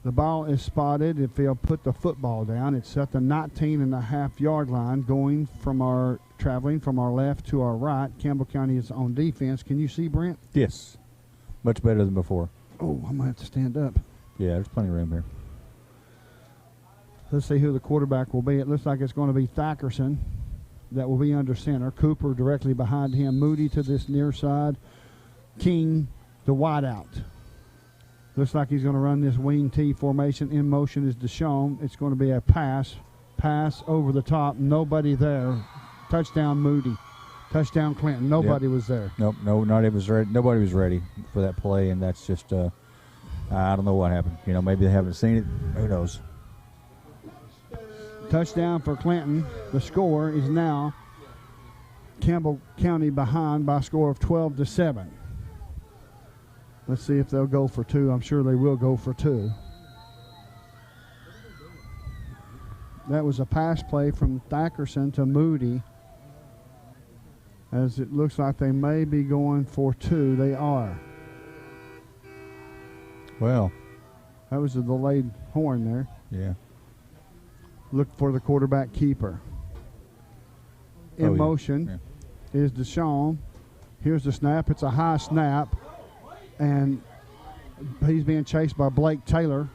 The ball is spotted. If they'll put the football down, it's at the 19.5-yard line, traveling from our left to our right. Campbell County is on defense. Can you see, Brent? Yes. Much better than before. Oh, I'm going to have to stand up. Yeah, there's plenty of room here. Let's see who the quarterback will be. It looks like it's going to be Thackerson that will be under center. Cooper directly behind him. Moody to this near side. King the wideout. Looks like he's going to run this wing T formation. In motion is Deshawn. It's going to be a pass. Pass over the top. Nobody there. Touchdown Moody. Touchdown Clinton. Nobody was there. Nope, nobody was ready for that play, and that's just I don't know what happened. Maybe they haven't seen it. Who knows? Touchdown for Clinton. The score is now Campbell County behind by a score of 12-7. Let's see if they'll go for 2. I'm sure they will go for 2. That was a pass play from Thackerson to Moody. As it looks like they may be going for 2. They are. Well. That was a delayed horn there. Yeah. Look for the quarterback keeper. In motion is Deshawn. Here's the snap. It's a high snap. And he's being chased by Blake Taylor.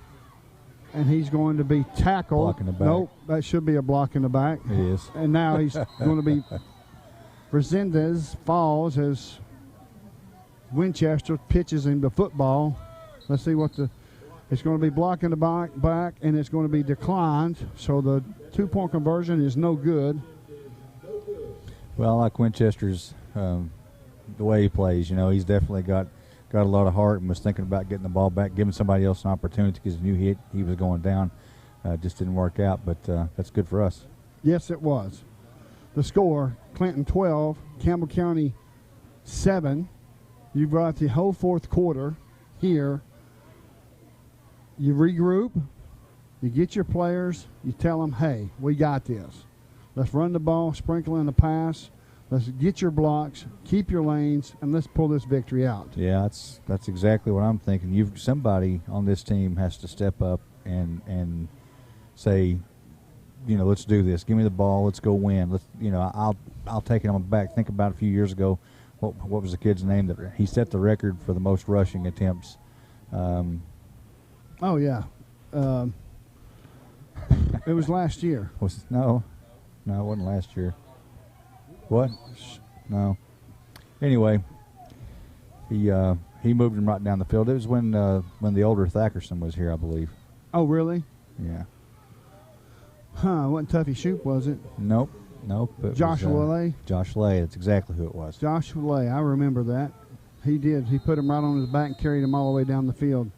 And he's going to be tackled. Block in the back. Nope, that should be a block in the back. It is. And now he's going to be Resendez falls as Winchester pitches him the football. Let's see what it's going to be blocking the back, and it's going to be declined. So the 2-point conversion is no good. Well, I like Winchester's the way he plays. He's definitely got a lot of heart and was thinking about getting the ball back, giving somebody else an opportunity because he knew he was going down. Just didn't work out, but that's good for us. Yes, it was. The score, Clinton 12, Campbell County 7. You've got the whole 4th quarter here you regroup, you get your players, you tell them, hey, we got this. Let's run the ball, sprinkle in the pass. Let's get your blocks, keep your lanes, and let's pull this victory out. Yeah, that's exactly what I'm thinking. Somebody on this team has to step up and say, let's do this. Give me the ball. Let's go win. I'll take it on my back. Think about a few years ago. What was the kid's name that he set the record for the most rushing attempts? Oh yeah, it was last year. No, it wasn't last year. What? No. Anyway, he moved him right down the field. It was when the older Thackerson was here, I believe. Oh really? Yeah. Huh? Wasn't Tuffy Shoop, was it? Nope. Joshua Lay. Josh Lay. That's exactly who it was. Joshua Lay. I remember that. He did. He put him right on his back and carried him all the way down the field.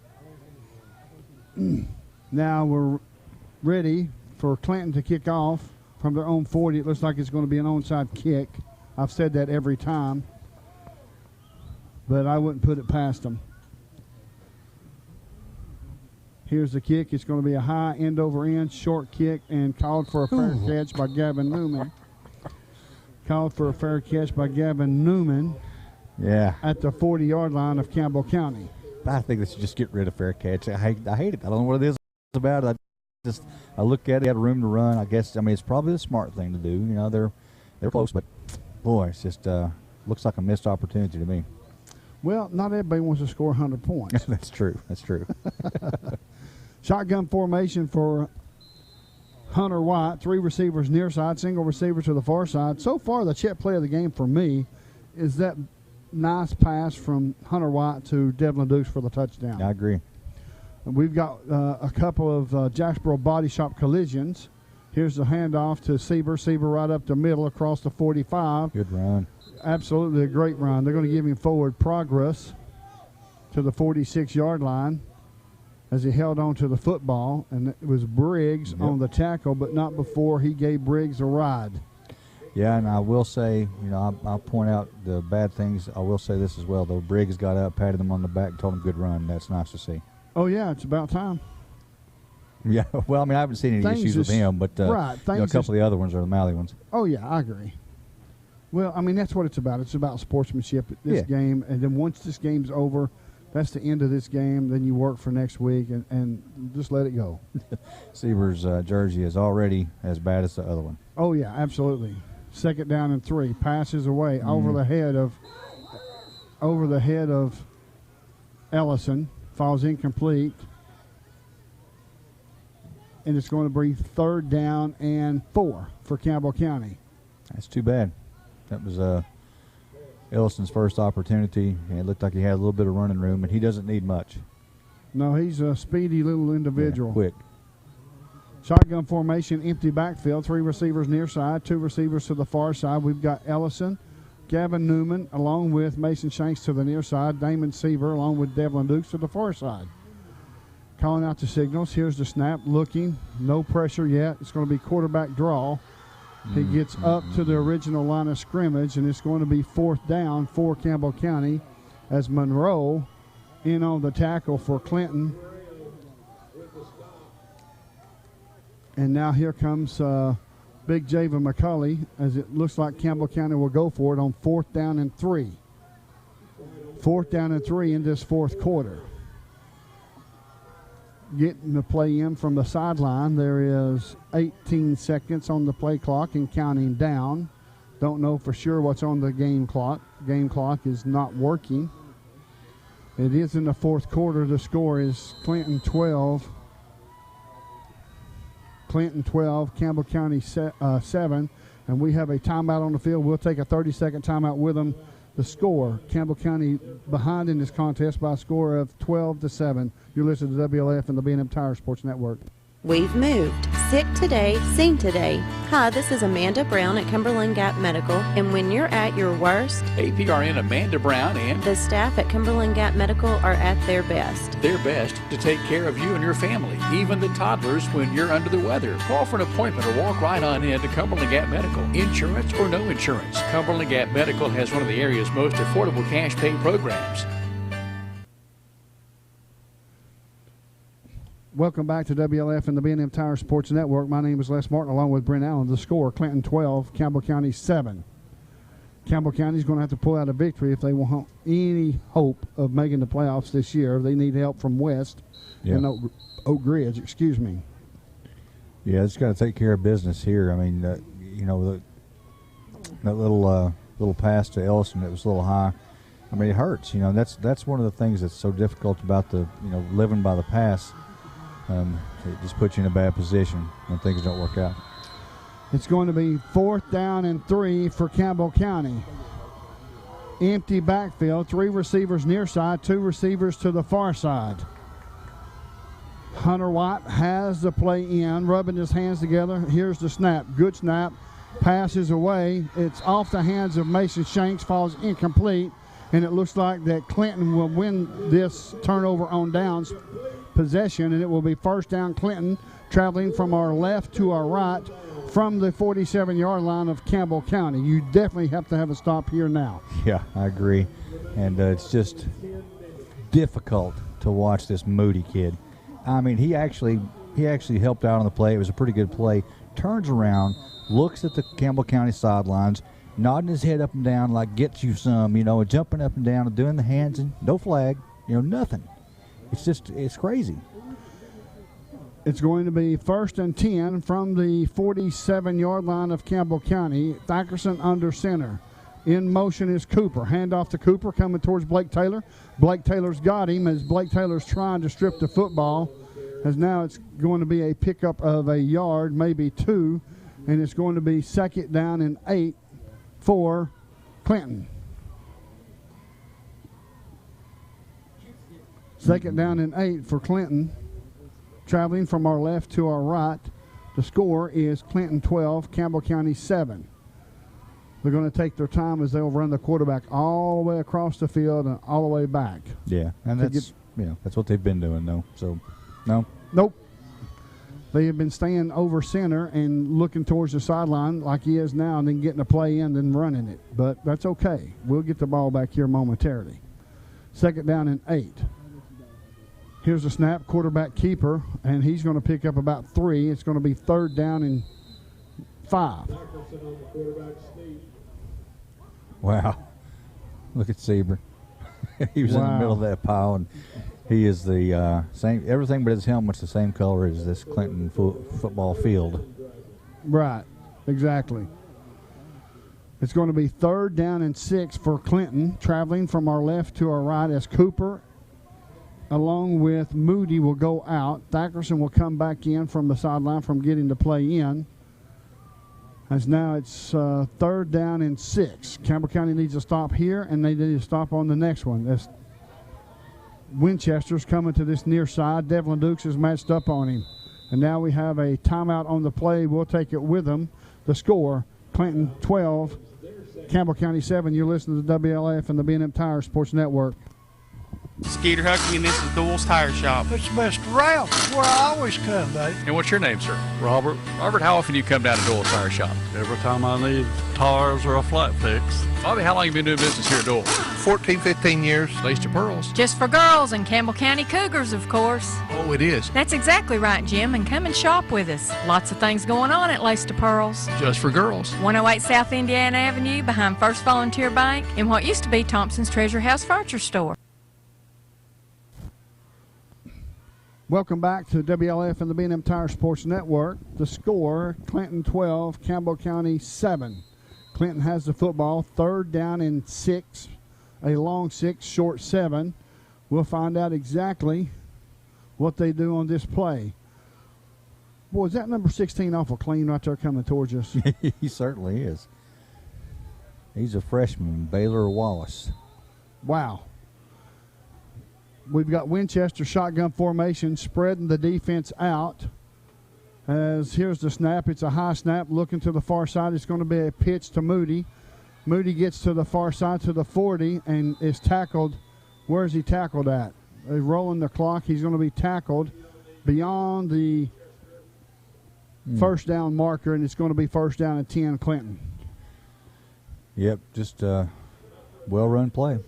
Now we're ready for Clinton to kick off from their own 40. It looks like it's going to be an onside kick. I've said that every time, but I wouldn't put it past them. Here's the kick. It's going to be a high end over end short kick and called for a fair catch by Gavin Newman. Called for a fair catch by Gavin Newman. Yeah. At the 40-yard line of Campbell County. I think they should just get rid of fair catch. I hate it. I don't know what it is about it. I look at it, had room to run. I guess it's probably the smart thing to do. They're close, but boy, it's just looks like a missed opportunity to me. Well, not everybody wants to score 100 points. That's true. Shotgun formation for Hunter White. 3 receivers near side, single receiver to the far side. So far, the check play of the game for me is that nice pass from Hunter White to Devlin Dukes for the touchdown. I agree. We've got a couple of Jacksboro body shop collisions. Here's the handoff to Sieber. Sieber right up the middle across the 45. Good run. Absolutely a great run. They're going to give him forward progress to the 46-yard line as he held on to the football. And it was Briggs on the tackle, but not before he gave Briggs a ride. Yeah, and I will say, I'll point out the bad things. I will say this as well, though. Briggs got up, patted him on the back, and told him good run. That's nice to see. Oh, yeah, it's about time. Yeah, well, I haven't seen any issues with him, but a couple of the other ones are the mouthy ones. Oh, yeah, I agree. Well, that's what it's about. It's about sportsmanship at this game. And then once this game's over, that's the end of this game. Then you work for next week and just let it go. Sieber's jersey is already as bad as the other one. Oh, yeah, absolutely. 2nd down and 3. Passes away over the head of Ellison. Falls incomplete. And it's going to be 3rd down and 4 for Campbell County. That's too bad. That was Ellison's first opportunity, and it looked like he had a little bit of running room, and he doesn't need much. No, he's a speedy little individual. Yeah, quick. Shotgun formation, empty backfield. 3 receivers near side, 2 receivers to the far side. We've got Ellison, Gavin Newman, along with Mason Shanks to the near side, Damon Seaver, along with Devlin Dukes to the far side. Calling out the signals. Here's the snap, looking. No pressure yet. It's going to be quarterback draw. He gets up to the original line of scrimmage, and it's going to be 4th down for Campbell County as Monroe in on the tackle for Clinton. And now here comes Big Javen McCulley as it looks like Campbell County will go for it on 4th down and 3. 4th down and 3 in this 4th quarter. Getting the play in from the sideline. There is 18 seconds on the play clock and counting down. Don't know for sure what's on the game clock. Game clock is not working. It is in the 4th quarter. The score is Clinton 12, Campbell County 7. And we have a timeout on the field. We'll take a 30-second timeout with them. The score, Campbell County behind in this contest by a score of 12-7. You're listening to WLF and the B&M Tire Sports Network. We've moved. Sick today, seen today. Hi, this is Amanda Brown at Cumberland Gap Medical, and when you're at your worst, APRN Amanda Brown and the staff at Cumberland Gap Medical are at their best. Their best to take care of you and your family, even the toddlers when you're under the weather. Call for an appointment or walk right on in to Cumberland Gap Medical. Insurance or no insurance, Cumberland Gap Medical has one of the area's most affordable cash pay programs. Welcome back to WLF and the B&M Tire Sports Network. My name is Les Martin along with Brent Allen. The score, Clinton 12, Campbell County 7. Campbell County is going to have to pull out a victory if they want any hope of making the playoffs this year. They need help from West and Oak Ridge, excuse me. Yeah, it's got to take care of business here. I mean, that little pass to Ellison, it was a little high. I mean, it hurts. You know, that's one of the things that's so difficult about living by the pass. It just puts you in a bad position when things don't work out. It's going to be 4th down and 3 for Campbell County. Empty backfield, 3 receivers near side, 2 receivers to the far side. Hunter White has the play in, rubbing his hands together. Here's the snap. Good snap. Passes away. It's off the hands of Mason Shanks, falls incomplete, and it looks like that Clinton will win this turnover on downs possession, and it will be 1st down Clinton, traveling from our left to our right from the 47-yard line of Campbell County. You definitely have to have a stop here now. Yeah, I agree. And it's just difficult to watch this Moody kid. I mean, he actually helped out on the play. It was a pretty good play. Turns around, looks at the Campbell County sidelines, nodding his head up and down like gets you some, jumping up and down and doing the hands and no flag, nothing. It's crazy. It's going to be 1st and 10 from the 47-yard line of Campbell County. Thackerson under center. In motion is Cooper. Handoff to Cooper coming towards Blake Taylor. Blake Taylor's got him as Blake Taylor's trying to strip the football. As now it's going to be a pickup of a yard, maybe 2, and it's going to be 2nd down and 8 for Clinton. 2nd down and 8 for Clinton. Traveling from our left to our right. The score is Clinton 12, Campbell County 7. They're going to take their time as they'll run the quarterback all the way across the field and all the way back. Yeah, and that's what they've been doing, though. So, no. Nope. They have been staying over center and looking towards the sideline like he is now and then getting a play in and running it. But that's okay. We'll get the ball back here momentarily. 2nd down and 8. Here's the snap, quarterback keeper, and he's going to pick up about 3. It's going to be 3rd down and 5. Wow. Look at Sieber. He was in the middle of that pile, and he is the same. Everything but his helmet's the same color as this Clinton football field. Right, exactly. It's going to be 3rd down and 6 for Clinton, traveling from our left to our right as Cooper along with Moody will go out. Thackerson will come back in from the sideline from getting the play in. As now it's 3rd down and 6. Campbell County needs to stop here, and they need to stop on the next one. As Winchester's coming to this near side. Devlin Dukes is matched up on him. And now we have a timeout on the play. We'll take it with them. The score, Clinton 12, Campbell County 7. You're listening to WLF and the B&M Tire Sports Network. Skeeter Huckabee, and this is Doyle's Tire Shop. It's Mr. Ralph. It's where I always come, babe. And what's your name, sir? Robert. Robert, how often do you come down to Doyle's Tire Shop? Every time I need tires or a flat fix. Bobby, how long have you been doing business here at Doyle? 14, 15 years. Lace to pearls. Just for girls and Campbell County Cougars, of course. Oh, it is. That's exactly right, Jim, and come and shop with us. Lots of things going on at Lace to Pearls. Just for girls. 108 South Indiana Avenue behind First Volunteer Bank in what used to be Thompson's Treasure House Furniture Store. Welcome back to WLF and the B&M Tire Sports Network. The score, Clinton 12, Campbell County 7. Clinton has the football, 3rd down and 6, a long 6, short 7. We'll find out exactly what they do on this play. Boy, is that number 16 awful clean right there coming towards us? He certainly is. He's a freshman, Baylor Wallace. Wow. We've got Winchester shotgun formation spreading the defense out. As here's the snap. It's a high snap looking to the far side. It's going to be a pitch to Moody. Moody gets to the far side to the 40 and is tackled. Where is he tackled at? They're rolling the clock. He's going to be tackled beyond the first down marker, and it's going to be 1st down and 10 Clinton. Yep, just a well-run play.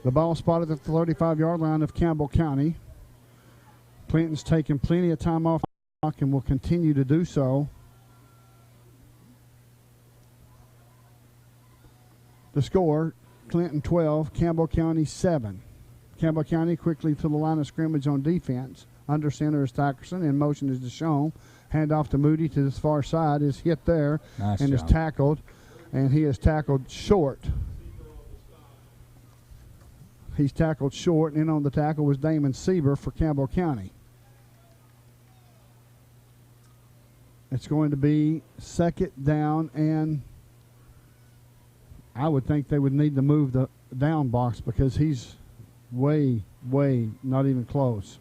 The ball spotted at the 35-yard line of Campbell County. Clinton's taken plenty of time off and will continue to do so. The score, Clinton 12, Campbell County 7. Campbell County quickly to the line of scrimmage on defense. Under center is Tackerson. In motion is Deshawn. Hand off to Moody to this far side. Is hit there Nice and job. is tackled. And he is tackled short. He's tackled short. And in on the tackle was Damon Sieber for Campbell County. It's going to be second down, and I would think they would need to move the down box because he's way not even close.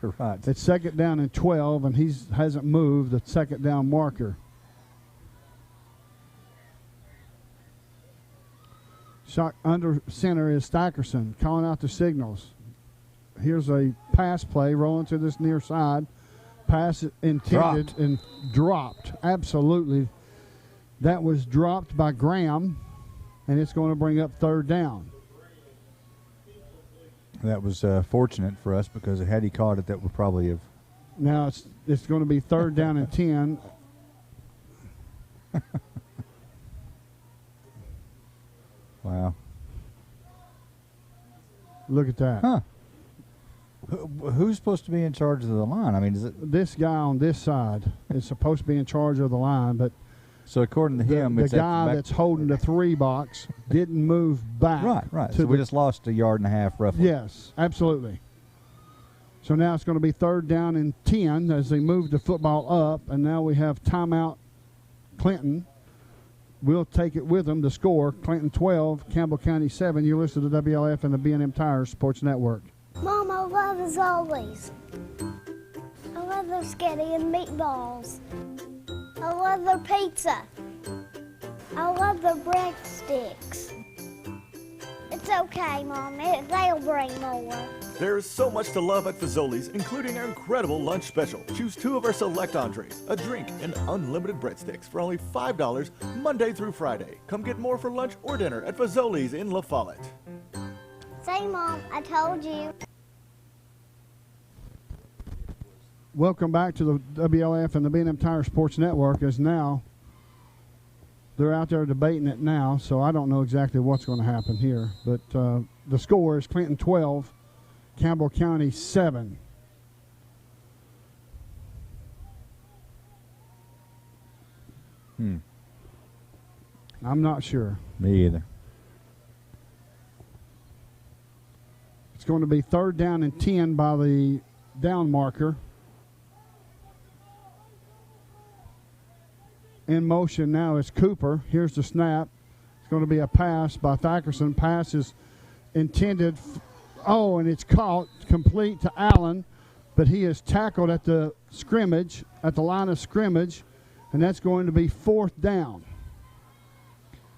You're right. It's second down and 12, and he hasn't moved the second down marker. Shot under center is Stackerson calling out the signals. Here's a pass play rolling to this near side. Pass intended and dropped. Absolutely. That was dropped by Graham, and it's going to bring up third down. That was fortunate for us because had he caught it, that would probably have. Now it's going to be third down and 10. Wow. Look at that. Huh. Who's supposed to be in charge of the line? I mean, is it this guy on this side is supposed to be in charge of the line, but so according to him, the it's guy that's holding the 3 box didn't move back. Right. So we just lost a yard and a half roughly. Yes, absolutely. So now it's going to be third down and 10 as they move the football up, and now we have timeout. Clinton will take it with them to score. Clinton 12, Campbell County 7. You listen to WLF and the B&M Tires Sports Network. Mom, I love as always. I love their spaghetti and meatballs. I love their pizza. I love their breadsticks. It's okay, Mom. They'll bring more. There's so much to love at Fazoli's, including our incredible lunch special. Choose 2 of our select entrees, a drink, and unlimited breadsticks for only $5 Monday through Friday. Come get more for lunch or dinner at Fazoli's in La Follette. Say, Mom, I told you. Welcome back to the WLF and the B&M Tire Sports Network. As now they're out there debating it now, so I don't know exactly what's going to happen here. But the score is Clinton 12, Campbell County 7. I'm not sure. Me either. It's going to be third down and 10 by the down marker. In motion now is Cooper. Here's the snap. It's going to be a pass by Thackerson. Pass is intended. And it's caught complete to Allen, but he is tackled at the scrimmage, at the line of scrimmage, and that's going to be fourth down.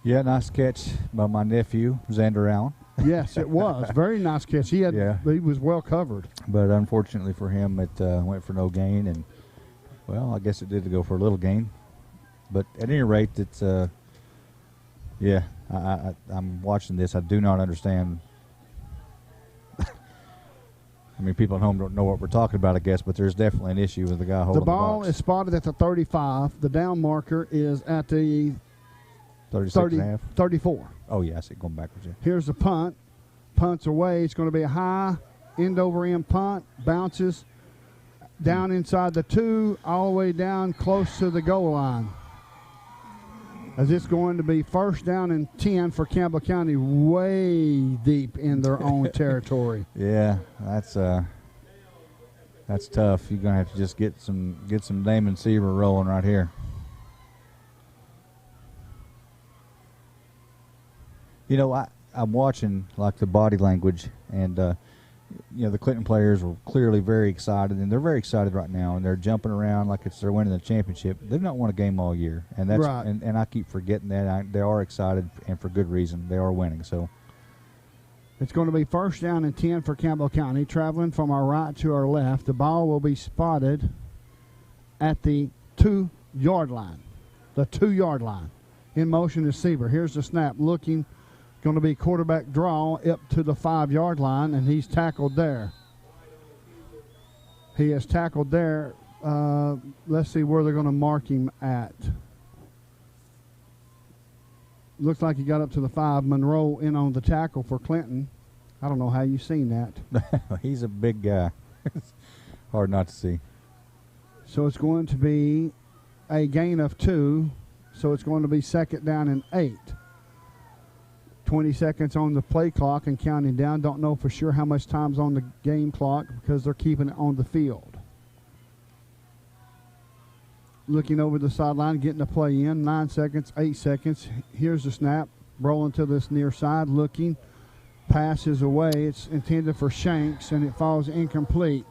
Yeah, nice catch by my nephew, Xander Allen. Yes, it was. Very nice catch. He was well covered. But unfortunately for him, it went for no gain, and, well, I guess it did go for a little gain. But at any rate, it's, I'm watching this. I do not understand. I mean, people at home don't know what we're talking about, I guess, but there's definitely an issue with the guy holding the ball. Is spotted at the 35. The down marker is at the 34. Oh, yeah, I see it going backwards. Yeah. Here's the punt. Punts away. It's going to be a high end-over-end punt. Bounces down inside the 2, all the way down close to the goal line. As it's going to be first down and 10 for Campbell County, way deep in their own territory. Yeah, that's tough. You're gonna have to just get some Damon Sieber rolling right here. You know, I'm watching like the body language, and the Clinton players were clearly very excited, and they're very excited right now, and they're jumping around like they're winning the championship. They've not won a game all year, and that's right. and I keep forgetting that. They are excited, and for good reason. They are winning. So it's going to be first down and 10 for Campbell County, traveling from our right to our left. The ball will be spotted at the 2-yard line. The 2-yard line. In motion is Sieber. Here's the snap. Looking. Going to be quarterback draw up to the 5-yard line, and he's tackled there. He is tackled there. Let's see where they're going to mark him at. Looks like he got up to the 5. Monroe in on the tackle for Clinton. I don't know how you've seen that. He's a big guy. It's hard not to see. So it's going to be a gain of 2. So it's going to be 2nd down and 8. 20 seconds on the play clock and counting down. Don't know for sure how much time's on the game clock because they're keeping it on the field. Looking over the sideline, getting the play in. 9 seconds, 8 seconds. Here's the snap. Rolling to this near side, looking. Passes away. It's intended for Shanks, and it falls incomplete.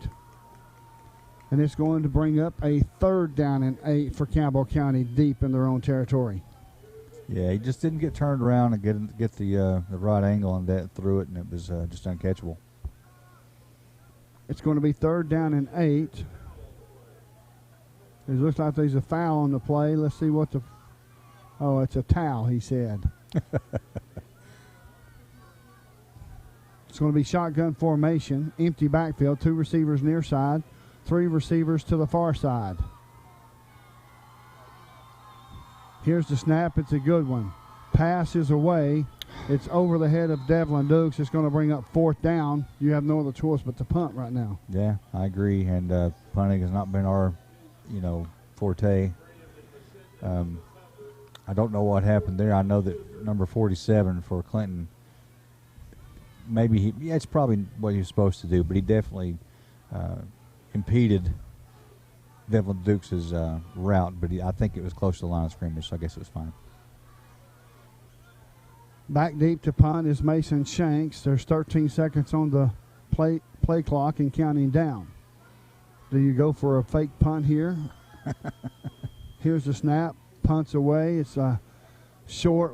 And it's going to bring up a 3rd down and 8 for Campbell County deep in their own territory. Yeah, he just didn't get turned around and get the right angle on that, threw it, and it was just uncatchable. It's going to be 3rd down and 8. It looks like there's a foul on the play. Let's see what the... Oh, it's a towel, he said. It's going to be shotgun formation, empty backfield, 2 receivers near side, 3 receivers to the far side. Here's the snap. It's a good one. Pass is away. It's over the head of Devlin Dukes. It's going to bring up 4th down. You have no other choice but to punt right now. Yeah, I agree. And punting has not been our, forte. I don't know what happened there. I know that number 47 for Clinton, maybe it's probably what he was supposed to do, but he definitely impeded Devlin Dukes' route, but I think it was close to the line of scrimmage, so I guess it was fine. Back deep to punt is Mason Shanks. There's 13 seconds on the play clock and counting down. Do you go for a fake punt here? Here's the snap. Punts away. It's a short.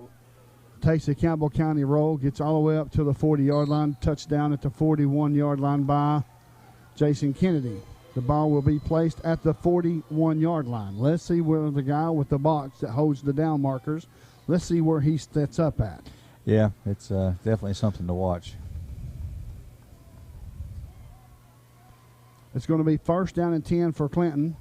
Takes the Campbell County roll. Gets all the way up to the 40-yard line. Touchdown at the 41-yard line by Jason Kennedy. The ball will be placed at the 41-yard line. Let's see where the guy with the box that holds the down markers, let's see where he sets up at. Yeah, it's definitely something to watch. It's going to be 1st down and 10 for Clinton.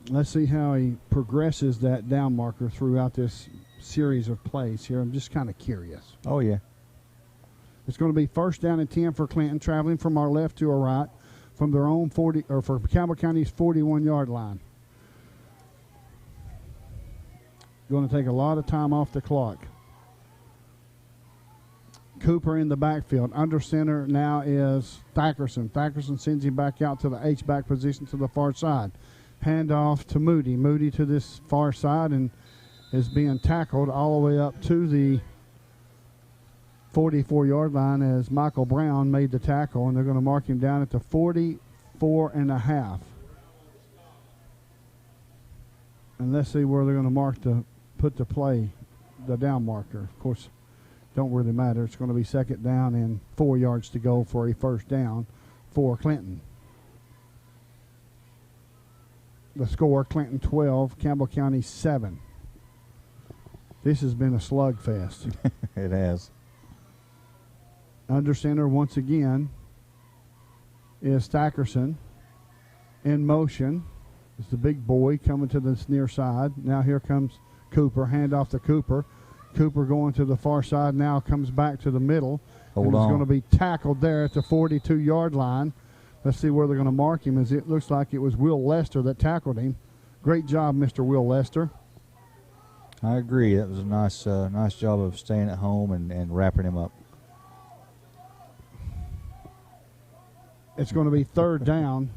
Let's see how he progresses that down marker throughout this series of plays here. I'm just kind of curious. Oh, yeah. It's going to be 1st down and 10 for Clinton, traveling from our left to our right from their own 40, or for Campbell County's 41-yard line. Going to take a lot of time off the clock. Cooper in the backfield. Under center now is Thackerson. Thackerson sends him back out to the H-back position to the far side. Handoff to Moody. Moody to this far side and is being tackled all the way up to the 44-yard line as Michael Brown made the tackle, and they're going to mark him down at the 44.5. And let's see where they're going to put the play, the down marker. Of course, don't really matter. It's going to be 2nd down and 4 yards to go for a 1st down for Clinton. The score, Clinton 12, Campbell County 7. This has been a slugfest. It has. Under center once again is Thackerson. In motion is the big boy coming to this near side. Now here comes Cooper. Hand off to Cooper. Cooper going to the far side now, comes back to the middle. Hold on. He's going to be tackled there at the 42-yard line. Let's see where they're going to mark him, as it looks like it was Will Lester that tackled him. Great job, Mr. Will Lester. I agree. That was a nice job of staying at home and wrapping him up. It's going to be 3rd down.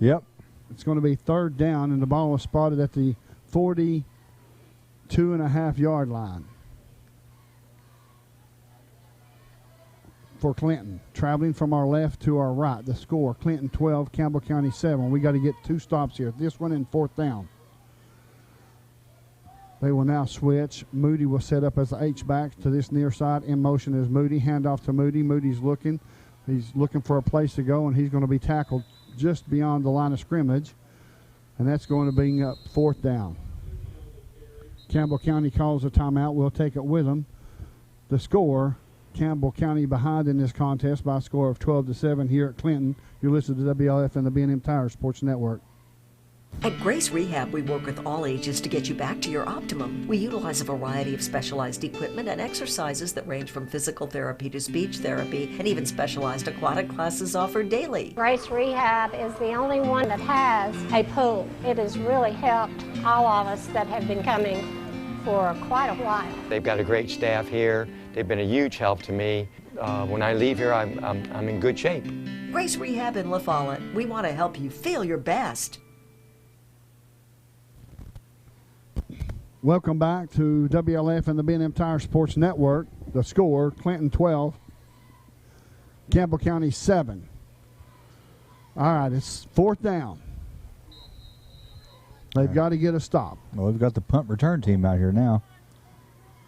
Yep. It's going to be 3rd down, and the ball was spotted at the 42.5-yard line for Clinton. Traveling from our left to our right. The score, Clinton 12, Campbell County 7. We got to get 2 stops here. This one and 4th down. They will now switch. Moody will set up as the H-back to this near side. In motion is Moody. Handoff to Moody. Moody's looking. He's looking for a place to go, and he's going to be tackled just beyond the line of scrimmage. And that's going to bring up 4th down. Campbell County calls a timeout. We'll take it with them. The score, Campbell County behind in this contest by a score of 12-7 here at Clinton. You're listening to WLF and the B&M Tire Sports Network. At Grace Rehab, we work with all ages to get you back to your optimum. We utilize a variety of specialized equipment and exercises that range from physical therapy to speech therapy, and even specialized aquatic classes offered daily. Grace Rehab is the only one that has a pool. It has really helped all of us that have been coming for quite a while. They've got a great staff here. They've been a huge help to me. When I leave here, I'm in good shape. Grace Rehab in La Follette. We want to help you feel your best. Welcome back to WLF and the B&M Tire Sports Network. The score, Clinton 12, Campbell County 7. All right, it's 4th down. They've got to get a stop. Well, we've got the punt return team out here now.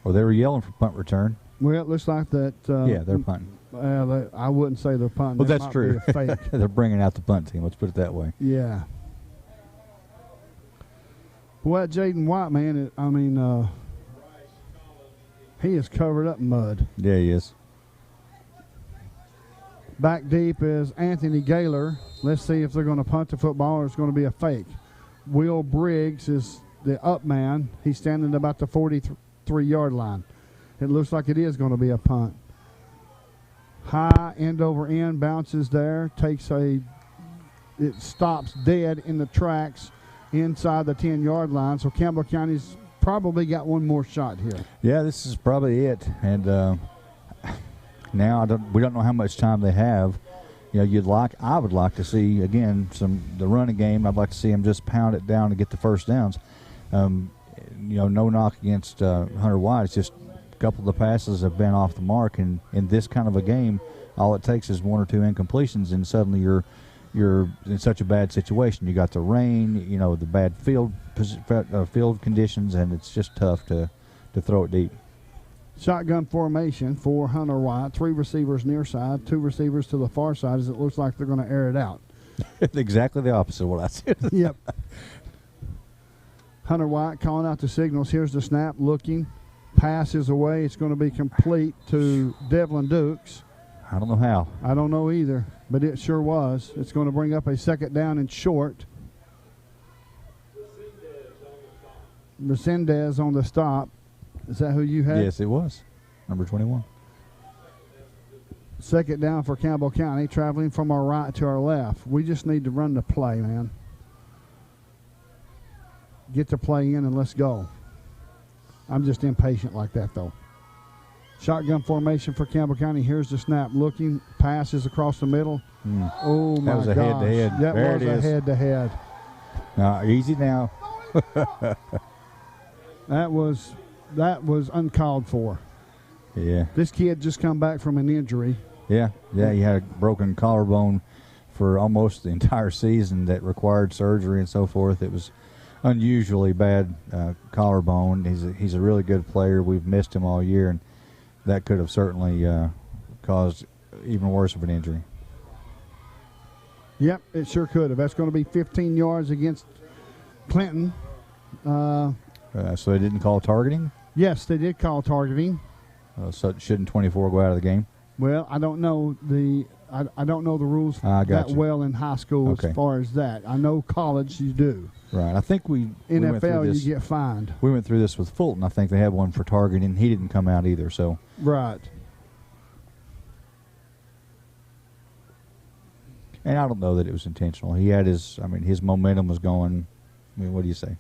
Well, they were yelling for punt return. Well, it looks like that. Yeah, they're punting. I wouldn't say they're punting. Well, That that's might true. be a fake. They're bringing out the punt team. Let's put it that way. Yeah. Well, Jaden White, man, he is covered up in mud. Yeah, he is. Back deep is Anthony Gaylor. Let's see if they're going to punt the football or it's going to be a fake. Will Briggs is the up man. He's standing about the 43-yard line. It looks like it is going to be a punt. High end over end, bounces there, it stops dead in the tracks inside the 10-yard line. So Campbell County's probably got one more shot here. Yeah, this is probably it. And now we don't know how much time they have. You know, I would like to see again the running game. I'd like to see them just pound it down to get the first downs. You know, no knock against Hunter White. It's just a couple of the passes have been off the mark, and in this kind of a game, all it takes is one or two incompletions, and suddenly you're in such a bad situation. You got the rain, you know, the bad field conditions, and it's just tough to throw it deep. Shotgun formation for Hunter White. 3 receivers near side, 2 receivers to the far side, as it looks like they're going to air it out. Exactly the opposite of what I said. Yep. Hunter White calling out the signals. Here's the snap, looking. Pass is away. It's going to be complete to Devlin Dukes. I don't know how. I don't know either, but it sure was. It's going to bring up a 2nd down and short. Resendez on the stop. Is that who you had? Yes, it was. Number 21. 2nd down for Campbell County, traveling from our right to our left. We just need to run the play, man. Get the play in and let's go. I'm just impatient like that, though. Shotgun formation for Campbell County. Here's the snap. Looking. Passes across the middle. Oh, my gosh. That was a head-to-head. That there was it is. a head-to-head. Now, easy now. That was uncalled for. Yeah. This kid just come back from an injury. Yeah, he had a broken collarbone for almost the entire season that required surgery and so forth. It was unusually bad collarbone. He's a really good player. We've missed him all year, and that could have certainly caused even worse of an injury. Yep, it sure could have. That's going to be 15 yards against Clinton. So they didn't call targeting? Yes, they did call targeting. So shouldn't 24 go out of the game? Well, I don't know the rules that well in high school as far as that. I know college you do. Right. I think we went through NFL this. you get fined. We went through this with Fulton. I think they had one for targeting. He didn't come out either. So right. And I don't know that it was intentional. He had his momentum was going. I mean, what do you say?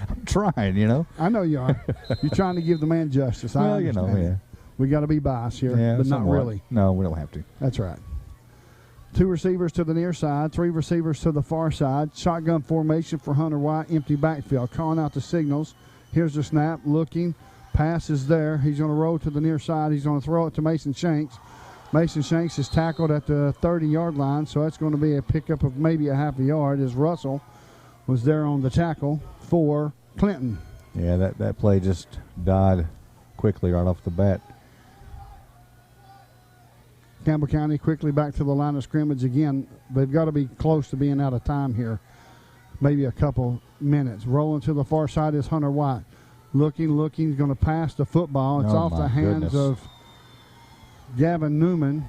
I'm trying, you know. I know you are. You're trying to give the man justice. I Well, you know, understand. yeah. We got to be biased here, Yeah, but not somewhat. really. No, we don't have to. That's right. 2 receivers to the near side, 3 receivers to the far side. Shotgun formation for Hunter White, empty backfield. Calling out the signals. Here's the snap, looking. Pass is there. He's going to roll to the near side. He's going to throw it to Mason Shanks. Mason Shanks is tackled at the 30-yard line, so that's going to be a pickup of maybe a half a yard as Russell was there on the tackle for Clinton. Yeah, that play just died quickly right off the bat. Campbell County quickly back to the line of scrimmage again. They've got to be close to being out of time here. Maybe a couple minutes. Rolling to the far side is Hunter White. Looking, he's going to pass the football. It's off the hands of Gavin Newman.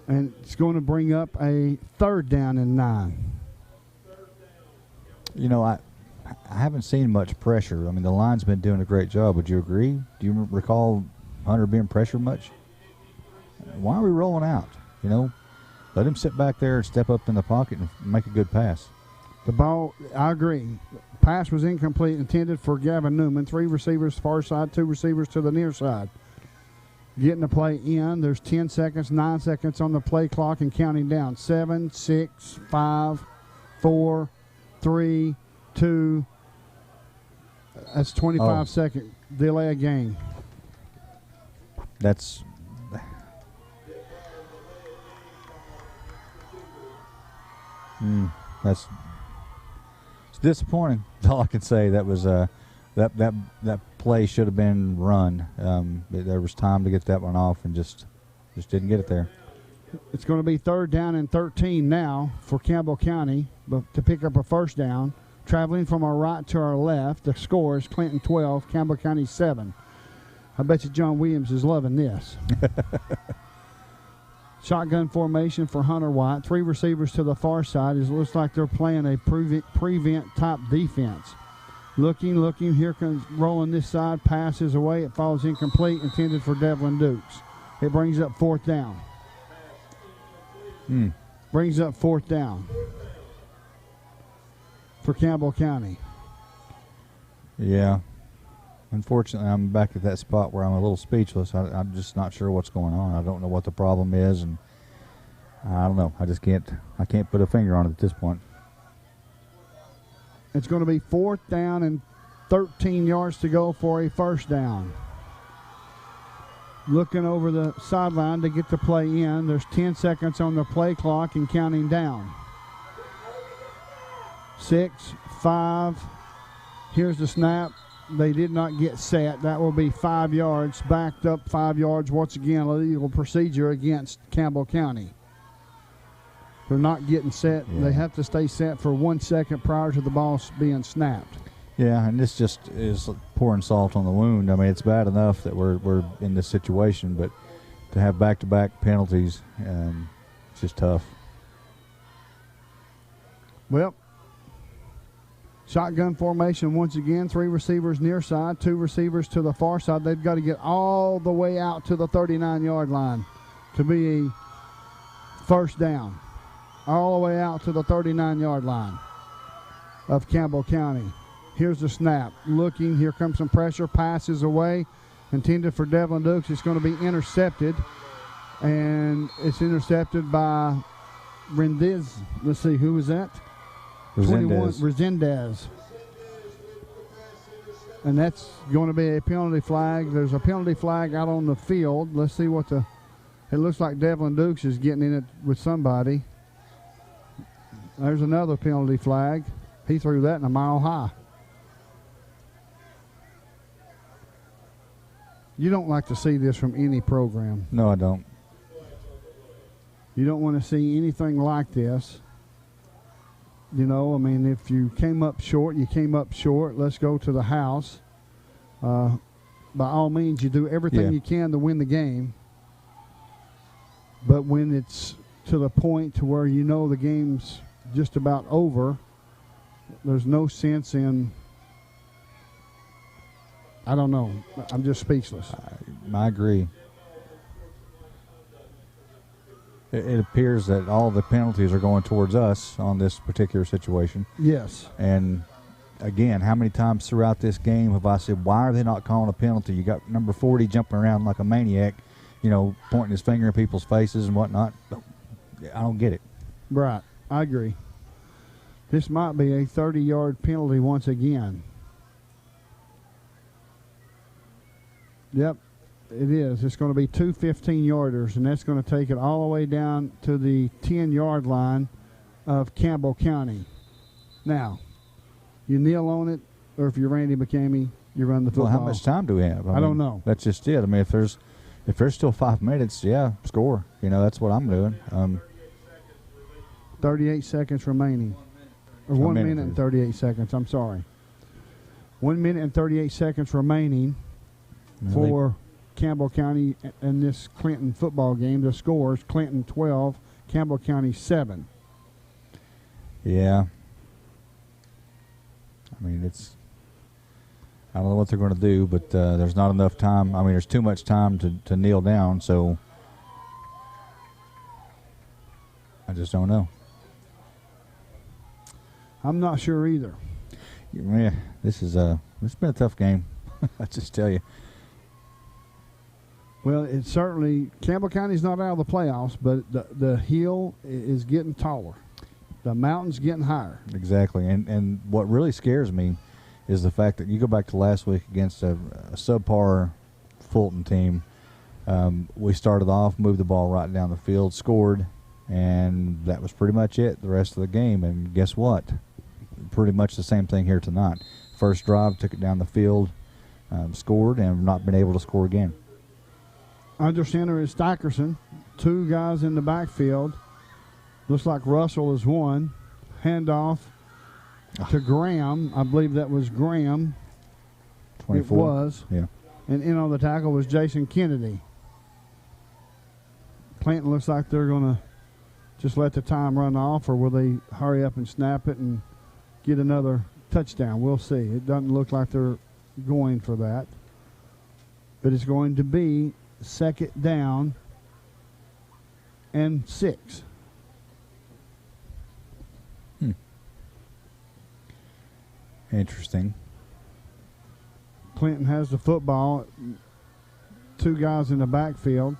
And it's going to bring up a 3rd down and 9. You know, I haven't seen much pressure. I mean, the line's been doing a great job. Would you agree? Do you recall Hunter being pressured much? Why are we rolling out? You know, let him sit back there and step up in the pocket and make a good pass. The ball, I agree. Pass was incomplete, intended for Gavin Newman. 3 receivers far side, 2 receivers to the near side. Getting the play in. There's 10 seconds, 9 seconds on the play clock and counting down. 7, 6, 5, 4, 3, 2. That's 25-second delay of game. That's it's disappointing. That's all I can say. That was that play should have been run. There was time to get that one off and just didn't get it there. It's going to be 3rd down and 13 now for Campbell County, but to pick up a 1st down. Traveling from our right to our left, the score is Clinton 12, Campbell County 7. I bet you John Williams is loving this. Shotgun formation for Hunter White. 3 receivers to the far side. It looks like they're playing a prevent type defense. Looking. Here comes rolling this side. Passes away. It falls incomplete. Intended for Devlin Dukes. It brings up 4th down. Brings up 4th down for Campbell County. Yeah. Unfortunately, I'm back at that spot where I'm a little speechless. I'm just not sure what's going on. I don't know what the problem is, and I don't know. I can't put a finger on it at this point. It's going to be 4th down and 13 yards to go for a 1st down. Looking over the sideline to get the play in. There's 10 seconds on the play clock and counting down. 6, 5. Here's the snap. They did not get set. That will be 5 yards. Backed up 5 yards. Once again, illegal procedure against Campbell County. They're not getting set. Yeah. They have to stay set for 1 second prior to the ball being snapped. Yeah, and this just is pouring salt on the wound. I mean, it's bad enough that we're in this situation, but to have back-to-back penalties, it's just tough. Well, shotgun formation once again. 3 receivers near side, 2 receivers to the far side. They've got to get all the way out to the 39-yard line to be a 1st down. All the way out to the 39-yard line of Campbell County. Here's the snap. Looking. Here comes some pressure. Passes away. Intended for Devlin Dukes. It's going to be intercepted. And it's intercepted by Rendez. Let's see, who was that? 21, Resendez. And that's going to be a penalty flag. There's a penalty flag out on the field. Let's see what it looks like Devlin Dukes is getting in it with somebody. There's another penalty flag. He threw that in a mile high. You don't like to see this from any program. No, I don't. You don't want to see anything like this. You know, I mean, if you came up short, you came up short. Let's go to the house. By all means, you do everything you can to win the game. But when it's to the point to where you know the game's just about over, there's no sense in, I don't know. I'm just speechless. I agree. It appears that all the penalties are going towards us on this particular situation. Yes. And, again, how many times throughout this game have I said, why are they not calling a penalty? You got number 40 jumping around like a maniac, you know, pointing his finger in people's faces and whatnot. I don't get it. Right. I agree. This might be a 30-yard penalty once again. Yep, it is. It's going to be 2 15-yarders, and that's going to take it all the way down to the 10-yard line of Campbell County. Now, you kneel on it, or if you're Randy McCamey, you run the football. Well, how much time do we have? I don't know. That's just it. I mean, if there's still 5 minutes, score. You know, that's what I'm doing. 38 seconds remaining. Or 1 minute and 38 seconds. I'm sorry. 1 minute and 38 seconds remaining for Campbell County in this Clinton football game. The scores: Clinton 12, Campbell County 7. Yeah. I mean, I don't know what they're going to do, but there's not enough time. I mean, there's too much time to kneel down, so I just don't know. I'm not sure either. Yeah, it's been a tough game. I just tell you. Well, it's certainly Campbell County's not out of the playoffs, but the hill is getting taller. The mountain's getting higher. Exactly, and what really scares me is the fact that you go back to last week against a subpar Fulton team. We started off, moved the ball right down the field, scored, and that was pretty much it the rest of the game. And guess what? Pretty much the same thing here tonight. First drive, took it down the field, scored, and have not been able to score again. Under center is Steikerson. 2 guys in the backfield. Looks like Russell is one. Handoff to Graham. I believe that was Graham. 24. It was. Yeah. And in on the tackle was Jason Kennedy. Clinton looks like they're going to just let the time run off, or will they hurry up and snap it and get another touchdown? We'll see. It doesn't look like they're going for that. But it's going to be 2nd down and 6. Interesting. Clinton has the football. 2 guys in the backfield.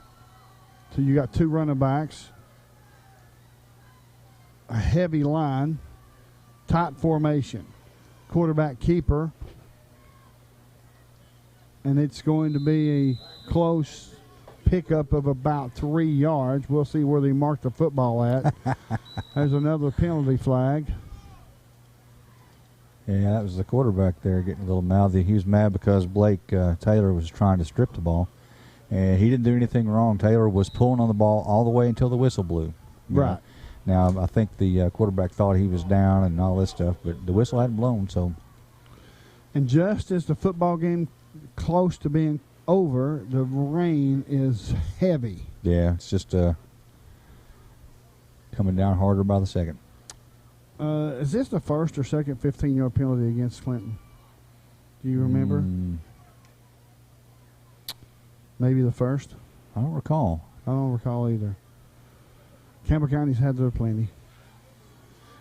So you got 2 running backs. A heavy line. Tight formation. Quarterback keeper. And it's going to be a close pickup of about 3 yards. We'll see where they mark the football at. There's another penalty flag. Yeah, that was the quarterback there getting a little mouthy. He was mad because Blake Taylor was trying to strip the ball. And he didn't do anything wrong. Taylor was pulling on the ball all the way until the whistle blew. Right. Now, I think the quarterback thought he was down and all this stuff, but the whistle hadn't blown, so. And just as the football game close to being over, the rain is heavy. Yeah, it's just coming down harder by the second. Is this the first or second 15-yard penalty against Clinton? Do you remember? Maybe the first? I don't recall. I don't recall either. Campbell County's had their plenty.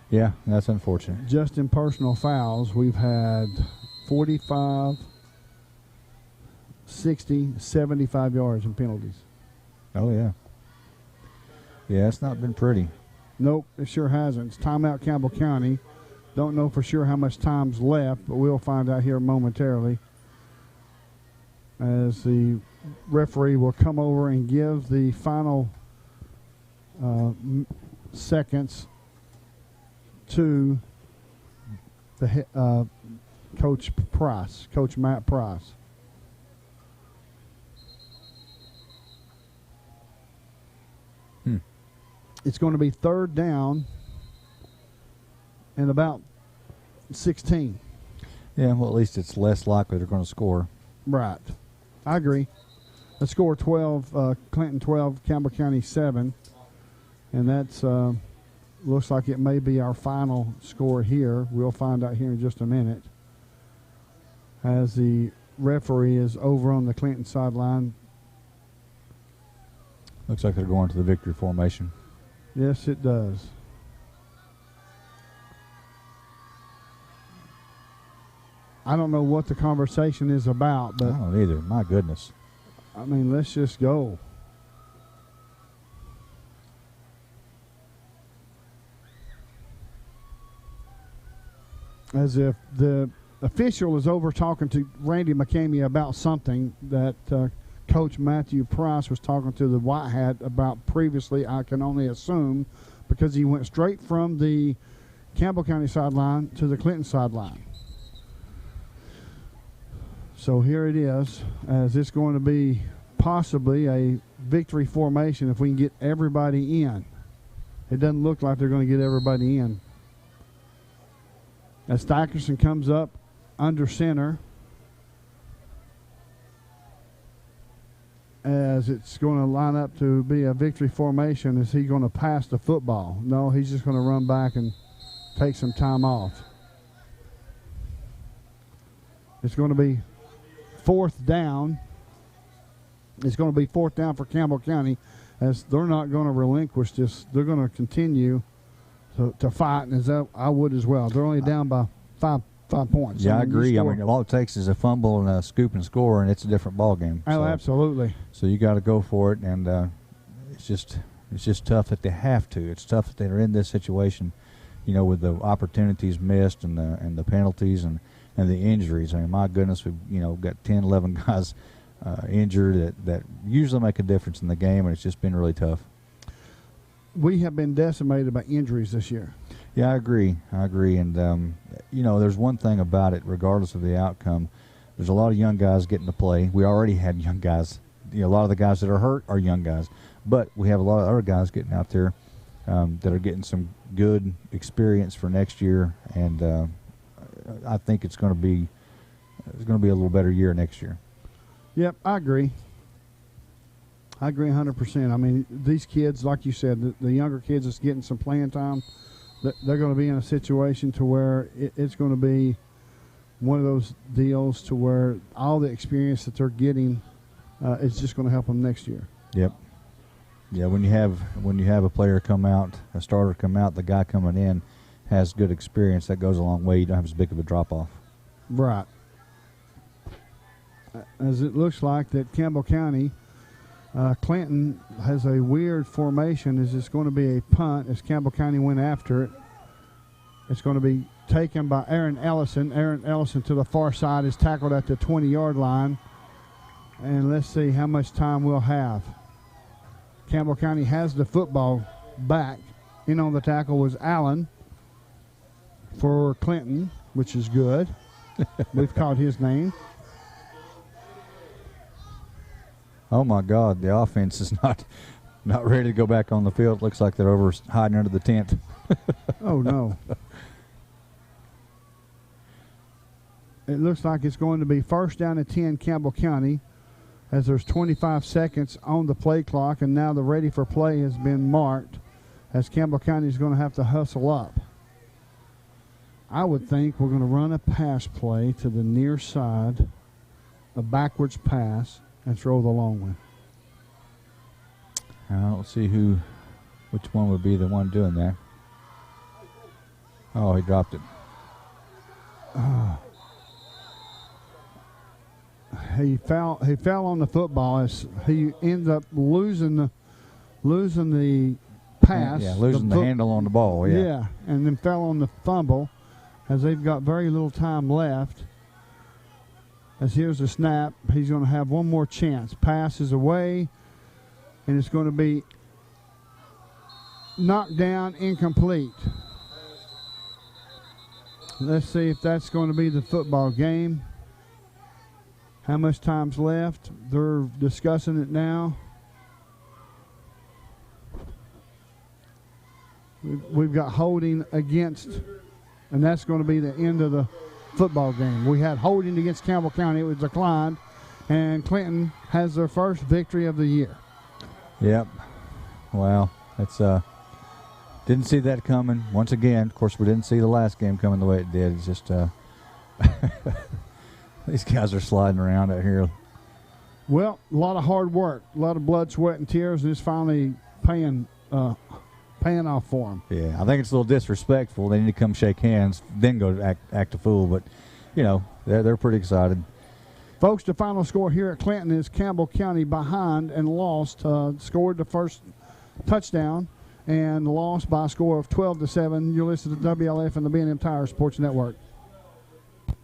Yeah, that's unfortunate. Just in personal fouls, we've had 45, 60, 75 yards in penalties. Oh, yeah. Yeah, it's not been pretty. Nope, it sure hasn't. It's timeout Campbell County. Don't know for sure how much time's left, but we'll find out here momentarily as the referee will come over and give the final seconds to the Coach Price, Coach Matt Price. It's going to be 3rd down and about 16. Yeah, well, at least it's less likely they're going to score. Right. I agree. The score 12, Clinton 12, Campbell County 7. And that's looks like it may be our final score here. We'll find out here in just a minute. As the referee is over on the Clinton sideline. Looks like they're going to the victory formation. Yes, it does. I don't know what the conversation is about, but I don't either. My goodness. I mean, let's just go. As if the official is over talking to Randy McCamey about something that Coach Matthew Price was talking to the White Hat about previously, I can only assume, because he went straight from the Campbell County sideline to the Clinton sideline. So here it is, as it's going to be possibly a victory formation if we can get everybody in. It doesn't look like they're going to get everybody in. As Dickerson comes up under center, as it's going to line up to be a victory formation, is he going to pass the football? No, he's just going to run back and take some time off. It's going to be fourth down. It's going to be fourth down for Campbell County, as they're not going to relinquish this. They're going to continue to fight, and as I would as well. They're only down by five points. Yeah, I agree. I mean, all it takes is a fumble and a scoop and score, and it's a different ball game. Oh, so, absolutely. So you got to go for it, and it's just tough that they have to. It's tough that they're in this situation, you know, with the opportunities missed and the penalties and the injuries. I mean, my goodness, we've got 10, 11 guys injured that usually make a difference in the game, and it's just been really tough. We have been decimated by injuries this year. Yeah, I agree. And, there's one thing about it, regardless of the outcome, there's a lot of young guys getting to play. We already had young guys. A lot of the guys that are hurt are young guys. But we have a lot of other guys getting out there that are getting some good experience for next year. And I think it's going to be a little better year next year. Yep, I agree. I agree 100%. I mean, these kids, like you said, the younger kids that's getting some playing time, they're going to be in a situation to where it's going to be one of those deals to where all the experience that they're getting is just going to help them next year. Yep. Yeah, when you have a player come out, a starter come out, the guy coming in has good experience, that goes a long way. You don't have as big of a drop-off. Right. As it looks like that Campbell County, Clinton has a weird formation, as it's going to be a punt as Campbell County went after it. It's going to be taken by Aaron Ellison. Aaron Ellison to the far side is tackled at the 20-yard line. And let's see how much time we'll have. Campbell County has the football back. In on the tackle was Allen for Clinton, which is good. We've called his name. Oh, my God, the offense is not ready to go back on the field. It looks like they're over hiding under the tent. Oh, no. It looks like it's going to be first down and 10 Campbell County, as there's 25 seconds on the play clock, and now the ready for play has been marked, as Campbell County is going to have to hustle up. I would think we're going to run a pass play to the near side, a backwards pass, and throw the long one. I don't see which one would be the one doing that. Oh, he dropped it. He fell on the football as he ends up losing the pass. Yeah, losing the handle on the ball. Yeah. Yeah, and then fell on the fumble, as they've got very little time left. As here's the snap, he's going to have one more chance. Pass is away, and it's going to be knocked down, incomplete. Let's see if that's going to be the football game. How much time's left? They're discussing it now. We've got holding against, and that's going to be the end of the football game. We had holding against Campbell County. It was declined, and Clinton has their first victory of the year. Yep. Wow. That's didn't see that coming. Once again, of course, we didn't see the last game coming the way it did. It's just these guys are sliding around out here. Well, a lot of hard work, a lot of blood, sweat, and tears, and it's finally paying off for them. Yeah, I think it's a little disrespectful. They need to come shake hands, then go act a fool. But, they're pretty excited. Folks, the final score here at Clinton is Campbell County behind and lost. Scored the first touchdown and lost by a score of 12-7. You're listening to WLF and the B&M Tire Sports Network.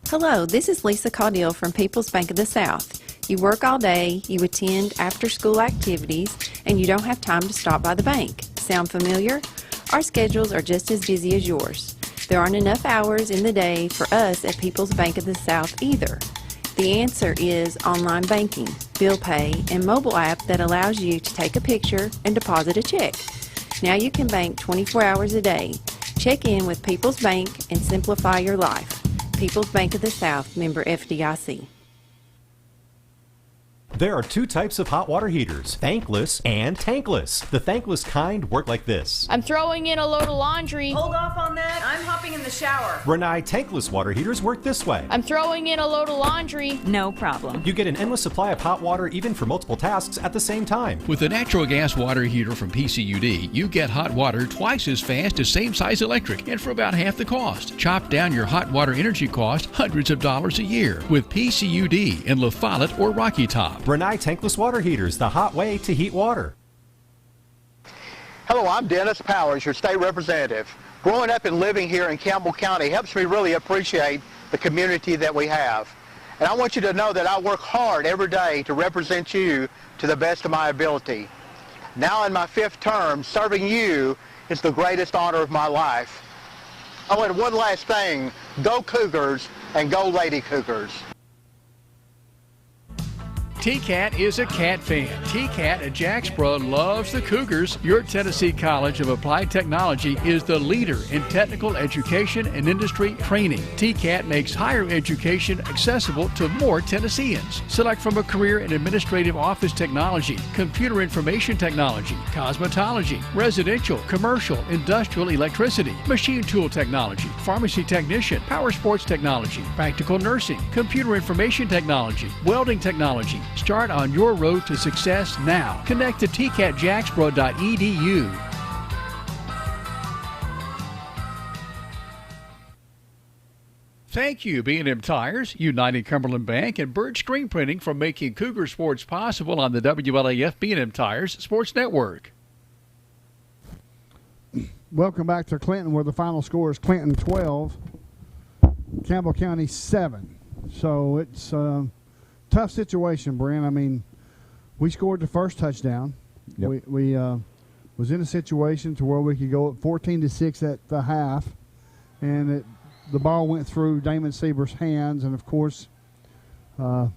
Hello, this is Lisa Caudill from People's Bank of the South. You work all day, you attend after-school activities, and you don't have time to stop by the bank. Sound familiar? Our schedules are just as busy as yours. There aren't enough hours in the day for us at People's Bank of the South either. The answer is online banking, bill pay, and mobile app that allows you to take a picture and deposit a check. Now you can bank 24 hours a day. Check in with People's Bank and simplify your life. People's Bank of the South, member FDIC. There are two types of hot water heaters, thankless and tankless. The thankless kind work like this. I'm throwing in a load of laundry. Hold off on that. I'm hopping in the shower. Renai tankless water heaters work this way. I'm throwing in a load of laundry. No problem. You get an endless supply of hot water even for multiple tasks at the same time. With a natural gas water heater from PCUD, you get hot water twice as fast as same-size electric and for about half the cost. Chop down your hot water energy cost hundreds of dollars a year with PCUD in La Follette or Rocky Top. Renai tankless water heaters, the hot way to heat water. Hello, I'm Dennis Powers, your state representative. Growing up and living here in Campbell County helps me really appreciate the community that we have. And I want you to know that I work hard every day to represent you to the best of my ability. Now in my 5th term, serving you is the greatest honor of my life. Oh, and one last thing, go Cougars and go Lady Cougars. TCAT is a Cat fan. TCAT at Jacksboro loves the Cougars. Your Tennessee College of Applied Technology is the leader in technical education and industry training. TCAT makes higher education accessible to more Tennesseans. Select from a career in administrative office technology, computer information technology, cosmetology, residential, commercial, industrial electricity, machine tool technology, pharmacy technician, power sports technology, practical nursing, computer information technology, welding technology. Start on your road to success now. Connect to tcatjacksboro.edu. Thank you, B&M Tires, United Cumberland Bank, and Bird Screen Printing for making Cougar sports possible on the WLAF B&M Tires Sports Network. Welcome back to Clinton, where the final score is Clinton 12, Campbell County 7. So it's tough situation, Brent. I mean, we scored the first touchdown. Yep. We was in a situation to where we could go up 14-6 at the half, and the ball went through Damon Sieber's hands, and of course, there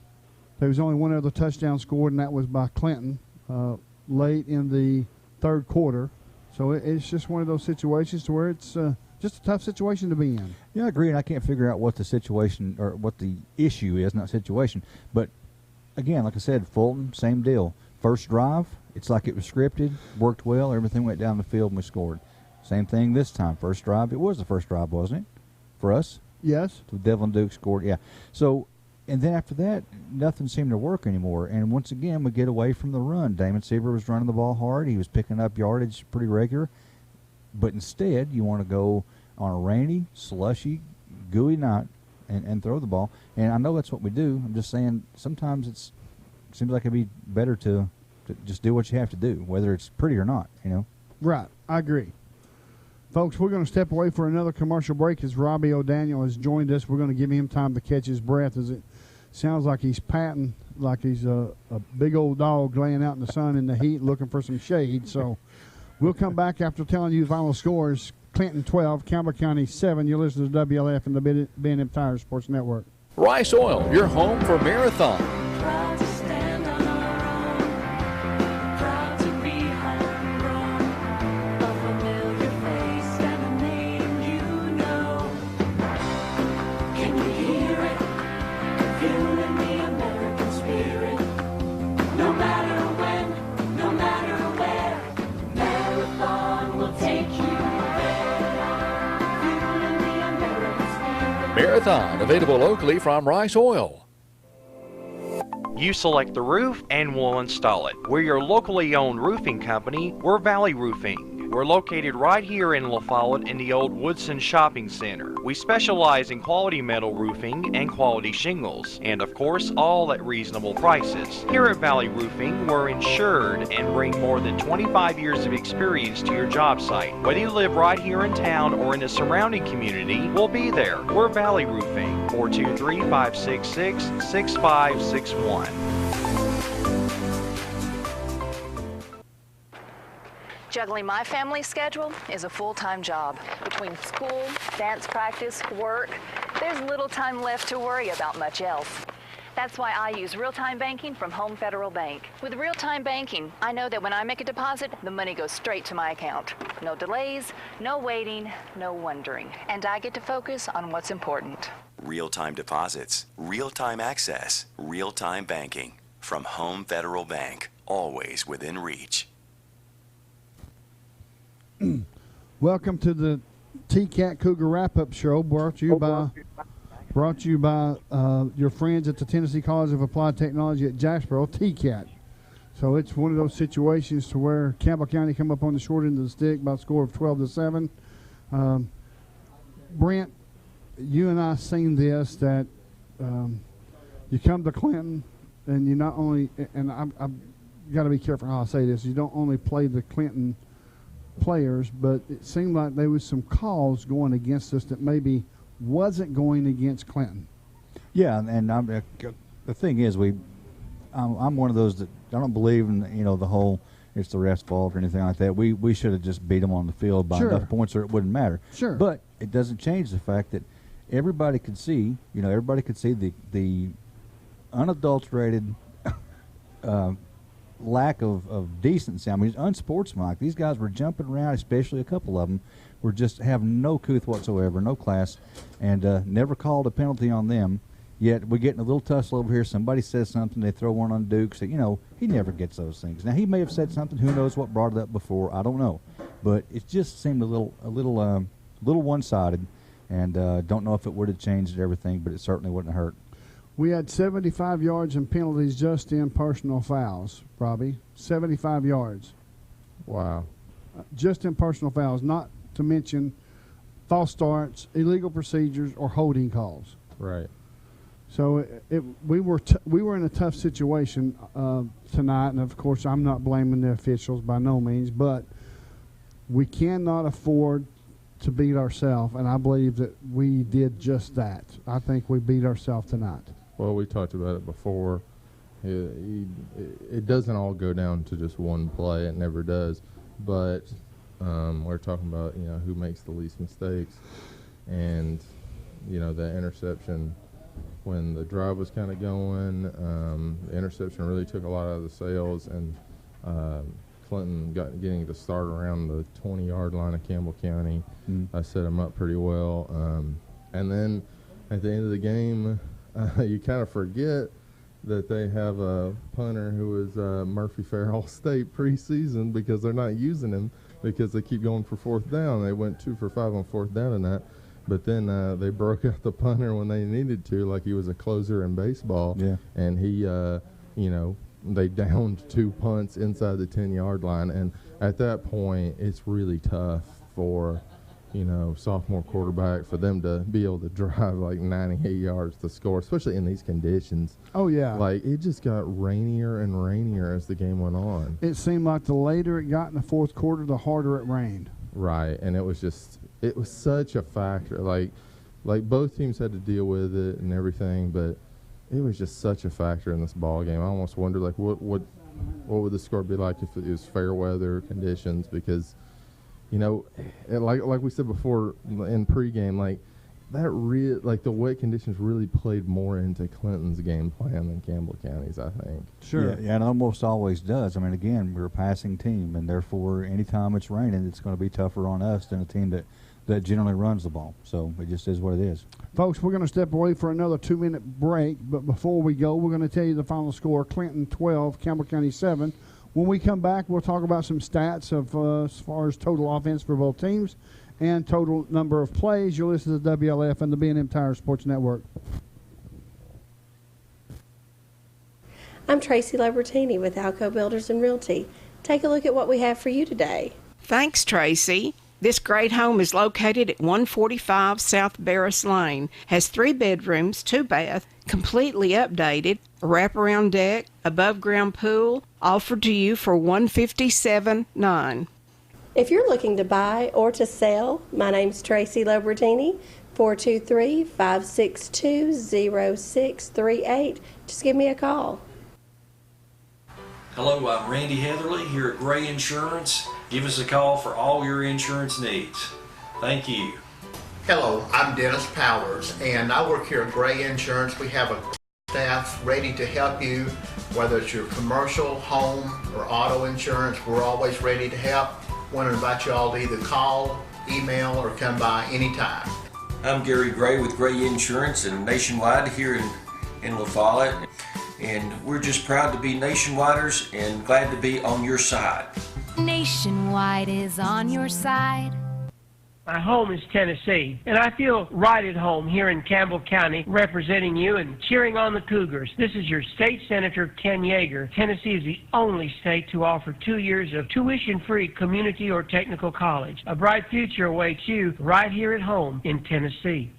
was only one other touchdown scored, and that was by Clinton late in the 3rd quarter. So it's just one of those situations to where it's just a tough situation to be in. Yeah, I agree, and I can't figure out what the situation or what the issue is, not situation. But, again, like I said, Fulton, same deal. First drive, it's like it was scripted, worked well, everything went down the field, and we scored. Same thing this time. First drive, it was the first drive, wasn't it, for us? Yes. So Devlin Duke scored, yeah. So, and then after that, nothing seemed to work anymore. And once again, we get away from the run. Damon Sieber was running the ball hard. He was picking up yardage pretty regular. But instead, you want to go on a rainy, slushy, gooey night and throw the ball. And I know that's what we do. I'm just saying sometimes it seems like it'd be better to just do what you have to do, whether it's pretty or not, you know. Right. I agree. Folks, we're going to step away for another commercial break as Robbie O'Daniel has joined us. We're going to give him time to catch his breath as it sounds like he's patting like he's a big old dog laying out in the sun in the heat looking for some shade. So we'll come back after telling you the final scores. Clinton 12, Campbell County 7. You're listening to WLF and the B&M Tires Sports Network. Rice Oil, your home for Marathon. Proud to stand on our own, proud to be homegrown, a familiar face and a name you know. Can you hear it? Feeling the American spirit. No matter when, no matter where, Marathon will take you. Marathon, available locally from Rice Oil. You select the roof and we'll install it. We're your locally owned roofing company. We're Valley Roofing. We're located right here in La Follette in the old Woodson Shopping Center. We specialize in quality metal roofing and quality shingles, and of course, all at reasonable prices. Here at Valley Roofing, we're insured and bring more than 25 years of experience to your job site. Whether you live right here in town or in the surrounding community, we'll be there. We're Valley Roofing, 423-566-6561. Juggling my family schedule is a full-time job. Between school, dance practice, work, there's little time left to worry about much else. That's why I use real-time banking from Home Federal Bank. With real-time banking, I know that when I make a deposit, the money goes straight to my account. No delays, no waiting, no wondering. And I get to focus on what's important. Real-time deposits, real-time access, real-time banking. From Home Federal Bank, always within reach. Welcome to the TCAT Cougar Wrap-Up Show, brought to you by your friends at the Tennessee College of Applied Technology at Jacksboro, TCAT. So it's one of those situations to where Campbell County come up on the short end of the stick by a score of 12-7. Brent, you and I seen this, that you come to Clinton, and you not only, and I've got to be careful how I say this, you don't only play the Clinton players, but it seemed like there was some calls going against us that maybe wasn't going against Clinton. Yeah, and the thing is, I'm one of those that I don't believe in the whole it's the ref's fault or anything like that. We should have just beat them on the field by enough points, or it wouldn't matter. Sure. But it doesn't change the fact that everybody could see, the unadulterated lack of decency. I mean, it's unsportsmanlike. These guys were jumping around, especially a couple of them, were just have no couth whatsoever, no class, and never called a penalty on them. Yet we get in a little tussle over here. Somebody says something, they throw one on Duke. Say, he never gets those things. Now he may have said something. Who knows what brought it up before? I don't know, but it just seemed a little one-sided, and don't know if it would have changed everything, but it certainly wouldn't hurt. We had 75 yards in penalties just in personal fouls, Robbie. 75 yards. Wow. Just in personal fouls, not to mention false starts, illegal procedures, or holding calls. Right. So we were in a tough situation tonight, and of course I'm not blaming the officials by no means, but we cannot afford to beat ourselves, and I believe that we did just that. I think we beat ourselves tonight. Well, we talked about it before. It doesn't all go down to just one play. It never does. But we're talking about, who makes the least mistakes. And, the interception, when the drive was kind of going, the interception really took a lot out of the sails. And Clinton getting to start around the 20-yard line of Campbell County. I set him up pretty well. And then at the end of the game, you kind of forget that they have a punter who is Murphy Fair All-State preseason, because they're not using him because they keep going for fourth down. They went 2 for 5 on fourth down tonight, but then they broke out the punter when they needed to, like he was a closer in baseball. Yeah. And he, they downed 2 punts inside the 10-yard line, and at that point, it's really tough for sophomore quarterback, for them to be able to drive like 98 yards to score, especially in these conditions. Oh, yeah. Like, it just got rainier and rainier as the game went on. It seemed like the later it got in the fourth quarter, the harder it rained. Right, and it was such a factor. Like both teams had to deal with it and everything, but it was just such a factor in this ball game. I almost wondered, like, what would the score be like if it was fair weather conditions, because like we said before in pregame, like the wet conditions really played more into Clinton's game plan than Campbell County's, I think. Sure. Yeah, and it almost always does. I mean, again, we're a passing team, and therefore anytime it's raining, it's going to be tougher on us than a team that generally runs the ball. So it just is what it is. Folks, we're going to step away for another 2-minute break, but before we go, we're going to tell you the final score: Clinton 12, Campbell County 7. When we come back, we'll talk about some stats of as far as total offense for both teams and total number of plays. You'll listen to WLF and the B&M Tire Sports Network. I'm Tracy Labertini with Alco Builders and Realty. Take a look at what we have for you today. Thanks, Tracy. This great home is located at 145 South Barris Lane, has 3 bedrooms, 2 baths, completely updated, a wraparound deck, above-ground pool, offered to you for $157,900. If you're looking to buy or to sell, my name's Tracy Labertini, 423-562-0638. Just give me a call. Hello, I'm Randy Heatherly here at Gray Insurance. Give us a call for all your insurance needs. Thank you. Hello, I'm Dennis Powers, and I work here at Gray Insurance. We have a staff ready to help you, whether it's your commercial, home, or auto insurance. We're always ready to help. Want to invite you all to either call, email, or come by anytime. I'm Gary Gray with Gray Insurance and Nationwide here in La Follette. And we're just proud to be Nationwiders and glad to be on your side. Nationwide is on your side. My home is Tennessee, and I feel right at home here in Campbell County representing you and cheering on the Cougars. This is your state senator, Ken Yeager. Tennessee is the only state to offer 2 years of tuition-free community or technical college. A bright future awaits you right here at home in Tennessee.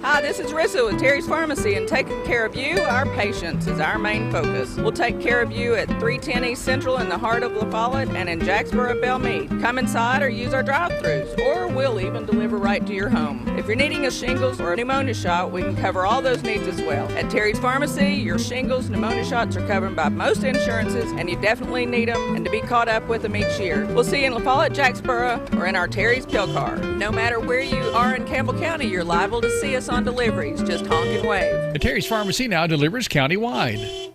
Hi, this is Rissa with Terry's Pharmacy, and taking care of you, our patients, is our main focus. We'll take care of you at 310 East Central in the heart of La Follette and in Jacksboro, Belmead. Come inside or use our drive-thrus, or we'll even deliver right to your home. If you're needing a shingles or a pneumonia shot, we can cover all those needs as well. At Terry's Pharmacy, your shingles, pneumonia shots are covered by most insurances, and you definitely need them and to be caught up with them each year. We'll see you in La Follette, Jacksboro, or in our Terry's Pill Car. No matter where you are in Campbell County, you're liable to see us on deliveries. Just honk and wave. And Terry's Pharmacy now delivers countywide.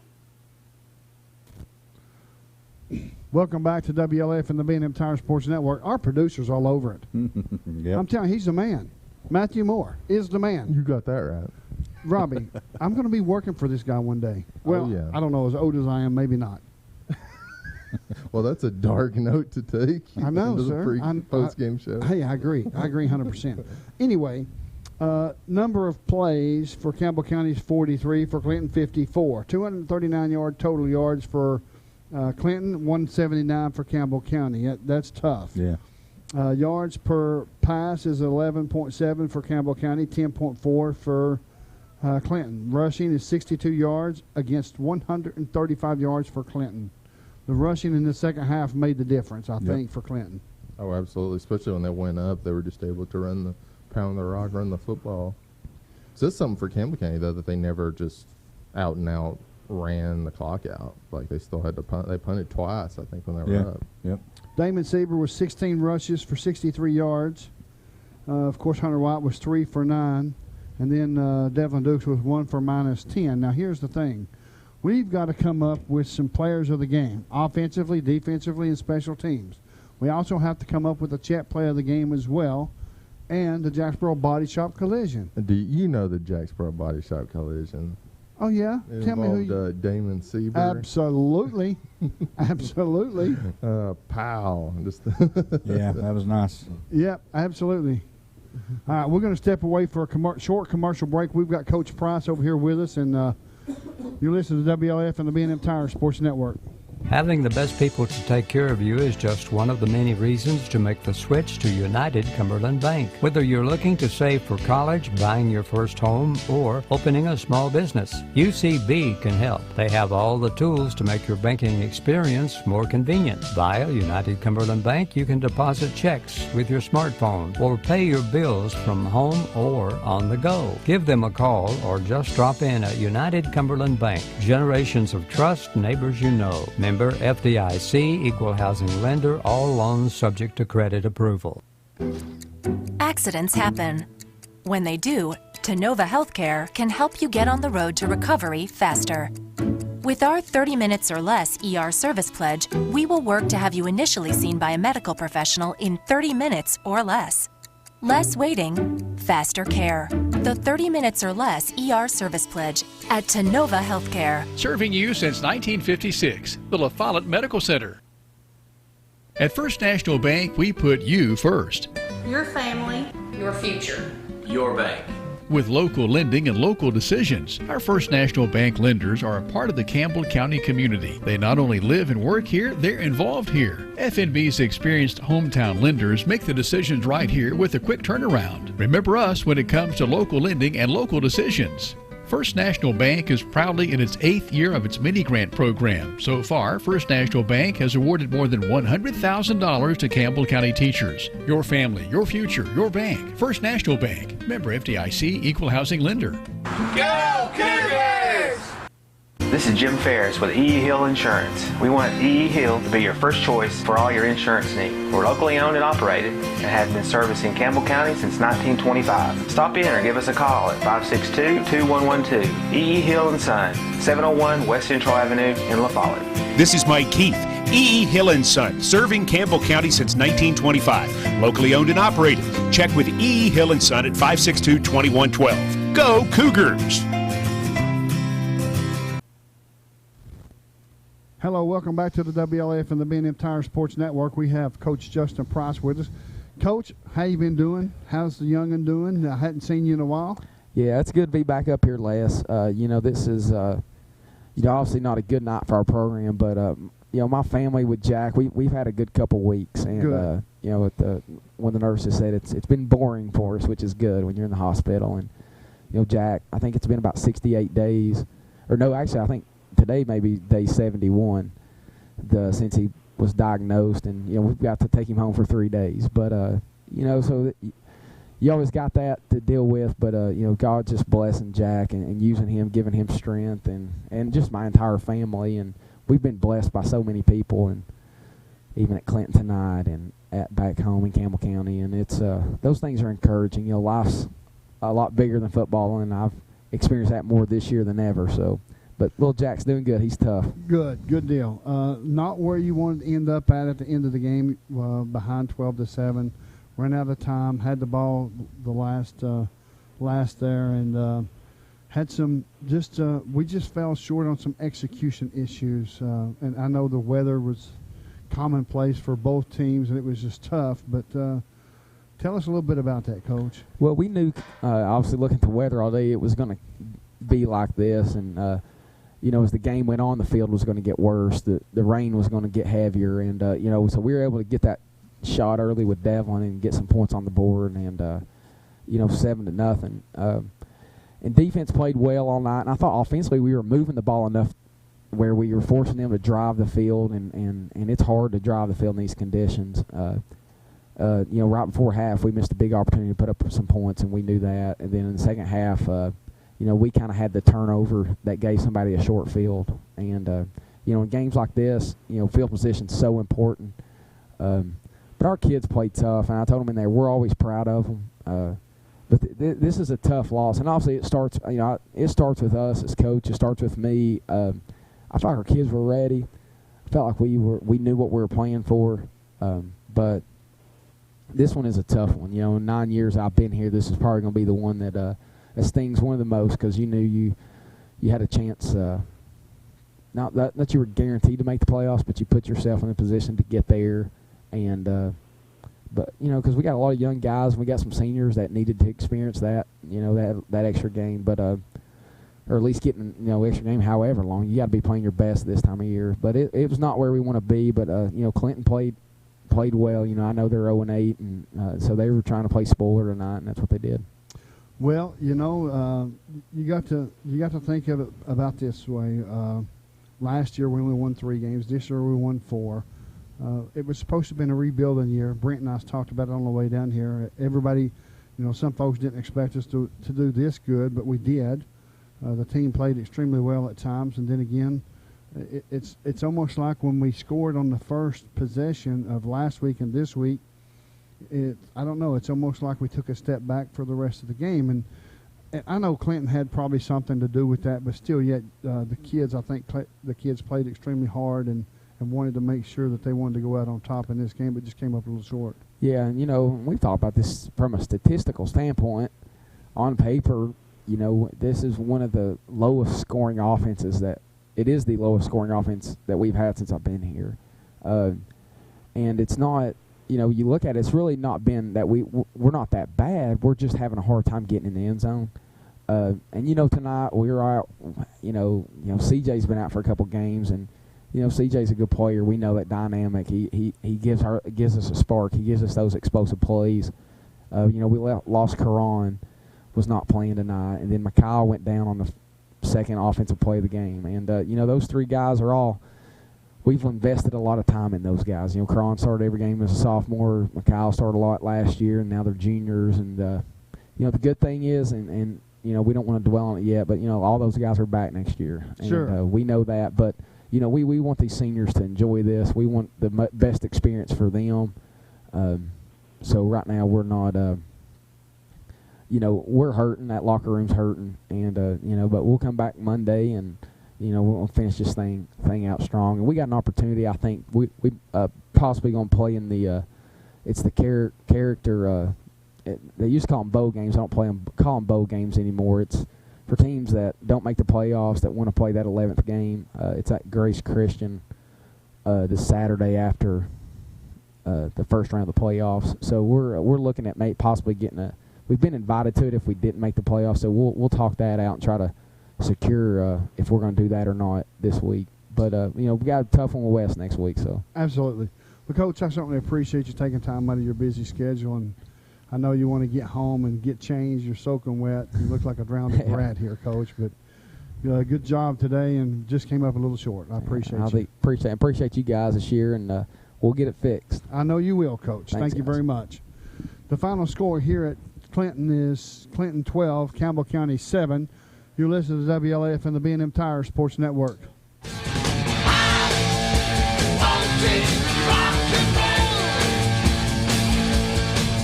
Welcome back to WLF and the B&M Tire Sports Network. Our producer's all over it. Yep. I'm telling you, he's the man. Matthew Moore is the man. You got that right. Robbie, I'm going to be working for this guy one day. Well, yeah. I don't know, as old as I am, maybe not. Well, that's a dark note to take. I know, into sir. The post-game show. Hey, I agree. I agree 100%. Anyway, number of plays for Campbell County is 43, for Clinton 54. 239 total yards for Clinton, 179 for Campbell County. That's tough. Yeah. Yards per pass is 11.7 for Campbell County, 10.4 for Clinton. Rushing is 62 yards against 135 yards for Clinton. The rushing in the second half made the difference, I think, for Clinton. Oh, absolutely. Especially when they went up, they were just able to pound the rock, run the football. So that's something for Campbell County, though, that they never just out and out ran the clock out. Like, they still had to punt. They punted twice, I think, when they were up. Yep. Damon Sieber was 16 rushes for 63 yards. Of course, Hunter White was 3 for 9. And then Devlin Dukes was 1 for -10. Now, here's the thing. We've got to come up with some players of the game, offensively, defensively, and special teams. We also have to come up with a chat play of the game as well, and the Jacksboro Body Shop Collision. Do you know the Jacksboro Body Shop Collision? Oh, yeah? It Tell me who involved Damon Sieber. Absolutely. Absolutely. Pow. Yeah, that was nice. Yep, absolutely. All right, we're going to step away for a short commercial break. We've got Coach Price over here with us, and you listen to WLF and the B&M Tire Sports Network. Having the best people to take care of you is just one of the many reasons to make the switch to United Cumberland Bank. Whether you're looking to save for college, buying your first home, or opening a small business, UCB can help. They have all the tools to make your banking experience more convenient. Via United Cumberland Bank, you can deposit checks with your smartphone or pay your bills from home or on the go. Give them a call or just drop in at United Cumberland Bank. Generations of trust, neighbors you know. Member FDIC, equal housing lender, all loans subject to credit approval. Accidents happen. When they do, Tenova Healthcare can help you get on the road to recovery faster. With our 30 minutes or less ER service pledge, we will work to have you initially seen by a medical professional in 30 minutes or less. Less waiting, faster care. The 30 minutes or less ER service pledge at Tenova Healthcare. Serving you since 1956, the La Follette Medical Center. At First National Bank, we put you first. Your family, your future. Your bank. With local lending and local decisions, our First National Bank lenders are a part of the Campbell County community. They not only live and work here, they're involved here. FNB's experienced hometown lenders make the decisions right here with a quick turnaround. Remember us when it comes to local lending and local decisions. First National Bank is proudly in its 8th year of its mini-grant program. So far, First National Bank has awarded more than $100,000 to Campbell County teachers. Your family, your future, your bank. First National Bank. Member FDIC, equal housing lender. Go Cougars! This This is Jim Ferris with E.E. Hill Insurance. We want E.E. Hill to be your first choice for all your insurance needs. We're locally owned and operated and have been servicing Campbell County since 1925. Stop in or give us a call at 562-2112. E.E. Hill & Son, 701 West Central Avenue in La Follette. This is Mike Keith. E.E. Hill & Son, serving Campbell County since 1925. Locally owned and operated. Check with E.E. Hill & Son at 562-2112. Go Cougars! Hello, welcome back to the WLF and the B&M Tire Sports Network. We have Coach Justin Price with us. Coach, how you been doing? How's the young'un doing? I hadn't seen you in a while. Yeah, it's good to be back up here, Les. This is, obviously not a good night for our program, but, my family with Jack, we've had a good couple weeks. And, when the nurses said it's been boring for us, which is good when you're in the hospital. And, Jack, I think it's been about 68 days. Or no, actually, I think today may be day 71 since he was diagnosed, and we've got to take him home for 3 days. But so you always got that to deal with. But God just blessing Jack and using him, giving him strength, and just my entire family. And we've been blessed by so many people, and even at Clinton tonight and back home in Campbell County. And it's those things are encouraging. Life's a lot bigger than football, and I've experienced that more this year than ever. So. But little Jack's doing good. He's tough. Good deal. Not where you wanted to end up at the end of the game, behind 12-7. Ran out of time. Had the ball the last there, and had some we just fell short on some execution issues. And I know the weather was commonplace for both teams, and it was just tough. But tell us a little bit about that, Coach. Well, we knew, obviously looking at the weather all day, it was going to be like this, and as the game went on, the field was going to get worse. The rain was going to get heavier, and so we were able to get that shot early with Devlin and get some points on the board, and 7-0. And defense played well all night, and I thought offensively we were moving the ball enough where we were forcing them to drive the field, and it's hard to drive the field in these conditions. Right before half, we missed a big opportunity to put up some points, and we knew that. And then in the second half, we kind of had the turnover that gave somebody a short field. And, in games like this, field position's so important. But our kids played tough, and I told them in there, we're always proud of them. But this is a tough loss. And obviously it starts, it starts with us as coach. It starts with me. I felt like our kids were ready. I felt like we knew what we were playing for. But this one is a tough one. In 9 years I've been here, this is probably going to be the one that stings one of the most, because you knew you had a chance, not that you were guaranteed to make the playoffs, but you put yourself in a position to get there. And but because we got a lot of young guys, and we got some seniors that needed to experience that that extra game, but or at least getting extra game however long. You got to be playing your best this time of year. But it was not where we want to be. But Clinton played well. I know they're 0-8, and so they were trying to play spoiler tonight, and that's what they did. Well, you got to think of it about this way. Last year we only won 3 games. This year we won 4. It was supposed to have been a rebuilding year. Brent and I talked about it on the way down here. Everybody, some folks didn't expect us to do this good, but we did. The team played extremely well at times, and then again, it's almost like when we scored on the first possession of last week and this week. I don't know. It's almost like we took a step back for the rest of the game, and I know Clinton had probably something to do with that, but still, yet the kids, I think the kids played extremely hard and wanted to make sure that they wanted to go out on top in this game, but just came up a little short. Yeah, and we've talked about this from a statistical standpoint. On paper, this is one of the lowest scoring offenses it is the lowest scoring offense that we've had since I've been here, and it's not. You look at it, it's really not been that we're not that bad. We're just having a hard time getting in the end zone. And tonight we were out. CJ's been out for a couple games, and CJ's a good player. We know that dynamic. He gives us a spark. He gives us those explosive plays. We lost Karan, was not playing tonight, and then Mikhail went down on the second offensive play of the game. And those 3 guys are all. We've invested a lot of time in those guys. Karan started every game as a sophomore. Mikhail started a lot last year, and now they're juniors. And the good thing is, and we don't want to dwell on it yet, but all those guys are back next year. And, Sure. we know that, but we want these seniors to enjoy this. We want the best experience for them. So right now we're not, we're hurting. That locker room's hurting, and but we'll come back Monday and we'll finish this thing out strong. And we got an opportunity. I think we possibly gonna play in the it's the character. They used to call them bowl games. I don't call them bowl games anymore. It's for teams that don't make the playoffs that want to play that 11th game. It's at Grace Christian this Saturday after the first round of the playoffs. So we're looking at possibly getting we've been invited to it if we didn't make the playoffs. So we'll talk that out and try to secure if we're going to do that or not this week. But we got a tough one with West next week. So absolutely. Well, Coach, I certainly appreciate you taking time out of your busy schedule, and I know you want to get home and get changed. You're soaking wet. You look like a drowned rat here, Coach. But good job today, and just came up a little short. I appreciate you. Appreciate you guys this year, and we'll get it fixed. I know you will, Coach. Thanks, Thank you very much. The final score here at Clinton is Clinton 12, Campbell County 7. You're listening to WLAF and the B&M Tire Sports Network.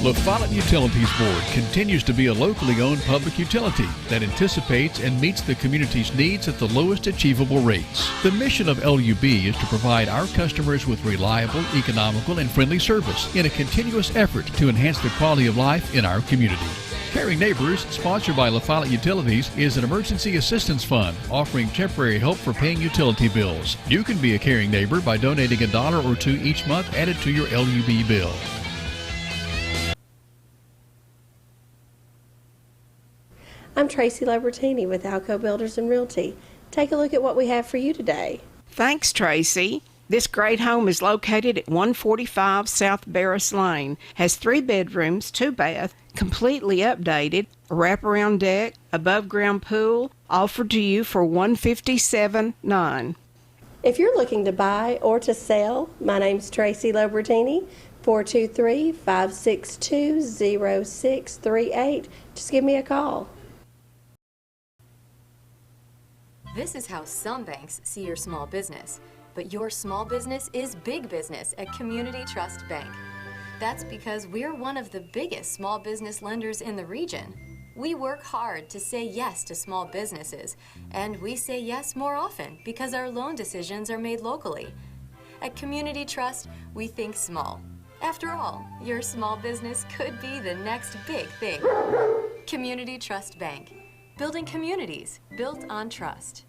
La Follette Utilities Board continues to be a locally owned public utility that anticipates and meets the community's needs at the lowest achievable rates. The mission of LUB is to provide our customers with reliable, economical, and friendly service in a continuous effort to enhance the quality of life in our community. Caring Neighbors, sponsored by La Follette Utilities, is an emergency assistance fund offering temporary help for paying utility bills. You can be a caring neighbor by donating $1 or $2 each month added to your LUB bill. I'm Tracy Libertini with Alco Builders and Realty. Take a look at what we have for you today. Thanks, Tracy. This great home is located at 145 South Barris Lane, has 3 bedrooms, 2 baths, completely updated, a wraparound deck, above-ground pool, offered to you for $157,900. If you're looking to buy or to sell, my name's Tracy Libertini, 423-562-0638. Just give me a call. This is how some banks see your small business, but your small business is big business at Community Trust Bank. That's because we're one of the biggest small business lenders in the region. We work hard to say yes to small businesses, and we say yes more often because our loan decisions are made locally. At Community Trust, we think small. After all, your small business could be the next big thing. Community Trust Bank. Building communities built on trust.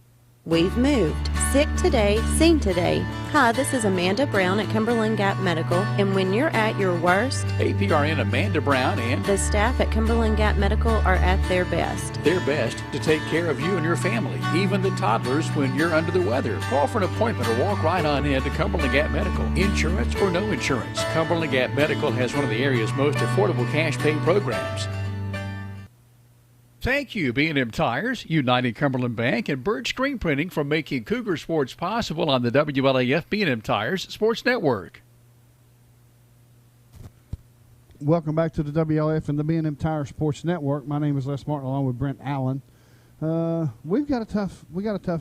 We've moved. Sick today, seen today. Hi, this is Amanda Brown at Cumberland Gap Medical, and when you're at your worst, APRN Amanda Brown and the staff at Cumberland Gap Medical are at their best. Their best to take care of you and your family, even the toddlers when you're under the weather. Call for an appointment or walk right on in to Cumberland Gap Medical. Insurance or no insurance, Cumberland Gap Medical has one of the area's most affordable cash pay programs. Thank you, B&M Tires, United Cumberland Bank, and Bird Screen Printing for making Cougar Sports possible on the WLAF B&M Tires Sports Network. Welcome back to the WLF and the B&M Tire Sports Network. My name is Les Martin, along with Brent Allen. We got a tough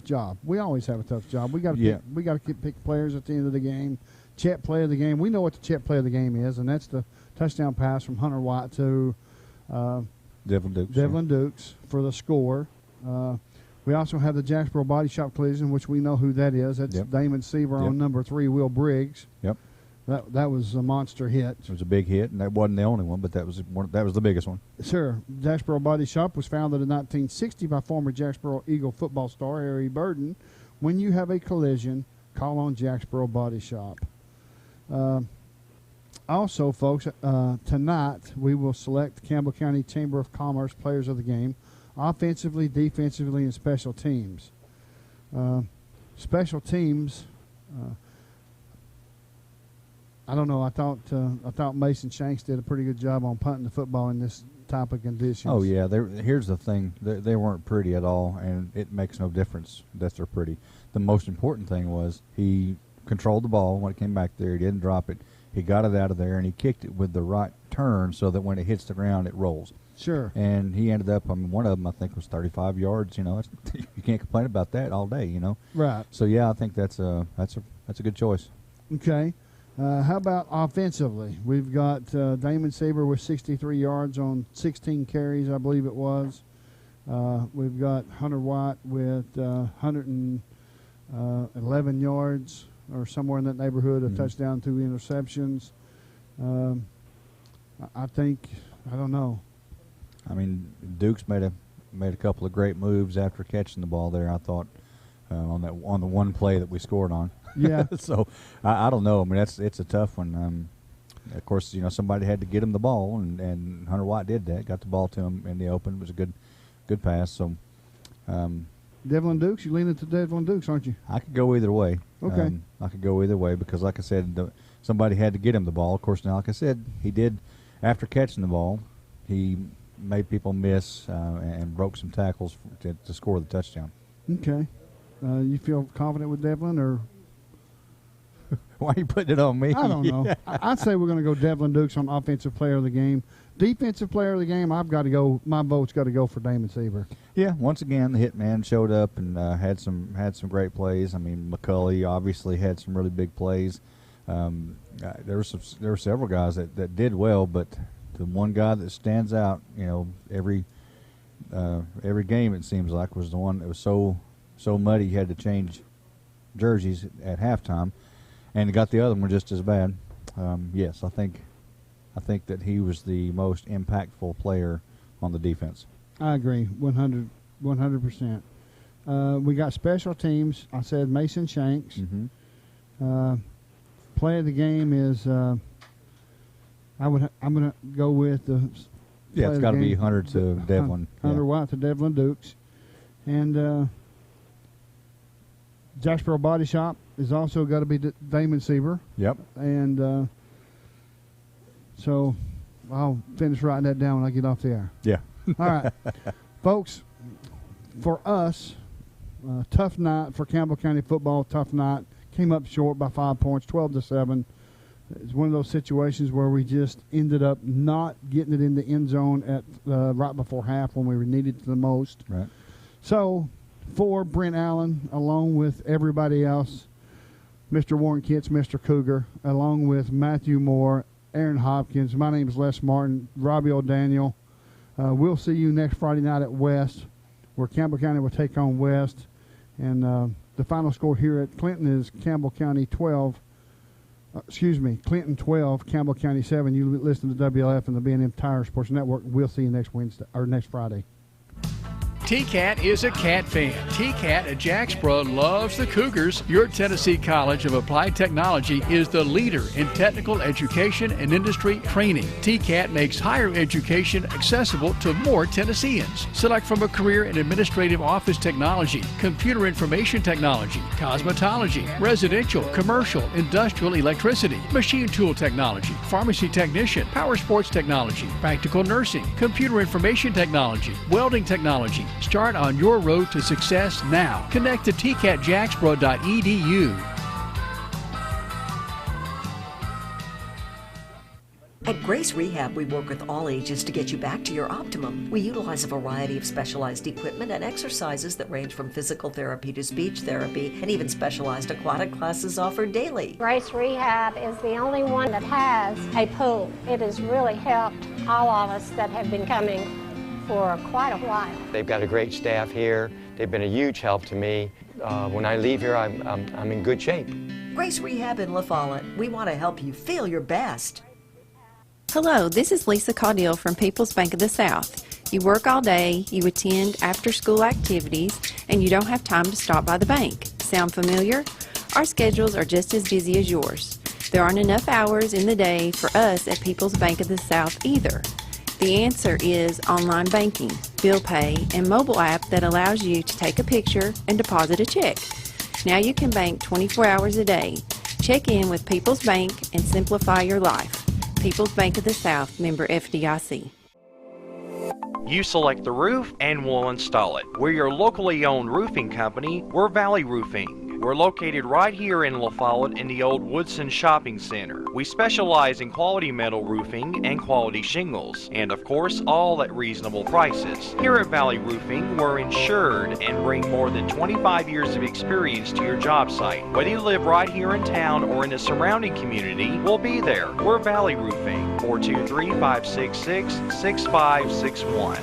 job. We always have a tough job. We got to pick players at the end of the game. Chet play of the game. We know what the Chet play of the game is, and that's the touchdown pass from Hunter White to Devlin Dukes for the score. We also have the Jacksboro Body Shop collision, which we know who that is. That's Damon Seaver on number 3, Will Briggs. Yep. That was a monster hit. It was a big hit, and that wasn't the only one, but that was the biggest one. Sure. Jacksboro Body Shop was founded in 1960 by former Jacksboro Eagle football star Harry Burden. When you have a collision, call on Jacksboro Body Shop. Also, folks, tonight we will select Campbell County Chamber of Commerce players of the game, offensively, defensively, and special teams. Special teams, I don't know. I thought Mason Shanks did a pretty good job on punting the football in this type of conditions. Oh yeah, here's the thing: they weren't pretty at all, and it makes no difference that they're pretty. The most important thing was he controlled the ball when it came back there. He didn't drop it. He got it out of there, and he kicked it with the right turn so that when it hits the ground, it rolls. Sure. And he ended up, I mean, one of them I think was 35 yards. You know, you can't complain about that all day. You know. Right. So yeah, I think that's a good choice. Okay. How about offensively? We've got Damon Seaver with 63 yards on 16 carries, I believe it was. We've got Hunter White with 111 yards or somewhere in that neighborhood, a touchdown, 2 interceptions. I think, I don't know. I mean, Duke's made a couple of great moves after catching the ball there, I thought, on the one play that we scored on. Yeah. So I don't know. I mean, it's a tough one. Of course, you know, somebody had to get him the ball, and Hunter White did that. Got the ball to him in the open. It was a good pass. So, Devlin Dukes, you leaning to Devlin Dukes, aren't you? I could go either way. Okay. I could go either way because, like I said, somebody had to get him the ball. Of course, now, like I said, he did after catching the ball. He made people miss and broke some tackles to score the touchdown. Okay. You feel confident with Devlin, or? Why are you putting it on me? I don't know. I'd say we're going to go Devlin Dukes on Offensive Player of the Game. Defensive Player of the Game, I've got to go. My vote's got to go for Damon Seaver. Yeah, once again, the hitman showed up and had some great plays. I mean, McCulley obviously had some really big plays. There were several guys that did well, but the one guy that stands out, you know, every game it seems like, was the one that was so muddy you had to change jerseys at halftime, and got the other one just as bad. Yes, I think that he was the most impactful player on the defense. I agree, 100%. We got special teams. I said Mason Shanks. Play of the game is I'm gonna go with the. Yeah, it's got to be Hunter to Devlin. Hunter White to Devlin Dukes, and Jacksboro Body Shop is also got to be Damon Seaver. Yep. And so I'll finish writing that down when I get off the air. Yeah. All right, folks. For us, tough night for Campbell County football. Tough night. Came up short by 5 points, 12-7. It's one of those situations where we just ended up not getting it in the end zone at right before half when we needed it the most. Right. So, for Brent Allen, along with everybody else, Mr. Warren Kitts, Mr. Cougar, along with Matthew Moore, Aaron Hopkins, my name is Les Martin, Robbie O'Daniel. We'll see you next Friday night at West, where Campbell County will take on West. And the final score here at Clinton is Clinton 12, Campbell County 7. You listen to WLF and the B&M Tire Sports Network. We'll see you next Friday. TCAT is a Cat fan. TCAT at Jacksboro loves the Cougars. Your Tennessee College of Applied Technology is the leader in technical education and industry training. TCAT makes higher education accessible to more Tennesseans. Select from a career in administrative office technology, computer information technology, cosmetology, residential, commercial, industrial electricity, machine tool technology, pharmacy technician, power sports technology, practical nursing, computer information technology, welding technology. Start on your road to success now. Connect to tcatjacksboro.edu. At Grace Rehab, we work with all ages to get you back to your optimum. We utilize a variety of specialized equipment and exercises that range from physical therapy to speech therapy, and even specialized aquatic classes offered daily. Grace Rehab is the only one that has a pool. It has really helped all of us that have been coming for quite a while. They've got a great staff here. They've been a huge help to me. When I leave here, I'm in good shape. Grace Rehab in La Follette. We want to help you feel your best. Hello, this is Lisa Caudill from People's Bank of the South. You work all day, you attend after-school activities, and you don't have time to stop by the bank. Sound familiar? Our schedules are just as busy as yours. There aren't enough hours in the day for us at People's Bank of the South either. The answer is online banking, bill pay, and mobile app that allows you to take a picture and deposit a check. Now you can bank 24 hours a day. Check in with People's Bank and simplify your life. People's Bank of the South, member FDIC. You select the roof and we'll install it. We're your locally owned roofing company. We're Valley Roofing. We're located right here in La Follette in the old Woodson Shopping Center. We specialize in quality metal roofing and quality shingles, and of course, all at reasonable prices. Here at Valley Roofing, we're insured and bring more than 25 years of experience to your job site. Whether you live right here in town or in the surrounding community, we'll be there. We're Valley Roofing, 423-566-6561.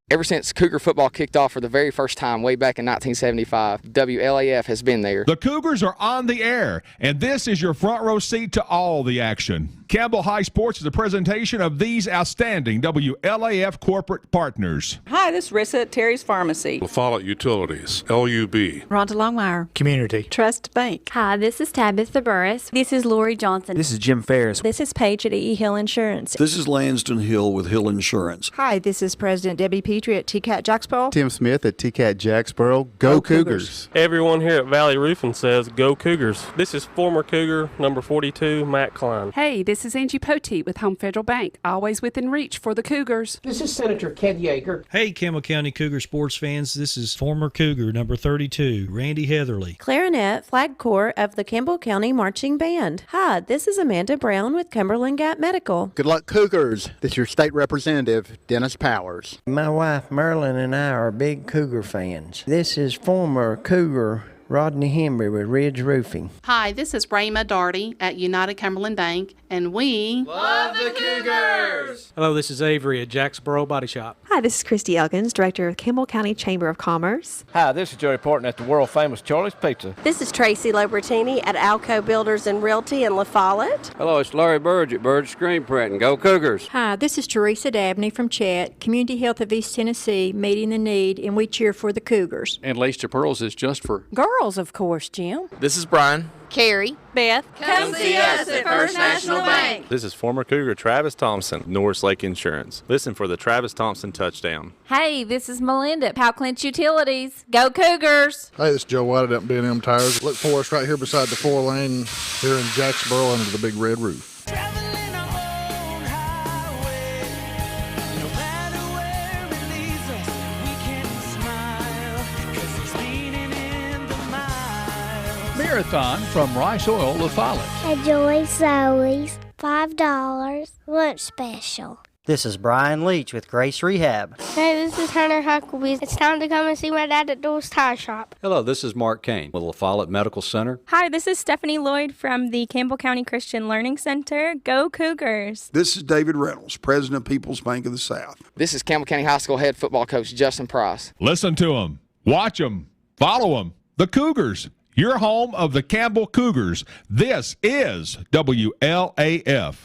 Ever since Cougar football kicked off for the very first time way back in 1975, WLAF has been there. The Cougars are on the air, and this is your front row seat to all the action. Campbell High Sports is a presentation of these outstanding WLAF corporate partners. Hi, this is Rissa at Terry's Pharmacy. La Follette Utilities, LUB. Rhonda Longmire. Community. Trust Bank. Hi, this is Tabitha Burris. This is Lori Johnson. This is Jim Ferris. This is Paige at E. Hill Insurance. This is Lanston Hill with Hill Insurance. Hi, this is President Debbie Petrie at TCAT Jacksboro. Tim Smith at TCAT Jacksboro. Go Cougars. Everyone here at Valley Roofing says go Cougars. This is former Cougar number 42, Matt Klein. Hey, this is Angie Poteet with Home Federal Bank, always within reach for the Cougars. This is Senator Ken Yeager. Hey, Campbell County Cougar sports fans, this is former Cougar number 32, Randy Heatherly. Clarinet, Flag Corps of the Campbell County Marching Band. Hi, this is Amanda Brown with Cumberland Gap Medical. Good luck, Cougars. This is your state representative, Dennis Powers. My wife Merlin and I are big Cougar fans. This is former Cougar Rodney Henry with Ridge Roofing. Hi, this is Rayma Darty at United Cumberland Bank, and we love the Cougars! Hello, this is Avery at Jacksboro Body Shop. Hi, this is Christy Elkins, Director of Campbell County Chamber of Commerce. Hi, this is Jody Porton at the world-famous Charlie's Pizza. This is Tracy Lobertini at Alco Builders and Realty in La Follette. Hello, it's Larry Burge at Burge Screen Printing. Go Cougars! Hi, this is Teresa Dabney from Chet, Community Health of East Tennessee, meeting the need, and we cheer for the Cougars. And Lace to Pearls is just for girls, of course, Jim. This is Brian. Carrie. Beth. Come see us at First National Bank. This is former Cougar Travis Thompson, Norris Lake Insurance. Listen for the Travis Thompson touchdown. Hey, this is Melinda, Powell Clinch Utilities. Go Cougars! Hey, this is Joe White at B&M Tires. Look for us right here beside the 4-lane here in Jacksboro under the big red roof. Marathon from Rice Oil, La Follette. Enjoy Zoe's $5 lunch special. This is Brian Leach with Grace Rehab. Hey, this is Hunter Huckabee. It's time to come and see my dad at Door's Tire Shop. Hello, this is Mark Kane with La Follette Medical Center. Hi, this is Stephanie Lloyd from the Campbell County Christian Learning Center. Go Cougars! This is David Reynolds, President of People's Bank of the South. This is Campbell County High School head football coach Justin Price. Listen to them, watch them, follow them. The Cougars, your home of the Campbell Cougars. This is WLAF.